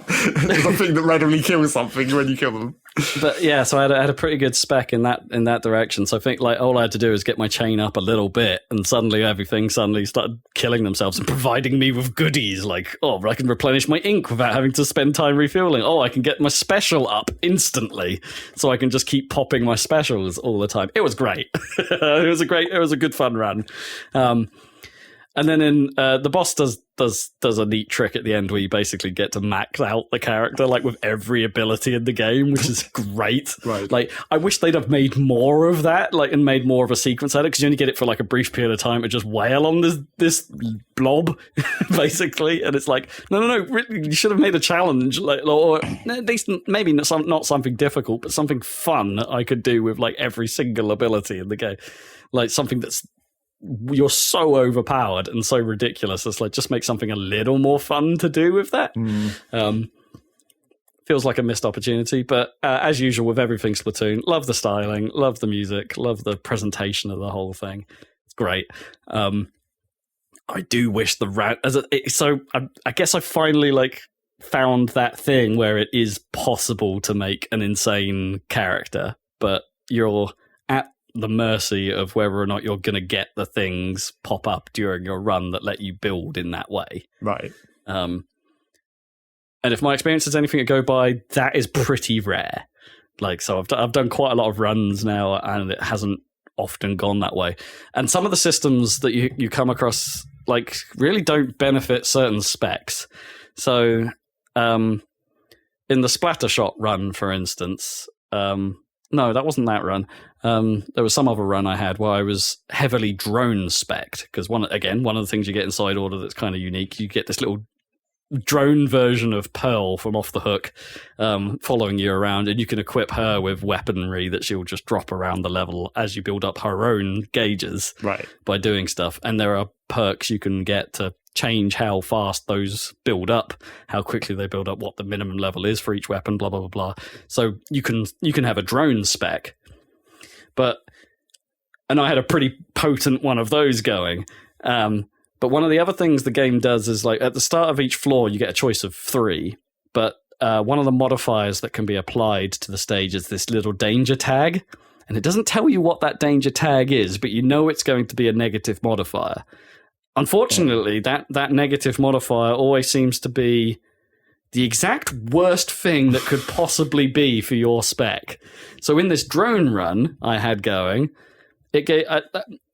There's a thing that randomly kills something when you kill them. But yeah, so I had a pretty good spec in that direction. So I think like all I had to do is get my chain up a little bit, and suddenly everything started killing themselves and providing me with goodies like, oh, I can replenish my ink without having to spend time refueling. Oh, I can get my special up instantly, so I can just keep popping my specials all the time. It was great. It was a good fun run. And then the boss does a neat trick at the end where you basically get to max out the character like with every ability in the game, which is great. Right. Like, I wish they'd have made more of that, like, and made more of a sequence at it, because you only get it for like a brief period of time to just wail on this blob, basically. And it's like, no, really, you should have made a challenge, like, or at least maybe not something difficult, but something fun I could do with like every single ability in the game, like something that's. You're so overpowered and so ridiculous. It's like, just make something a little more fun to do with that. Feels like a missed opportunity, but as usual with everything Splatoon, love the styling, love the music, love the presentation of the whole thing. It's great. I do wish I guess I finally like found that thing where it is possible to make an insane character, but you're at the mercy of whether or not you're going to get the things pop up during your run that let you build in that way. Right. And if my experience is anything to go by, that is pretty rare. Like, so I've done quite a lot of runs now, and it hasn't often gone that way. And some of the systems that you come across, like, really don't benefit certain specs. So, in the Splattershot run, for instance, no, that wasn't that run. There was some other run I had where I was heavily drone spec'd, because one of the things you get inside order that's kind of unique, you get this little drone version of Pearl from Off the Hook following you around, and you can equip her with weaponry that she'll just drop around the level as you build up her own gauges by doing stuff. And there are perks you can get to change how fast those build up, how quickly they build up, what the minimum level is for each weapon, blah, blah, blah, blah. So you can have a drone spec. And I had a pretty potent one of those going. But one of the other things the game does is, like, at the start of each floor, you get a choice of 3. But one of the modifiers that can be applied to the stage is this little danger tag. And it doesn't tell you what that danger tag is, but you know it's going to be a negative modifier. Unfortunately, that negative modifier always seems to be the exact worst thing that could possibly be for your spec. So in this drone run I had going, it gave,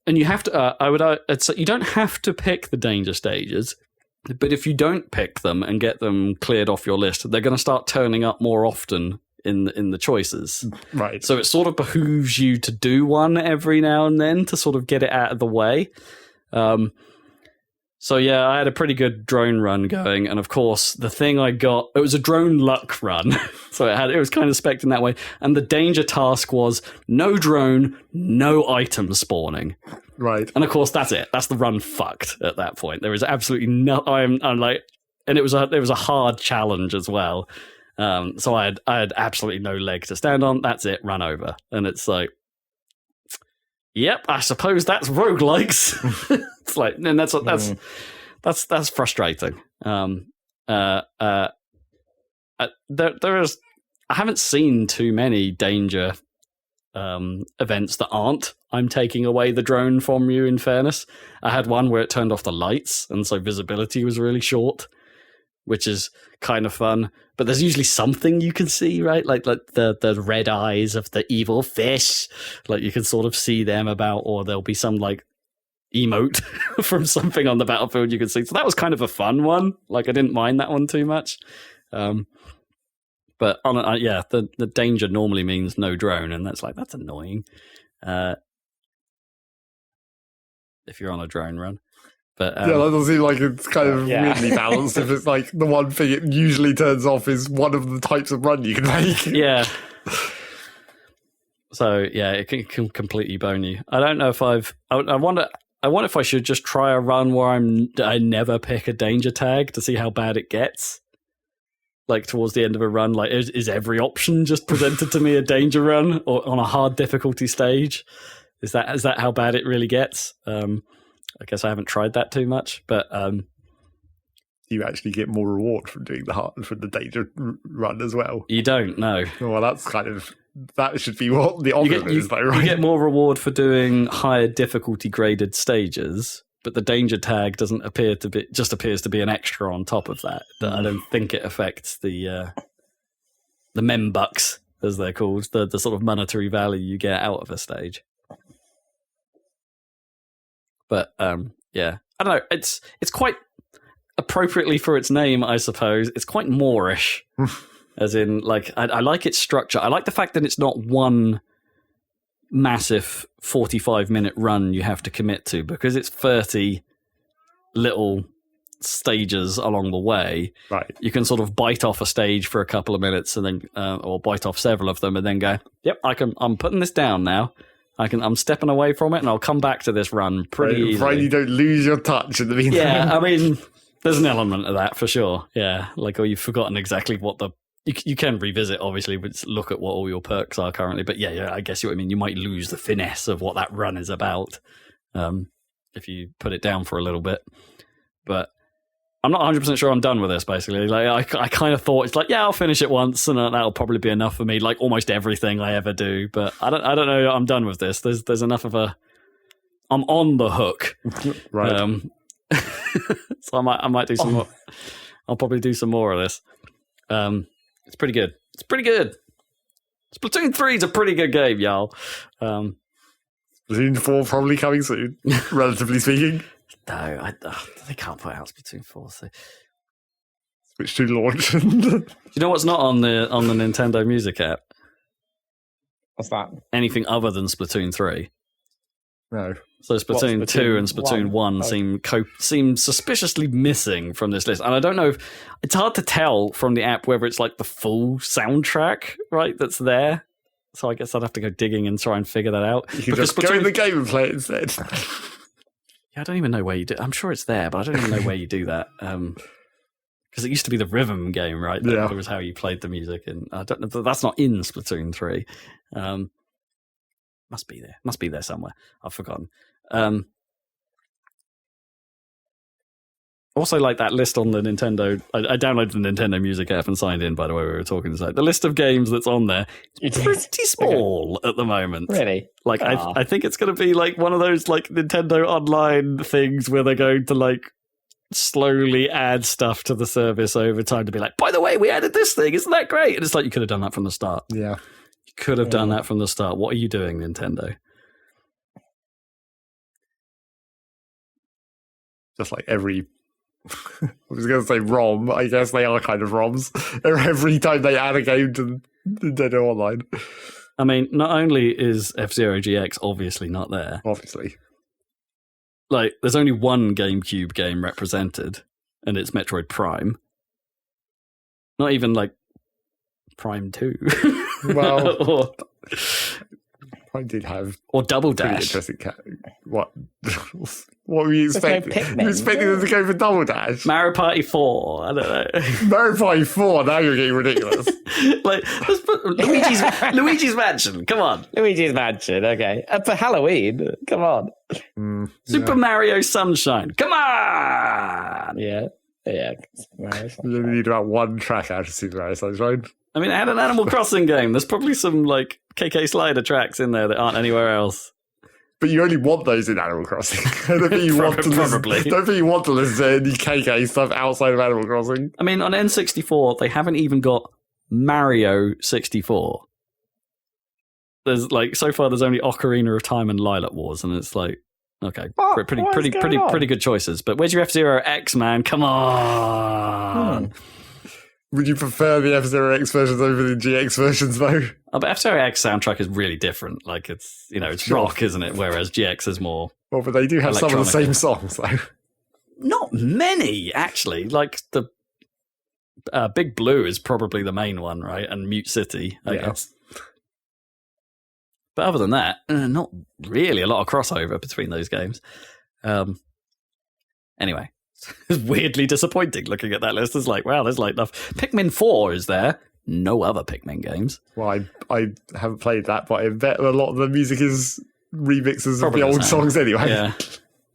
and you have to. You don't have to pick the danger stages, but if you don't pick them and get them cleared off your list, they're going to start turning up more often in the choices. Right. So it sort of behooves you to do one every now and then to sort of get it out of the way. So yeah, I had a pretty good drone run going, and of course the thing I got, it was a drone luck run. So it was kind of spec'd in that way, and the danger task was no drone, no item spawning. Right. And of course that's it. That's the run fucked at that point. There is absolutely no, I'm like, and it was a hard challenge as well. So I had absolutely no leg to stand on. That's it, run over. And it's like, yep, I suppose that's roguelikes. It's like, and that's frustrating. I haven't seen too many danger events that aren't I'm taking away the drone from you, in fairness. I had one where it turned off the lights, and so visibility was really short, which is kind of fun. But there's usually something you can see, right? Like the red eyes of the evil fish. Like you can sort of see them about, or there'll be some like emote from something on the battlefield you can see. So that was kind of a fun one. Like I didn't mind that one too much. But the danger normally means no drone, and that's annoying. If you're on a drone run. But that doesn't seem like it's kind of weirdly balanced. If it's like the one thing it usually turns off is one of the types of run you can make. Yeah. So yeah, it can completely bone you. I don't know if I wonder if I should just try a run where I never pick a danger tag to see how bad it gets. Like towards the end of a run, like is every option just presented to me a danger run or on a hard difficulty stage? Is that how bad it really gets? I guess I haven't tried that too much, but you actually get more reward from doing the danger run as well. You don't know. Well, that should be what the option is, though, right? You get more reward for doing higher difficulty graded stages, but the danger tag doesn't appear to be, just appears to be an extra on top of that. I don't think it affects the membucks, as they're called, the sort of monetary value you get out of a stage. But yeah, I don't know. It's quite appropriately for its name, I suppose. It's quite Moorish, as in like I like its structure. I like the fact that it's not one massive 45-minute run you have to commit to, because it's 30 little stages along the way. Right. You can sort of bite off a stage for a couple of minutes and then, or bite off several of them and then go, yep, I'm putting this down now. I'm stepping away from it and I'll come back to this run pretty easily. Right, you don't lose your touch in the meantime. Yeah, I mean, there's an element of that for sure. Yeah, like, or you've forgotten exactly what you can revisit, obviously, but look at what all your perks are currently. But yeah, I guess you know what I mean. You might lose the finesse of what that run is about if you put it down for a little bit. But I'm not 100% sure I'm done with this, basically. Like, I kind of thought, it's like, yeah, I'll finish it once and that'll probably be enough for me, like almost everything I ever do. But I don't know, I'm done with this. There's enough of I'm on the hook. Right. So I might do some more. I'll probably do some more of this. It's pretty good. It's pretty good. Splatoon 3 is a pretty good game, y'all. Splatoon 4 probably coming soon, relatively speaking. No, they can't put out Splatoon 4. So. Switch to launch. Do you know what's not on the Nintendo Music app? What's that? Anything other than Splatoon 3. No. So Splatoon 2 and Splatoon 1 seem suspiciously missing from this list. And I don't know it's hard to tell from the app whether it's like the full soundtrack, right, that's there. So I guess I'd have to go digging and try and figure that out. You can just go in the game and play it instead. Yeah, I don't even know where you do. I'm sure it's there, but I don't even know where you do that. Because it used to be the rhythm game, right? That was how you played the music, and I don't know. That's not in Splatoon 3. Must be there somewhere. I've forgotten. Also, like that list on the Nintendo. I downloaded the Nintendo Music app and signed in. By the way, we were talking tonight. The list of games that's on there, it's pretty small at the moment. Really? Like, I think it's going to be like one of those like Nintendo Online things where they're going to like slowly add stuff to the service over time to be like, by the way, we added this thing. Isn't that great? And it's like you could have done that from the start. Yeah. Could have done that from the start. What are you doing, Nintendo? Just like every... I was going to say ROM. I guess they are kind of ROMs. Every time they add a game to Nintendo Online. I mean, not only is F-Zero GX obviously not there. Obviously. Like, there's only one GameCube game represented, and it's Metroid Prime. Not even, like, Prime 2. Well, I did have Or Double pretty Dash. interesting What? What were you There's no expecting? Pikmin. You were expecting them to go for Double Dash? Mario Party 4. I don't know. Mario Party 4, now you're getting ridiculous. Like, let's put Luigi's Mansion. Come on. Luigi's Mansion, okay. For Halloween, come on. Super Mario Sunshine. Come on. Yeah. You only need about one track out of Super Mario Sunshine. I mean, I had an Animal Crossing game. There's probably some like KK Slider tracks in there that aren't anywhere else. But you only want those in Animal Crossing. I don't think you want to Probably. don't think you want to listen to any KK stuff outside of Animal Crossing. I mean, on N64, they haven't even got Mario 64. There's like so far, there's only Ocarina of Time and Lilac Wars, and it's like, okay, pretty good choices. But where's your F-Zero X, man? Come on. Would you prefer the F-Zero X versions over the GX versions, though? Oh, but F-Zero X soundtrack is really different. Like it's it's rock, isn't it? Whereas GX is more. Well, but they do have some of the same songs, though. Not many, actually. Like the Big Blue is probably the main one, right? And Mute City, I guess. But other than that, not really a lot of crossover between those games. Anyway, it's weirdly disappointing looking at that list. It's like, wow, there's like enough. Pikmin 4 is there. No other Pikmin games. Well, I haven't played that, but I bet a lot of the music is remixes Probably of the the old same. songs anyway. Yeah.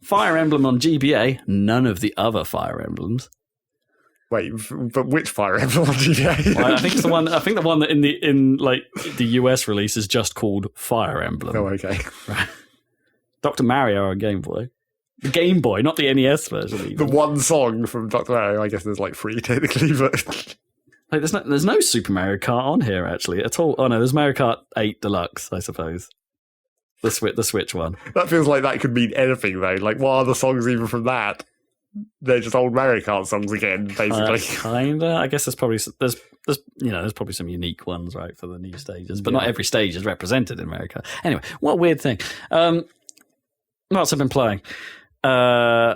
Fire Emblem on GBA. None of the other Fire Emblems. Wait, but which Fire Emblem on GTA? Well, I think it's the one. I think the one that in the US release is just called Fire Emblem. Oh, okay. Dr. Mario on Game Boy. The Game Boy, not the NES version. The Even. one song from Dr. Mario, I guess there's like 3 technically, but Like, there's no Super Mario Kart on here actually at all. Oh no, there's Mario Kart 8 Deluxe, I suppose. The Switch one. that feels like that could mean anything though. Like, what are the songs even from that? They're just old Mario Kart songs again, basically. Kinda. I guess there's probably some unique ones, right, for the new stages, but not every stage is represented in Mario Kart. Anyway, what a weird thing. What else have I been playing? I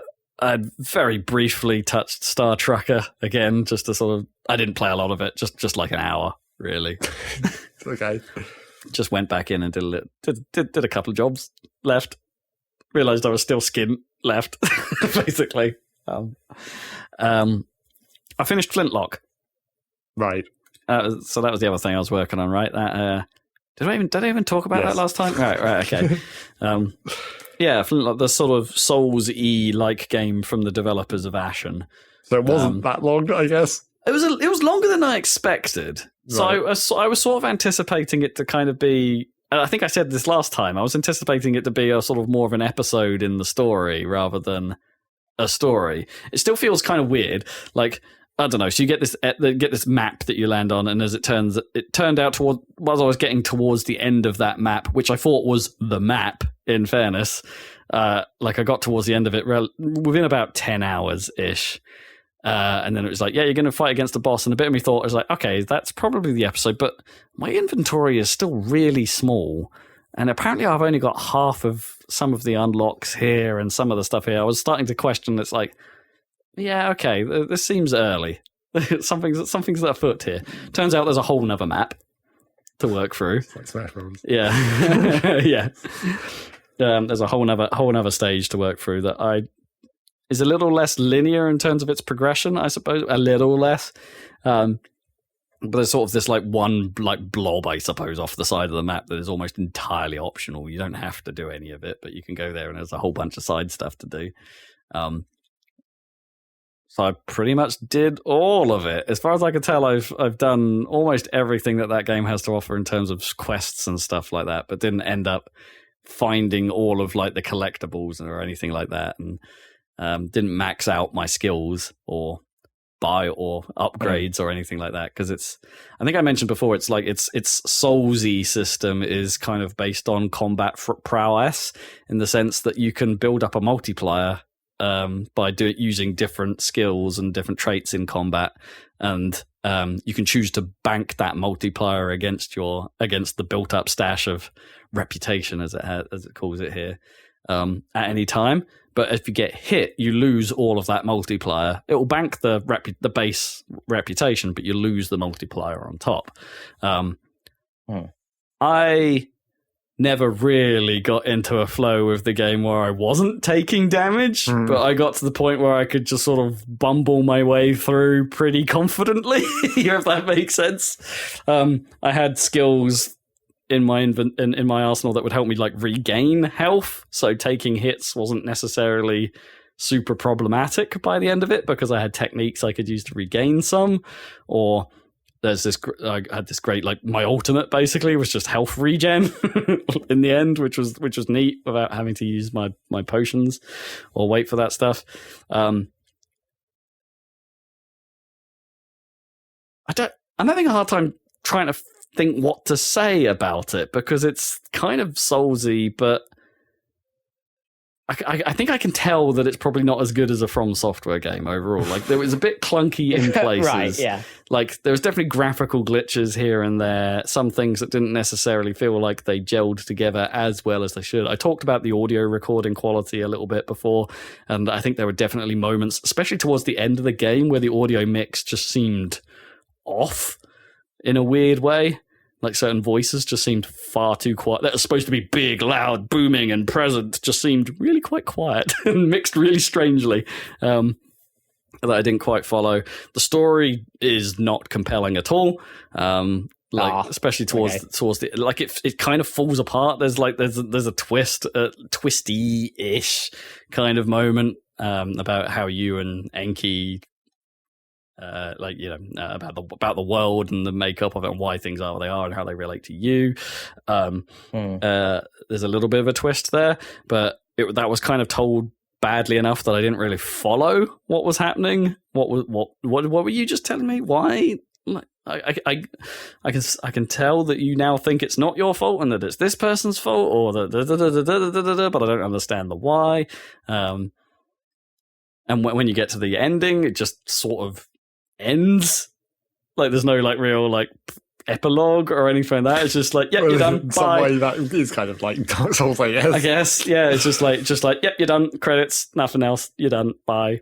very briefly touched Star Trucker again, just to sort of. I didn't play a lot of it, just like an hour, really. Okay. Just went back in and did a couple of jobs, left. Realised I was still skint, left, basically. I finished Flintlock. Right. So that was the other thing I was working on, right? That did I even talk about that last time? Right, okay. Yeah, Flintlock, the sort of Souls-y like game from the developers of Ashen. So it wasn't that long, I guess. It was longer than I expected. So Right. I was sort of anticipating it to kind of be. I think I said this last time. I was anticipating it to be a sort of more of an episode in the story rather than a story. It still feels kind of weird. Like, I don't know. So you get this map that you land on, and as it turned out as I was getting towards the end of that map, which I thought was the map. In fairness, like I got towards the end of it within about 10 hours ish. And then it was like, yeah, you're going to fight against the boss. And a bit of me thought, I was like, okay, that's probably the episode. But my inventory is still really small. And apparently I've only got half of some of the unlocks here and some of the stuff here. I was starting to question, it's like, yeah, okay, this seems early. something's afoot here. Turns out there's a whole nother map to work through. It's like Smash Bros. Yeah. Yeah. There's a whole nother stage to work through that is a little less linear in terms of its progression, I suppose. A little less. But there's sort of this like one like blob, I suppose, off the side of the map that is almost entirely optional. You don't have to do any of it, but you can go there and there's a whole bunch of side stuff to do. So I pretty much did all of it. As far as I can tell, I've done almost everything that game has to offer in terms of quests and stuff like that, but didn't end up finding all of like the collectibles or anything like that, and didn't max out my skills or buy or upgrades or anything like that, because I think I mentioned before, it's like its Soulsy system is kind of based on combat prowess, in the sense that you can build up a multiplier by using different skills and different traits in combat, and you can choose to bank that multiplier against the built up stash of reputation, as it calls it here, at any time. But if you get hit, you lose all of that multiplier. It will bank the base reputation, but you lose the multiplier on top. I never really got into a flow with the game where I wasn't taking damage, but I got to the point where I could just sort of bumble my way through pretty confidently, if that makes sense. I had skills in my in my arsenal that would help me like regain health, so taking hits wasn't necessarily super problematic by the end of it because I had techniques I could use to regain some, or there's this, I had this great, like, my ultimate basically was just health regen in the end, which was neat without having to use my potions or wait for that stuff. I'm having a hard time trying to think what to say about it because it's kind of soulsy, but I think I can tell that it's probably not as good as a From Software game overall. Like, there was a bit clunky in places. Right, yeah. Like, there was definitely graphical glitches here and there. Some things that didn't necessarily feel like they gelled together as well as they should. I talked about the audio recording quality a little bit before, and I think there were definitely moments, especially towards the end of the game, where the audio mix just seemed off in a weird way. Like, certain voices just seemed far too quiet. That was supposed to be big, loud, booming, and present. Just seemed really quite quiet and mixed really strangely. That I didn't quite follow. The story is not compelling at all. Especially towards the, like, it kind of falls apart. There's a twist, twisty-ish kind of moment about how you and Enki, about the world and the makeup of it and why things are what they are and how they relate to you. There's a little bit of a twist there, but that was kind of told badly enough that I didn't really follow what was happening. What were you just telling me? Why? Like, I can tell that you now think it's not your fault and that it's this person's fault, or but I don't understand the why. And when you get to the ending, it just sort of ends. Like, there's no like real like epilogue or anything like that. It's just like, yep, you're done. In some way, that is kind of like Dark Souls, I guess. I guess, yeah. It's just like, yep, you're done. Credits, nothing else. You're done. Bye.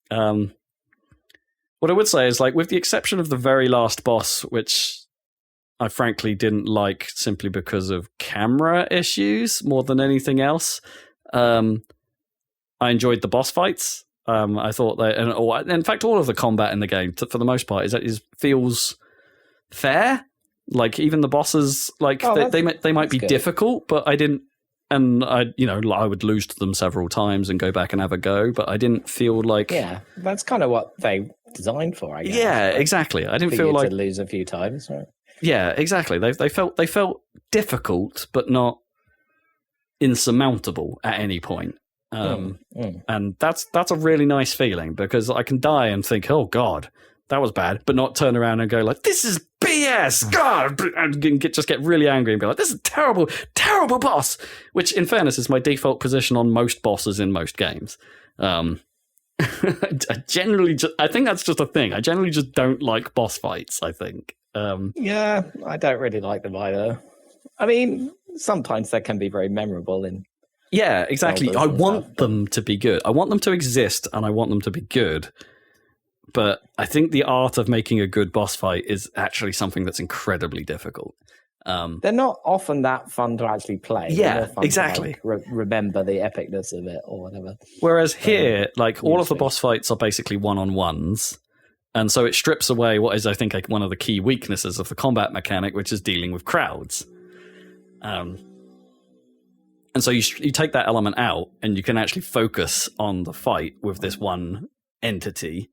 What I would say is, like, with the exception of the very last boss, which I frankly didn't like simply because of camera issues more than anything else, I enjoyed the boss fights. I thought that, and in fact, all of the combat in the game, for the most part, feels fair. Like, even the bosses, like, they might be good, difficult, but I didn't, and I would lose to them several times and go back and have a go, but I didn't feel like, yeah, that's kind of what they designed for, I guess. Yeah, exactly. I didn't feel like to lose a few times, right? Yeah, exactly. They felt difficult, but not insurmountable at any point. And that's a really nice feeling, because I can die and think, oh god, that was bad, but not turn around and go like, this is BS, god, and just get really angry and be like, this is a terrible, terrible boss, which in fairness is my default position on most bosses in most games. I think that's just a thing. I generally just don't like boss fights, I think. Yeah, I don't really like them either. I mean, sometimes they can be very memorable in. Yeah, exactly. I want them to be good. I want them to exist, and I want them to be good. But I think the art of making a good boss fight is actually something that's incredibly difficult. They're not often that fun to actually play. Yeah, exactly. To, like, remember the epicness of it or whatever. Whereas here, like, all of the boss fights are basically one-on-ones. And so it strips away what is, I think, like, one of the key weaknesses of the combat mechanic, which is dealing with crowds. And so you take that element out, and you can actually focus on the fight with this one entity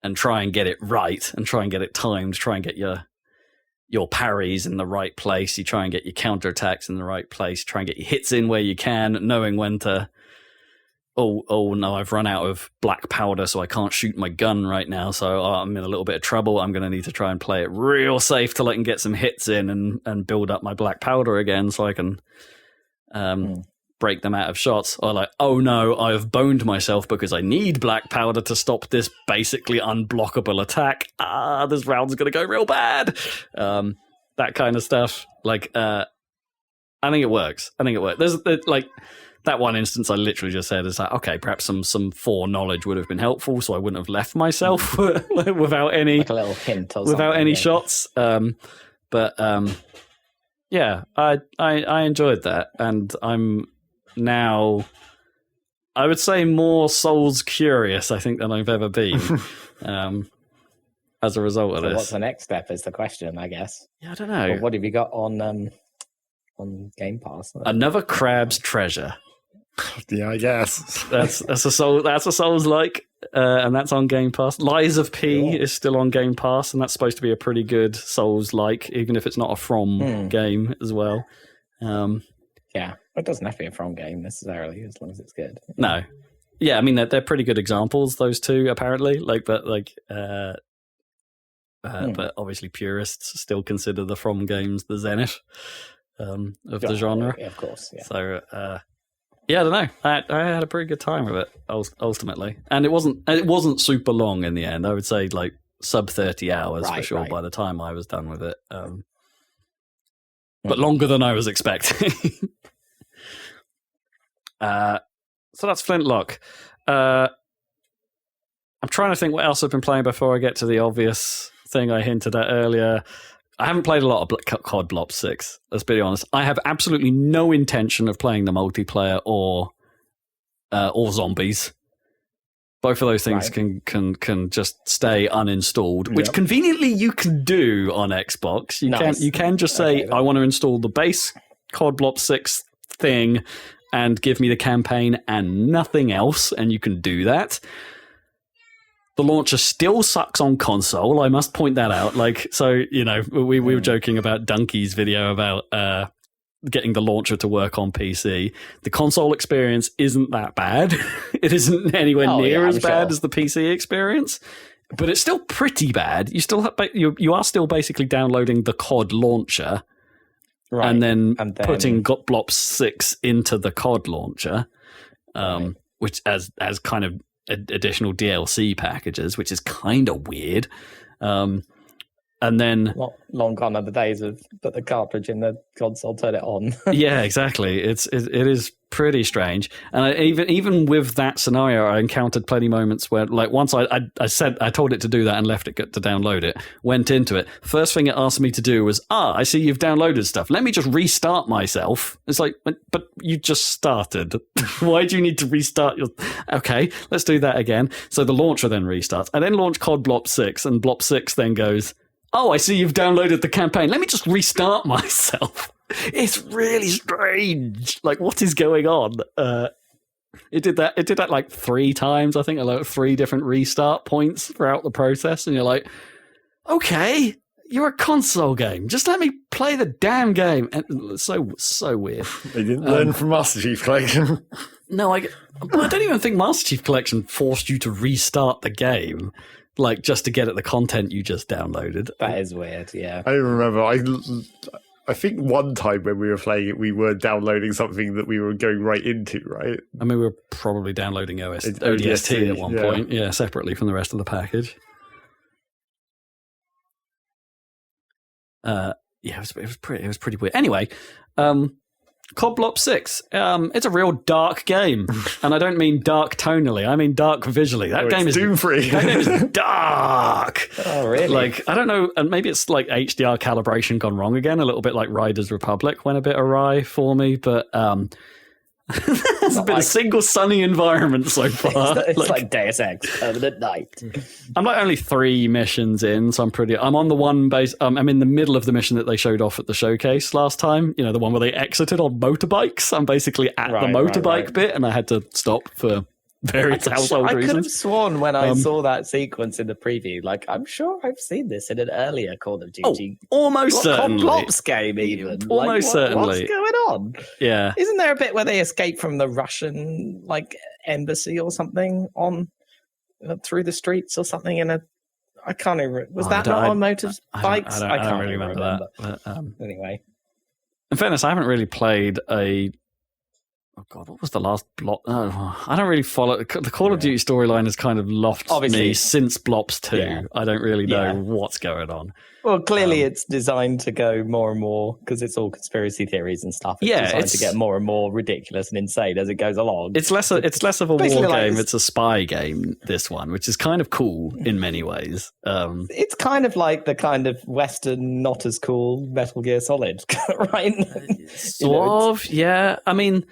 and try and get it right, and try and get it timed, try and get your parries in the right place, you try and get your counterattacks in the right place, try and get your hits in where you can, knowing when to, oh no, I've run out of black powder, so I can't shoot my gun right now, so I'm in a little bit of trouble, I'm going to need to try and play it real safe till I can get some hits in and build up my black powder again so I can break them out of shots. Or like, oh no, I've boned myself because I need black powder to stop this basically unblockable attack. This round's going to go real bad. That kind of stuff. Like, I think it works. There's like that one instance I literally just said is like, okay, perhaps some foreknowledge would have been helpful, so I wouldn't have left myself without any, like a little hint or without any yeah. shots. But Yeah, I enjoyed that, and I'm now, I would say, more Souls curious, I think, than I've ever been. As a result of this. What's the next step is the question, I guess. Yeah, I don't know. Well, what have you got on Game Pass? Another Crab's Treasure. Yeah, I guess That's a Souls like, and that's on Game Pass. Lies of P is still on Game Pass, and that's supposed to be a pretty good Souls like, even if it's not a From game as well. Yeah, it doesn't have to be a From game necessarily, as long as it's good. No, yeah, I mean they're pretty good examples, those two apparently. But obviously purists still consider the From games the zenith of the genre. Yeah, of course. Yeah. So. Yeah, I don't know. I had a pretty good time with it ultimately, and it wasn't super long in the end. I would say like sub 30 hours for sure by the time I was done with it, but longer than I was expecting. So that's Flintlock. I'm trying to think what else I've been playing before I get to the obvious thing I hinted at earlier. I haven't played a lot of COD Blob 6, let's be honest. I have absolutely no intention of playing the multiplayer or zombies. Both of those things can just stay uninstalled, which conveniently you can do on Xbox. You can just say, I want to install the base COD Blob 6 thing and give me the campaign and nothing else, and you can do that. The launcher still sucks on console. I must point that out. We were joking about Donkey's video about getting the launcher to work on PC. The console experience isn't that bad. It isn't anywhere near as bad as the PC experience, but it's still pretty bad. You are still basically downloading the COD launcher, and then putting Blob 6 into the COD launcher, which as kind of additional DLC packages, which is kind of weird. And then long gone are the days of put the cartridge in the console, turn it on. Yeah, exactly. It is pretty strange. And even with that scenario, I encountered plenty moments where, like, once I told it to do that and left it to download it, went into it. First thing it asked me to do was, I see you've downloaded stuff. Let me just restart myself. It's like, but you just started. Why do you need to restart your... Okay, let's do that again. So the launcher then restarts. I then launch COD Blob 6, and Blob 6 then goes, I see you've downloaded the campaign. Let me just restart myself. It's really strange. Like, what is going on? It did that like 3 times, I think, like 3 different restart points throughout the process. And you're like, okay, you're a console game. Just let me play the damn game. And it's so weird. They didn't learn from Master Chief Collection. No, I don't even think Master Chief Collection forced you to restart the game. Like, just to get at the content you just downloaded. That is weird, yeah. I remember, I think one time when we were playing it, we were downloading something that we were going right into, right? I mean, we were probably downloading ODST at one point, separately from the rest of the package. It was pretty weird. Anyway, COD Blob 6. It's a real dark game. And I don't mean dark tonally. I mean dark visually. That game is Doom-free. That game is dark. Oh, really? Like, I don't know. And maybe it's like HDR calibration gone wrong again. A little bit like Riders Republic went a bit awry for me. But there's been a single sunny environment so far. It's like Deus Ex, Permanent Night. I'm like only 3 missions in, so I'm on the one base. I'm in the middle of the mission that they showed off at the showcase last time. You know, the one where they exited on motorbikes. I'm basically at the motorbike bit, and I had to stop for various household reasons. I could have sworn when I saw that sequence in the preview, like, I'm sure I've seen this in an earlier Call of Duty. Almost certainly. Blops game, even. Almost certainly. What's going on? Yeah. Isn't there a bit where they escape from the Russian, like, embassy or something on through the streets or something in a... I can't even... Was that not on motorbikes? I can't really remember that. But, anyway. In fairness, I haven't really played a Oh God, what was the last Blop? Oh, I don't really follow. The Call of Duty storyline has kind of lofted me since Blops 2. Yeah. I don't really know what's going on. Well, clearly it's designed to go more and more, because it's all conspiracy theories and stuff. It's designed to get more and more ridiculous and insane as it goes along. It's less of a war game. It's a spy game, this one, which is kind of cool in many ways. It's kind of like the kind of Western, not as cool Metal Gear Solid, right? Sort of, yeah. I mean,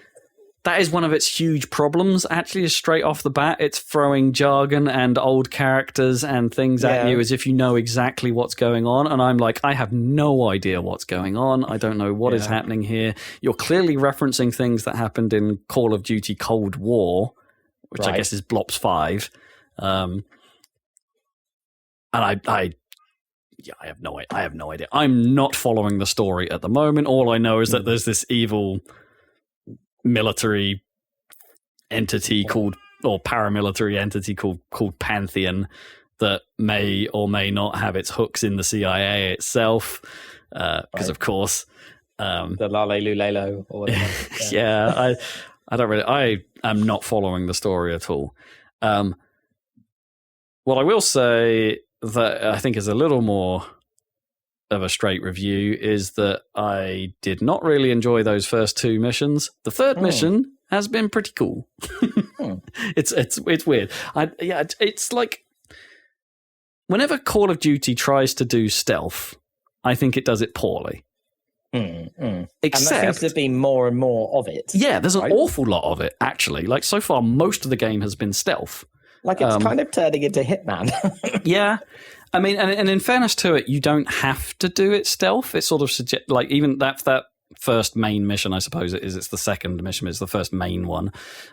that is one of its huge problems, actually, is straight off the bat. It's throwing jargon and old characters and things at you as if you know exactly what's going on. And I'm like, I have no idea what's going on. I don't know what is happening here. You're clearly referencing things that happened in Call of Duty Cold War, which I guess is Blops 5. And I have no idea. I'm not following the story at the moment. All I know is that there's this evil military entity paramilitary entity called Pantheon that may or may not have its hooks in the CIA itself, because of course the Lale Lulelo or whatever. I am not following the story at all. What I will say that I think is a little more of a straight review is that I did not really enjoy those first 2 missions. The third mission has been pretty cool. It's weird. It's like whenever Call of Duty tries to do stealth, I think it does it poorly. Except and there seems to be more and more of it. Yeah, there's an awful lot of it, actually. Like, so far, most of the game has been stealth. Like, it's kind of turning into Hitman. Yeah. I mean, and in fairness to it, you don't have to do it stealth. It sort of suggests, like, even that first main mission, I suppose it is. It's the second mission. It's the first main one.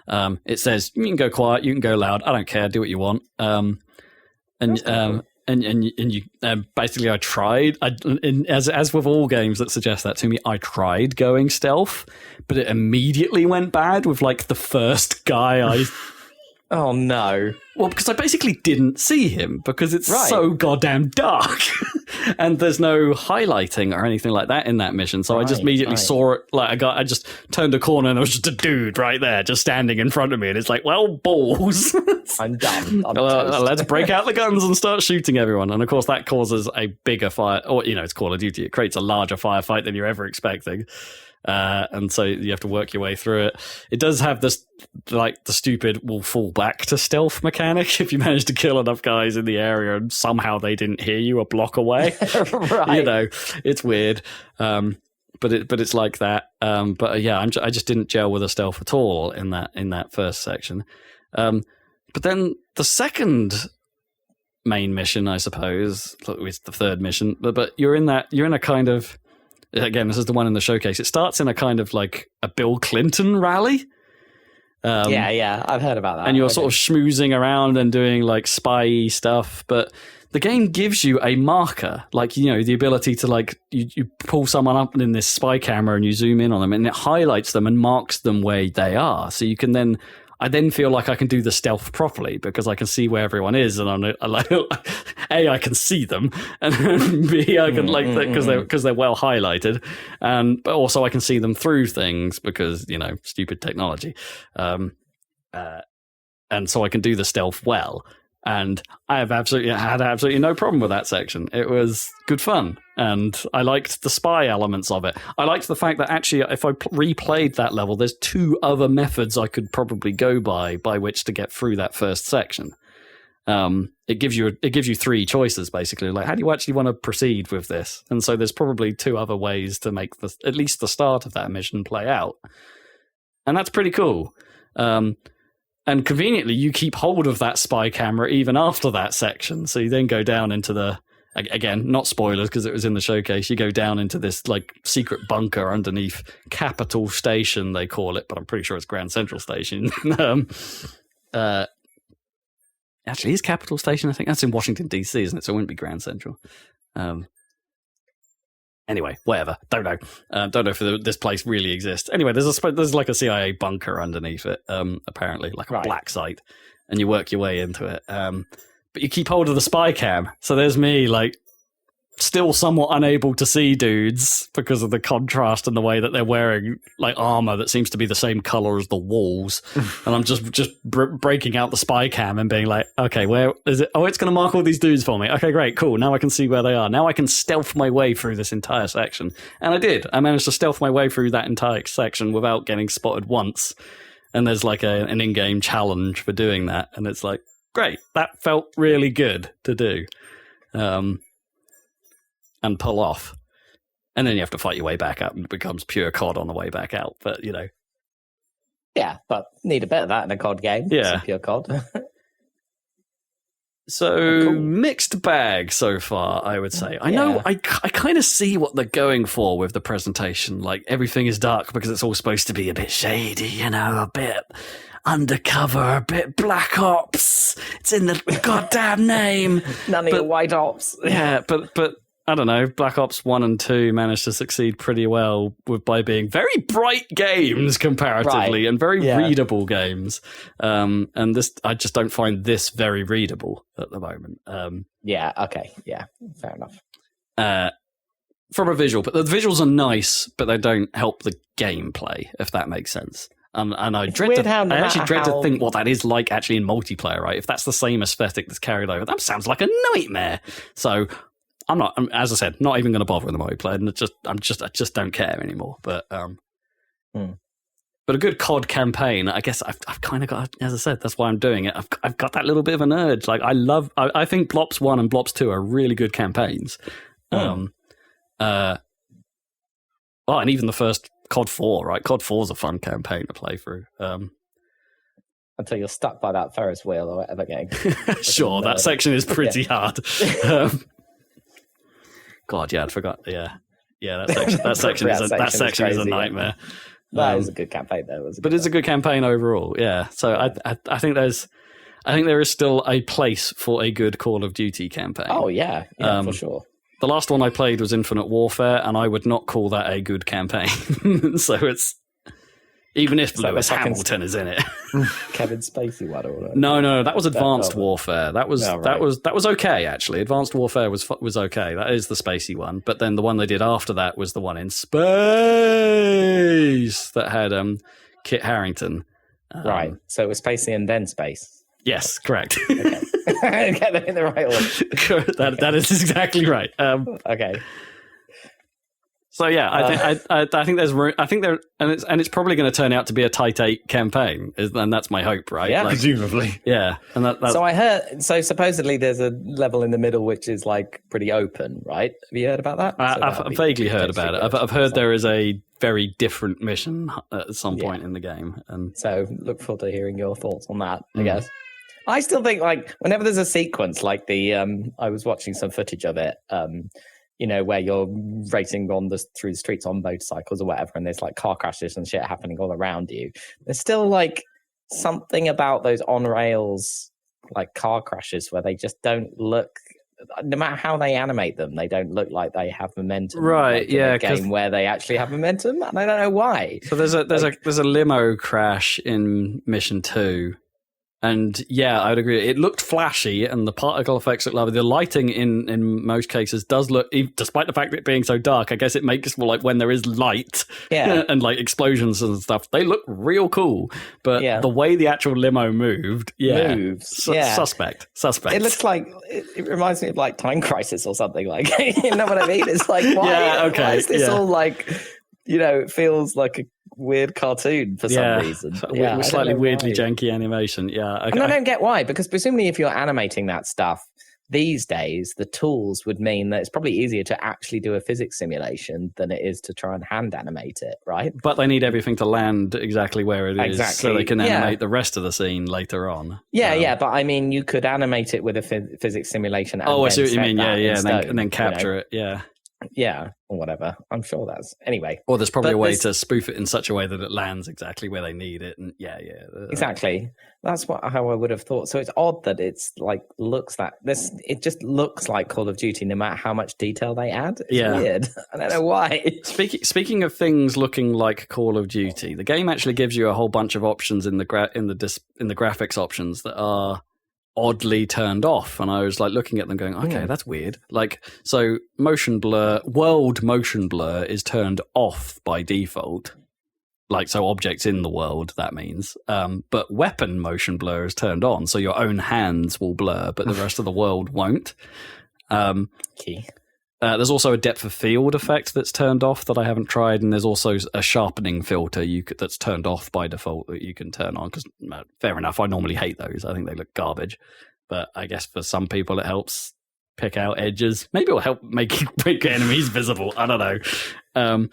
It says you can go quiet, you can go loud. I don't care. Do what you want. And you basically, I tried. As with all games that suggest that to me, I tried going stealth, but it immediately went bad with like the first guy I. Oh no. Well, because I basically didn't see him because it's so goddamn dark and there's no highlighting or anything like that in that mission. So I just immediately saw it. Like I just turned a corner and there was just a dude right there just standing in front of me. And it's like, well, balls. I'm done. Let's break out the guns and start shooting everyone. And of course that causes a bigger fire, or, it's Call of Duty. It creates a larger firefight than you're ever expecting. And so you have to work your way through it. It does have this, like, the stupid will fall back to stealth mechanic if you manage to kill enough guys in the area and somehow they didn't hear you a block away. Right. It's weird. But it's like that. But yeah, I just didn't gel with the stealth at all in that first section. But then the second main mission, I suppose, it's the third mission. But you're in a kind of. Again, this is the one in the showcase. It starts in a kind of like a Bill Clinton rally. Yeah, I've heard about that. And you're sort of schmoozing around and doing like spy stuff. But the game gives you a marker, like, the ability to like, you pull someone up in this spy camera and you zoom in on them and it highlights them and marks them where they are. So you can I then feel like I can do the stealth properly because I can see where everyone is, and I like A, I can see them, and B, I can because they're well highlighted, but also I can see them through things because stupid technology, and so I can do the stealth well. And I had absolutely no problem with that section. It was good fun, and I liked the spy elements of it. I liked the fact that actually, if I replayed that level, there's 2 other methods I could probably go by which to get through that first section. It gives you 3 choices basically. Like, how do you actually want to proceed with this? And so there's probably 2 other ways to make at least the start of that mission play out, and that's pretty cool. And conveniently, you keep hold of that spy camera even after that section. So you then go down into again, not spoilers because it was in the showcase, you go down into this like secret bunker underneath Capitol Station, they call it, but I'm pretty sure it's Grand Central Station. Actually, is Capitol Station? I think that's in Washington, D.C., isn't it? So it wouldn't be Grand Central. Anyway, whatever. Don't know. Don't know if this place really exists. Anyway, there's like a CIA bunker underneath it, apparently, like a black site, and you work your way into it. But you keep hold of the spy cam. So there's me, like, still somewhat unable to see dudes because of the contrast and the way that they're wearing like armor that seems to be the same color as the walls. And I'm just breaking out the spy cam and being like, okay, where is it? Oh, it's going to mark all these dudes for me. Okay, great, cool. Now I can see where they are. Now I can stealth my way through this entire section. And I did. I managed to stealth my way through that entire section without getting spotted once. And there's like an in-game challenge for doing that. And it's like, great. That felt really good to do. And pull off. And then you have to fight your way back up and it becomes pure COD on the way back out. But, you know. Yeah, but need a bit of that in a COD game. Yeah. Some pure COD. So, cool. Mixed bag so far, I would say. I know, I kind of see what they're going for with the presentation. Like, everything is dark because it's all supposed to be a bit shady, you know, a bit undercover, a bit Black Ops. It's in the goddamn name. None of your White Ops. Yeah, but I don't know, Black Ops 1 and 2 managed to succeed pretty well by being very bright games comparatively and very readable games. And this, I just don't find this very readable at the moment. Yeah, okay. Yeah, fair enough. From a visual, but the visuals are nice, but they don't help the gameplay, if that makes sense. And I dread to think what that is like actually in multiplayer, right? If that's the same aesthetic that's carried over, that sounds like a nightmare. So I'm not, as I said, not even going to bother with the multiplayer, and I just don't care anymore. But but a good COD campaign, I guess I've kind of got, as I said, that's why I'm doing it. I've got that little bit of an urge. Like I think Blops 1 and Blops 2 are really good campaigns. And even the first COD 4, right? COD 4 is a fun campaign to play through. Until you're stuck by that Ferris wheel or whatever game. Sure, that section is pretty hard. God, yeah, I forgot. Yeah, that section is a nightmare. That is a good campaign, though. But it's a good campaign overall. Yeah, so I think there is still a place for a good Call of Duty campaign. Oh yeah, for sure. The last one I played was Infinite Warfare, and I would not call that a good campaign. So it's even if Lewis Hamilton is in it. Kevin Spacey one or whatever. No, that was Advanced Warfare. That was okay actually. Advanced Warfare was okay. That is the Spacey one. But then the one they did after that was the one in space that had Kit Harington. Right. So it was Spacey and then Space. Yes, correct. Okay. Get them in the right order. That is exactly right. Okay. So yeah, I think there's room. I think there, and it's probably going to turn out to be a tight 8 campaign, and that's my hope, right? Yeah, presumably. Yeah, and that's... So I heard. So supposedly there's a level in the middle which is like pretty open, right? Have you heard about that? I've vaguely heard about it. I've heard there is a very different mission at some point in the game, and so look forward to hearing your thoughts on that. I guess. I still think like whenever there's a sequence like the I was watching some footage of it. You know, where you're racing through the streets on motorcycles or whatever, and there's like car crashes and shit happening all around you. There's still like something about those on rails like car crashes where they just don't look, no matter how they animate them, they don't look like they have momentum. Right? Like yeah, a game where they actually have momentum, and I don't know why. So there's a limo crash in Mission 2. And yeah, I'd agree. It looked flashy, and the particle effects look lovely. The lighting in most cases does look, despite the fact that it being so dark, I guess it makes for like when there is light, and like explosions and stuff. They look real cool, but the way the actual limo moves. Suspect. It looks like it reminds me of like Time Crisis or something. Like, you know what I mean? It's like, why is this all like? You know, it feels like a weird cartoon for some reason. With slightly weirdly janky animation. Yeah. Okay. And I don't get why, because presumably if you're animating that stuff these days, the tools would mean that it's probably easier to actually do a physics simulation than it is to try and hand animate it, right? But they need everything to land exactly where it is so they can animate the rest of the scene later on. Yeah, but I mean, you could animate it with a physics simulation. And I see what you mean. And then capture it. Yeah. Yeah, or whatever. I'm sure that's anyway. Or there's probably a way to spoof it in such a way that it lands exactly where they need it. And exactly. That's how I would have thought. So it's odd that it's like it just looks like Call of Duty, no matter how much detail they add. It's weird. I don't know why. Speaking of things looking like Call of Duty, the game actually gives you a whole bunch of options in the graphics options that are oddly turned off, and I was like looking at them going, okay, that's weird. Like, so world motion blur is turned off by default. Like, so objects in the world, that means. But weapon motion blur is turned on, so your own hands will blur, but the rest of the world won't. Key. There's also a depth of field effect that's turned off that I haven't tried, and there's also a sharpening filter that's turned off by default that you can turn on, because fair enough, I normally hate those. I think they look garbage. But I guess for some people it helps pick out edges. Maybe it'll help make enemies visible. I don't know.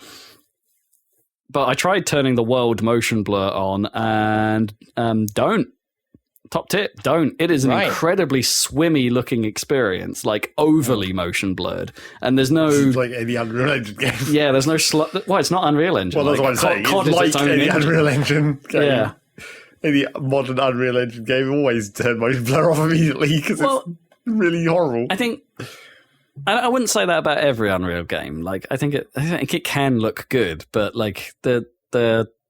But I tried turning the world motion blur on, and don't. Top tip, don't. It is an incredibly swimmy looking experience, like overly motion blurred. And there's no... It's like any Unreal Engine game. Yeah, there's no... Well, it's not Unreal Engine. Well, that's what I'm saying. COD It's like any engine. Unreal Engine game. Yeah. Any modern Unreal Engine game always turn motion blur off immediately because it's really horrible. I think... I wouldn't say that about every Unreal game. Like, I think it can look good, but like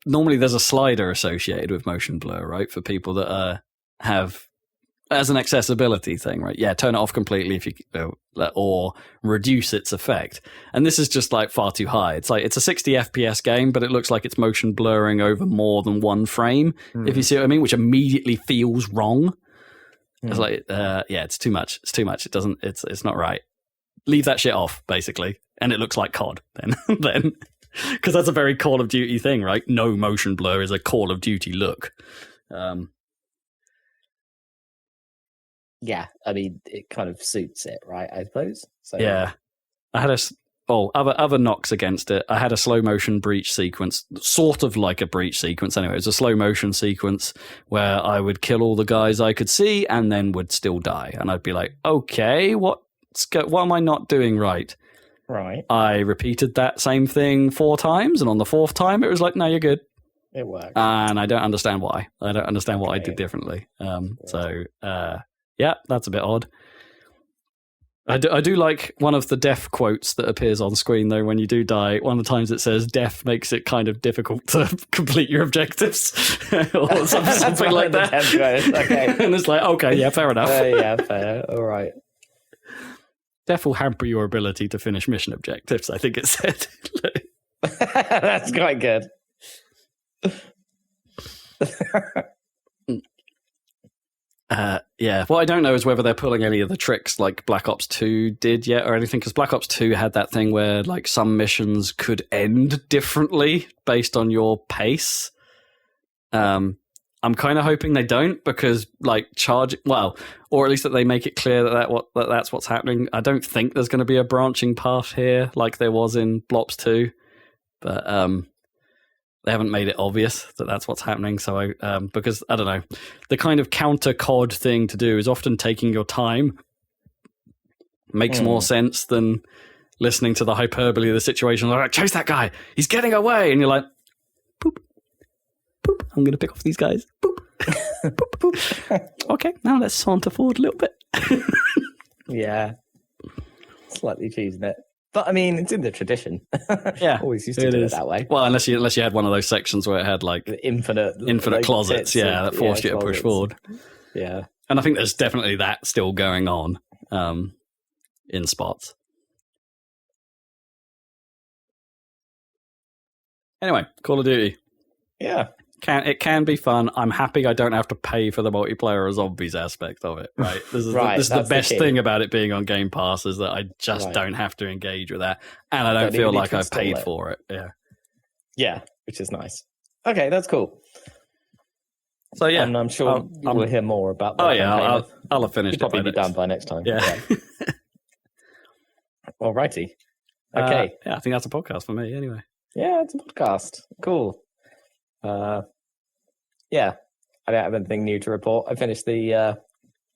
normally there's a slider associated with motion blur, right? For people that have as an accessibility thing, right? Yeah, turn it off completely if you or reduce its effect. And this is just like far too high. It's like it's a 60 FPS game, but it looks like it's motion blurring over more than one frame. If you see what I mean, which immediately feels wrong. It's like it's too much. It's too much. It doesn't. It's not right. Leave that shit off, basically, and it looks like COD. Then, because that's a very Call of Duty thing, right? No motion blur is a Call of Duty look. Yeah, I mean, it kind of suits it, right? I suppose. So Yeah, I had other knocks against it. I had a slow motion breach sequence, sort of like a breach sequence. Anyway, it was a slow motion sequence where I would kill all the guys I could see and then would still die, and I'd be like, okay, what am I not doing right? Right. I repeated that same thing 4 times, and on the 4th time, it was like, no, you're good. It worked. And I don't understand why. I don't understand what I did differently. Yeah, that's a bit odd. I do like one of the death quotes that appears on screen, though, when you do die. One of the times it says, death makes it kind of difficult to complete your objectives. Or something like that. Okay. And it's like, okay, yeah, fair enough. Yeah, fair. All right. Death will hamper your ability to finish mission objectives, I think it said. That's quite good. Yeah, what I don't know is whether they're pulling any of the tricks like Black Ops 2 did yet or anything, because Black Ops 2 had that thing where like some missions could end differently based on your pace. I'm kind of hoping they don't, because like or at least that they make it clear that that's what's happening. I don't think there's going to be a branching path here like there was in Blops 2, but they haven't made it obvious that that's what's happening. So because I don't know, the kind of counter COD thing to do is often taking your time. Makes more sense than listening to the hyperbole of the situation. Like, chase that guy, he's getting away, and you're like, boop, boop. I'm going to pick off these guys. Boop, boop, boop. Okay, now let's saunter forward a little bit. Yeah, slightly cheesing it. But I mean, it's in the tradition. Yeah, always used to do it that way. Well, unless you had one of those sections where it had like infinite closets, that forced you to push forward. Yeah, and I think there's definitely that still going on in spots. Anyway, Call of Duty. Yeah. It can be fun. I'm happy I don't have to pay for the multiplayer or zombies aspect of it. Right, this is the best thing about it being on Game Pass, is that I just don't have to engage with that, and I don't feel like I've paid for it. Yeah, which is nice. Okay, that's cool. So yeah, and I'm sure we'll hear more about that. Oh yeah, I'll have finished. It'll probably be done by next time. Yeah. Alrighty. Okay. Yeah, I think that's a podcast for me. Anyway. Yeah, it's a podcast. Cool. Yeah, I don't have anything new to report. I finished the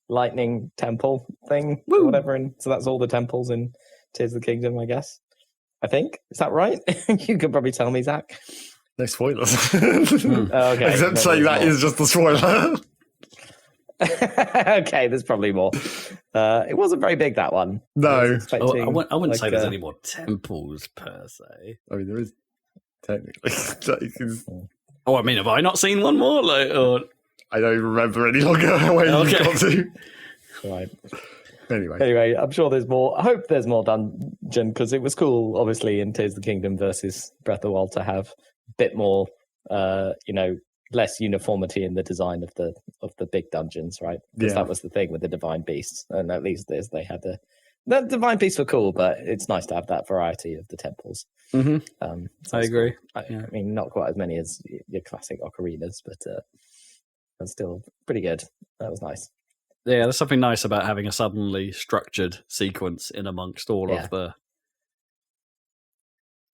lightning temple thing, or whatever, and so that's all the temples in Tears of the Kingdom, I guess. I think, is that right? You could probably tell me, Zach. No spoilers. Okay, except saying that is just a spoiler. Okay, there's probably more. It wasn't very big, that one. No, I wouldn't say there's any more temples per se. I mean, there is technically. I mean, have I not seen one more? I don't even remember any longer where you got to. Right. Anyway, I'm sure there's more. I hope there's more dungeon because it was cool, obviously, in Tears of the Kingdom versus Breath of the Wild to have a bit more, less uniformity in the design of the big dungeons, right? Because that was the thing with the Divine Beasts, and at least they had the Divine Beasts were cool, but it's nice to have that variety of the temples. Mm-hmm. I agree. Cool. I mean, not quite as many as your classic ocarinas, but still pretty good. That was nice. Yeah, there's something nice about having a suddenly structured sequence in amongst all of the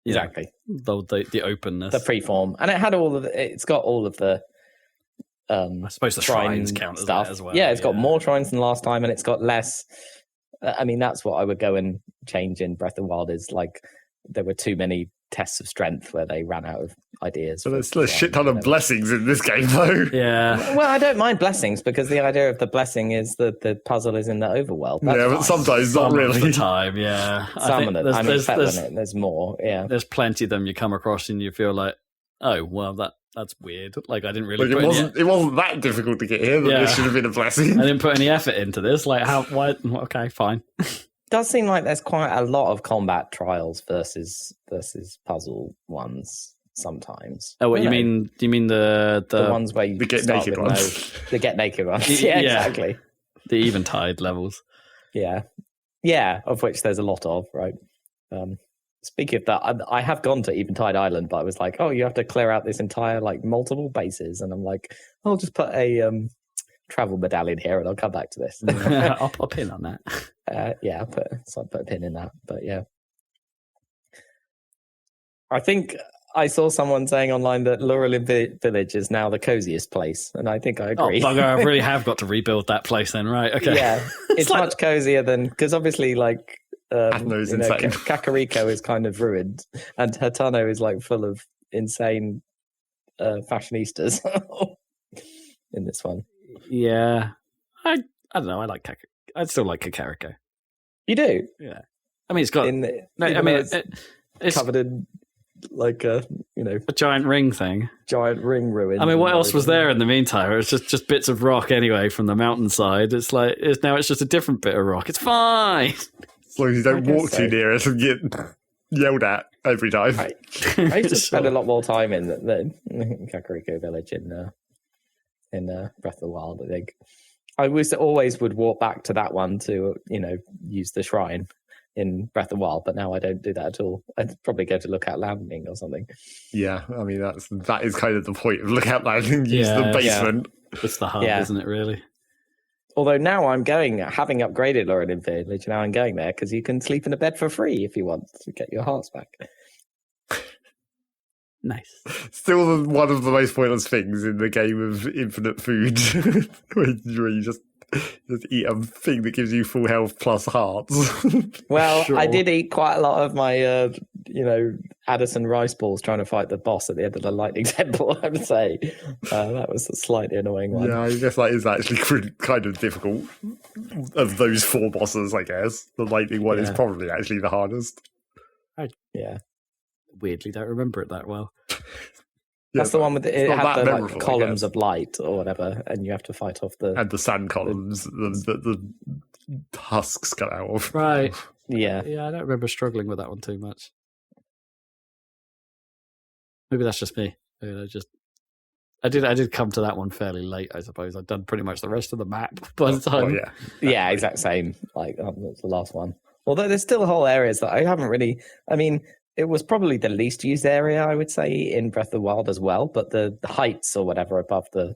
exactly the openness, the freeform, and it's got all of the. I suppose the shrines count stuff as well. Yeah, it's got more shrines than last time, and it's got less. I mean, that's what I would go and change in Breath of the Wild. Is like there were too many tests of strength where they ran out of ideas. So there's still a shit ton of blessings in this game, though. Yeah. Well, I don't mind blessings because the idea of the blessing is that the puzzle is in the overworld. That's but sometimes not really. Some of the time, yeah. Some of them. I mean, there's more. Yeah. There's plenty of them you come across and you feel like, oh, well, that's weird. Like I didn't really. It wasn't that difficult to get here. This should have been a blessing. I didn't put any effort into this. Like how? Why? Okay, fine. Does seem like there's quite a lot of combat trials versus puzzle ones sometimes. Oh, what you mean? Do you mean the ones where you get naked ones? The get naked ones. Yeah, exactly. The Eventide levels. Yeah, of which there's a lot of, right? Speaking of that, I have gone to Eventide Island, but I was like, oh, you have to clear out this entire multiple bases, and I'm like, I'll just put a travel medallion here, and I'll come back to this. I'll put a pin on that. I'll put a pin in that. But yeah, I think I saw someone saying online that Lurelin Village is now the coziest place, and I think I agree. Oh, bugger, I really have got to rebuild that place then, right? Okay. Yeah, it's much cozier than because obviously insane. Kakariko is kind of ruined, and Hatano is full of insane fashionistas in this one. Yeah, I don't know. I still like Kakariko. You do? Yeah. I mean, it's got. It's covered in a giant ring thing. Giant ring ruin. I mean, what else was there in the meantime? It's just bits of rock anyway from the mountainside. It's it's just a different bit of rock. It's fine. As long as you don't walk too near it and get yelled at every time. I used to spend a lot more time in the Kakariko village in Breath of the Wild. I think I always would walk back to that one to use the shrine in Breath of the Wild, but now I don't do that at all. I'd probably go to Lookout Landing or something. Yeah, I mean that is kind of the point of Lookout Landing. Use the basement. Yeah. It's the hub, isn't it? Really. Although now I'm having upgraded Lurelin Village, now I'm going there because you can sleep in a bed for free if you want to get your hearts back. Nice. Still one of the most pointless things in the game of infinite food, where you just eat a thing that gives you full health plus hearts. Well, sure. I did eat quite a lot of my, Addison rice balls trying to fight the boss at the end of the lightning temple, I would say. That was a slightly annoying one. Yeah, I guess that is actually kind of difficult. Of those 4 bosses, I guess. The lightning one is probably actually the hardest. I weirdly don't remember it that well. That's the one with it had the columns of light or whatever, and you have to fight off and the sand columns that the husks come out of. Right. Yeah. Yeah, I don't remember struggling with that one too much. Maybe that's just me. I did come to that one fairly late, I suppose. I'd done pretty much the rest of the map by the time. Oh, yeah, exact same. That's the last one. Although there's still whole areas that I haven't really. I mean, it was probably the least used area, I would say, in Breath of the Wild as well. But the heights or whatever above the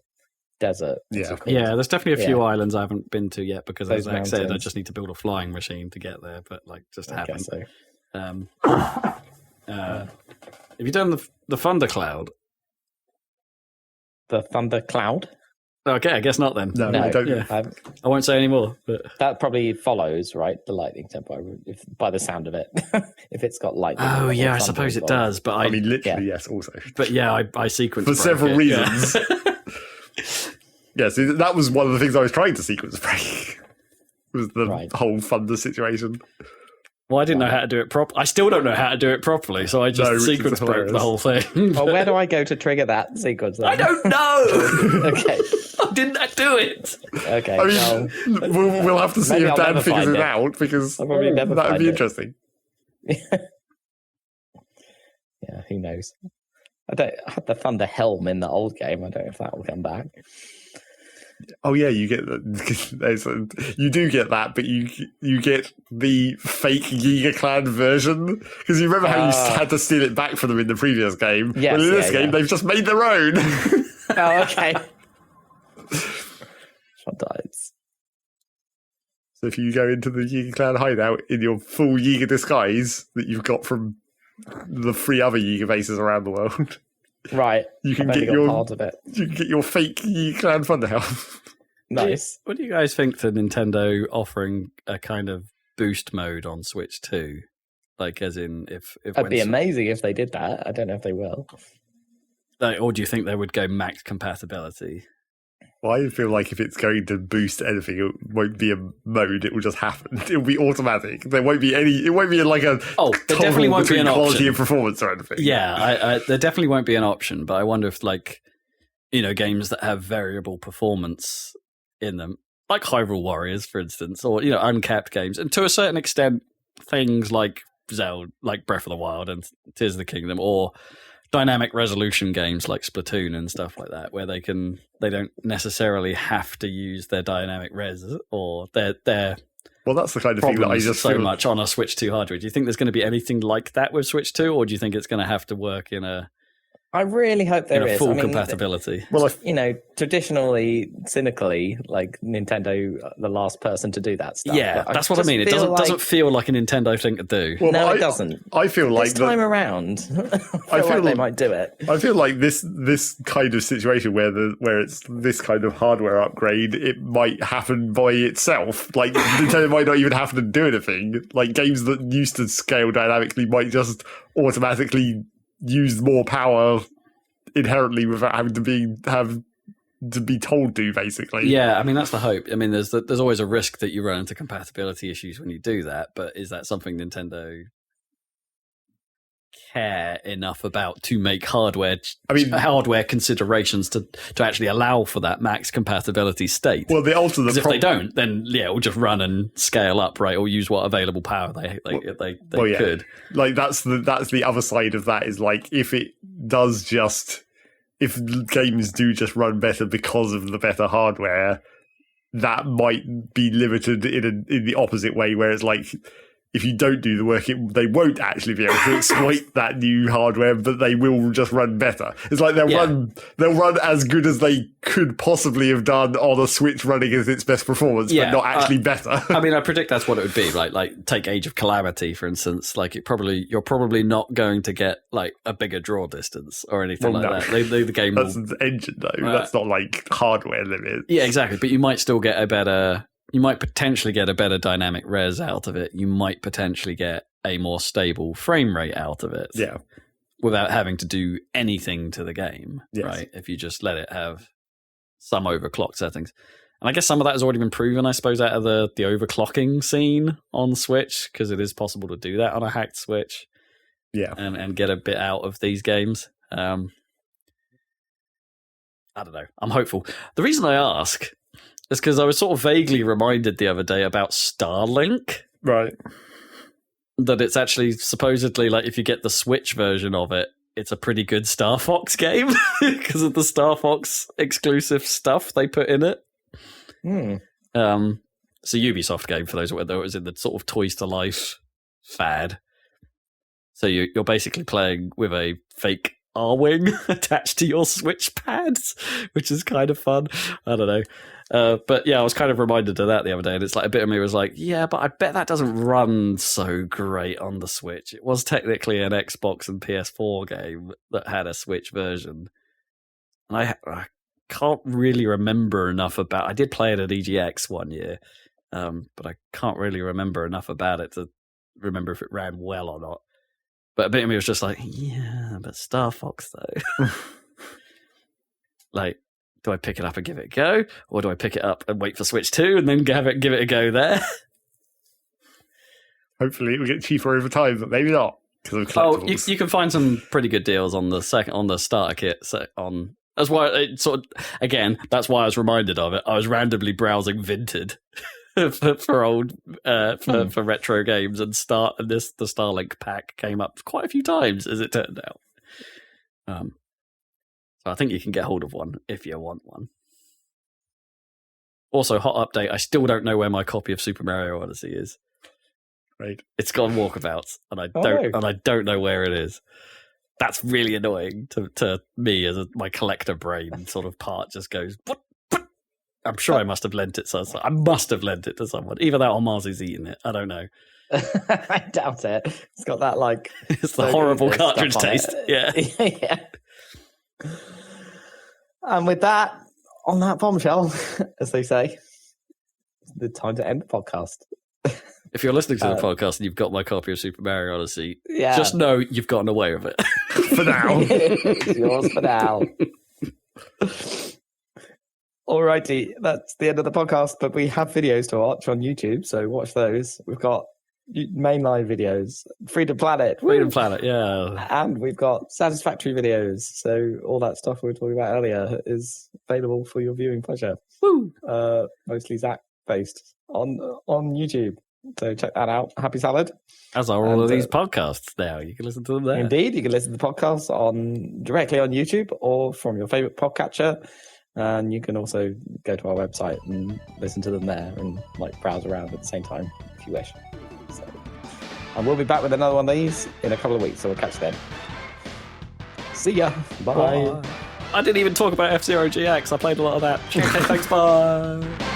desert. Yeah, there's definitely a few islands I haven't been to yet because, as I said, I just need to build a flying machine to get there. But haven't. So. Have you done the Thunder Cloud? The Thunder Cloud? Okay, I guess not then. No, I don't. Yeah. I won't say any more. But that probably follows, right? The lightning temple, by the sound of it. If it's got lightning. Oh, yeah, I suppose it does. But I mean, literally, yes, also. But yeah, I sequenced for several reasons. Yeah, so that was one of the things I was trying to sequence break. Was the whole Thunder situation. Well, I didn't know how to do it properly. I still don't know how to do it properly, so I just sequence broke the whole thing. Well, where do I go to trigger that sequence then? I don't know! Okay. didn't I do it? Okay, I mean, we'll have to see maybe if I'll Dan never figures find it it. out, because I'll probably never that would find be it. interesting. Yeah, who knows? I had the Thunder Helm in the old game. I don't know if that will come back. Oh yeah, you get you do get that, but you get the fake Yiga Clan version, because you remember how you had to steal it back from them in the previous game. Yes, well, in this game, they've just made their own. Oh, okay. Sometimes. So if you go into the Yiga Clan hideout in your full Yiga disguise that you've got from the 3 other Yiga bases around the world, Right. you can I've only get got part of it. you can get your fake Yiga Clan Thunderhelm. Nice. What do you guys think to Nintendo offering a kind of boost mode on Switch 2? Like, as in, if It'd be amazing if they did that. I don't know if they will. Like, or do you think they would go max compatibility? Well, I feel like if it's going to boost anything, it won't be a mode. It will just happen. It will be automatic. There won't be any. It won't be like a. There definitely won't be an quality option. and performance or anything. Yeah, there definitely won't be an option. But I wonder if, like, games that have variable performance in them, like Hyrule Warriors, for instance, or uncapped games, and to a certain extent, things like Zelda, like Breath of the Wild and Tears of the Kingdom, or dynamic resolution games like Splatoon and stuff like that, where they don't necessarily have to use their dynamic res or their well, that's the kind of thing that I just so feel much on a Switch 2 hardware. Do you think there's going to be anything like that with Switch 2, or do you think it's going to have to work in a I really hope there is. full compatibility? Well, traditionally, cynically, like Nintendo, the last person to do that stuff. Yeah, But that's what I just mean. It feel doesn't feel like a Nintendo thing to do. well, No, it doesn't. I feel like This time around, I feel like they might do it. I feel like this kind of situation where it's this kind of hardware upgrade, it might happen by itself. Like Nintendo might not even have to do anything. Like games that used to scale dynamically might just automatically use more power inherently without having to be told to, basically. Yeah, I mean that's the hope. I mean, there's always a risk that you run into compatibility issues when you do that. But is that something Nintendo care enough about to make hardware considerations to actually allow for that max compatibility state? Well, the ultimate because if they don't, then it'll just run and scale up, right, or use what available power they could. Like that's the other side of that, is like if games do just run better because of the better hardware, that might be limited in the opposite way, where it's like, if you don't do the work, they won't actually be able to exploit that new hardware, but they will just run better. It's like they'll run as good as they could possibly have done on a Switch running at its best performance, but not actually better. I mean, I predict that's what it would be. Like take Age of Calamity, for instance. Like you're probably not going to get like a bigger draw distance or anything that. The game that's the engine though. That's not like hardware limit. Yeah, exactly. But you might still get you might potentially get a better dynamic res out of it. You might potentially get a more stable frame rate out of it. Yeah. Without having to do anything to the game, yes. Right? If you just let it have some overclock settings. And I guess some of that has already been proven, I suppose, out of the overclocking scene on Switch, because it is possible to do that on a hacked Switch. Yeah. And get a bit out of these games. I don't know. I'm hopeful. The reason I ask is because I was sort of vaguely reminded the other day about Starlink. Right. That it's actually supposedly, like, if you get the Switch version of it, it's a pretty good Star Fox game because of the Star Fox exclusive stuff they put in it. It's a Ubisoft game, for those who know. It was in the sort of Toys to Life fad. So you're basically playing with a fake R-Wing attached to your Switch pads, which is kind of fun. I don't know. But yeah, I was kind of reminded of that the other day, and it's like a bit of me was like, yeah, but I bet that doesn't run so great on the Switch. It was technically an Xbox and PS4 game that had a Switch version. And I can't really remember enough about. I did play it at EGX one year, but I can't really remember enough about it to remember if it ran well or not. But a bit of me was just like, yeah, but Star Fox though. Like, do I pick it up and give it a go, or do I pick it up and wait for Switch 2 and then give it a go there? Hopefully, it will get cheaper over time, but maybe not because of collectibles. You can find some pretty good deals on the starter kit. So That's why it sort of, again, that's why I was reminded of it. I was randomly browsing Vinted for old for retro games, and the Starlink pack came up quite a few times, as it turned out. So I think you can get hold of one if you want one. Also, hot update, I still don't know where my copy of Super Mario Odyssey is. Right. It's gone walkabouts, and I don't know where it is. That's really annoying to me as my collector brain sort of part just goes, what? I'm sure I must have lent it. So I must have lent it to someone. Either that or Marzy's eaten it. I don't know. I doubt it. It's got that like it's the horrible cartridge taste. Yeah. Yeah. And with that, on that bombshell, as they say, it's the time to end the podcast. If you're listening to the podcast and you've got my copy of Super Mario Odyssey, yeah, just know you've gotten away with it. For now. It's yours for now. Alrighty, that's the end of the podcast, but we have videos to watch on YouTube, so watch those. We've got mainline videos, Freedom Planet. Yeah. And we've got Satisfactory videos, so all that stuff we were talking about earlier is available for your viewing pleasure. Woo! Mostly Zach-based on YouTube. So check that out. Happy Salad. As are all of these podcasts now. You can listen to them there. Indeed. You can listen to the podcasts directly on YouTube or from your favourite podcatcher. And you can also go to our website and listen to them there and like browse around at the same time if you wish. So, and we'll be back with another one of these in a couple of weeks, so we'll catch you then. See ya. Bye. I didn't even talk about F-Zero GX. I played a lot of that. Okay, thanks. Bye.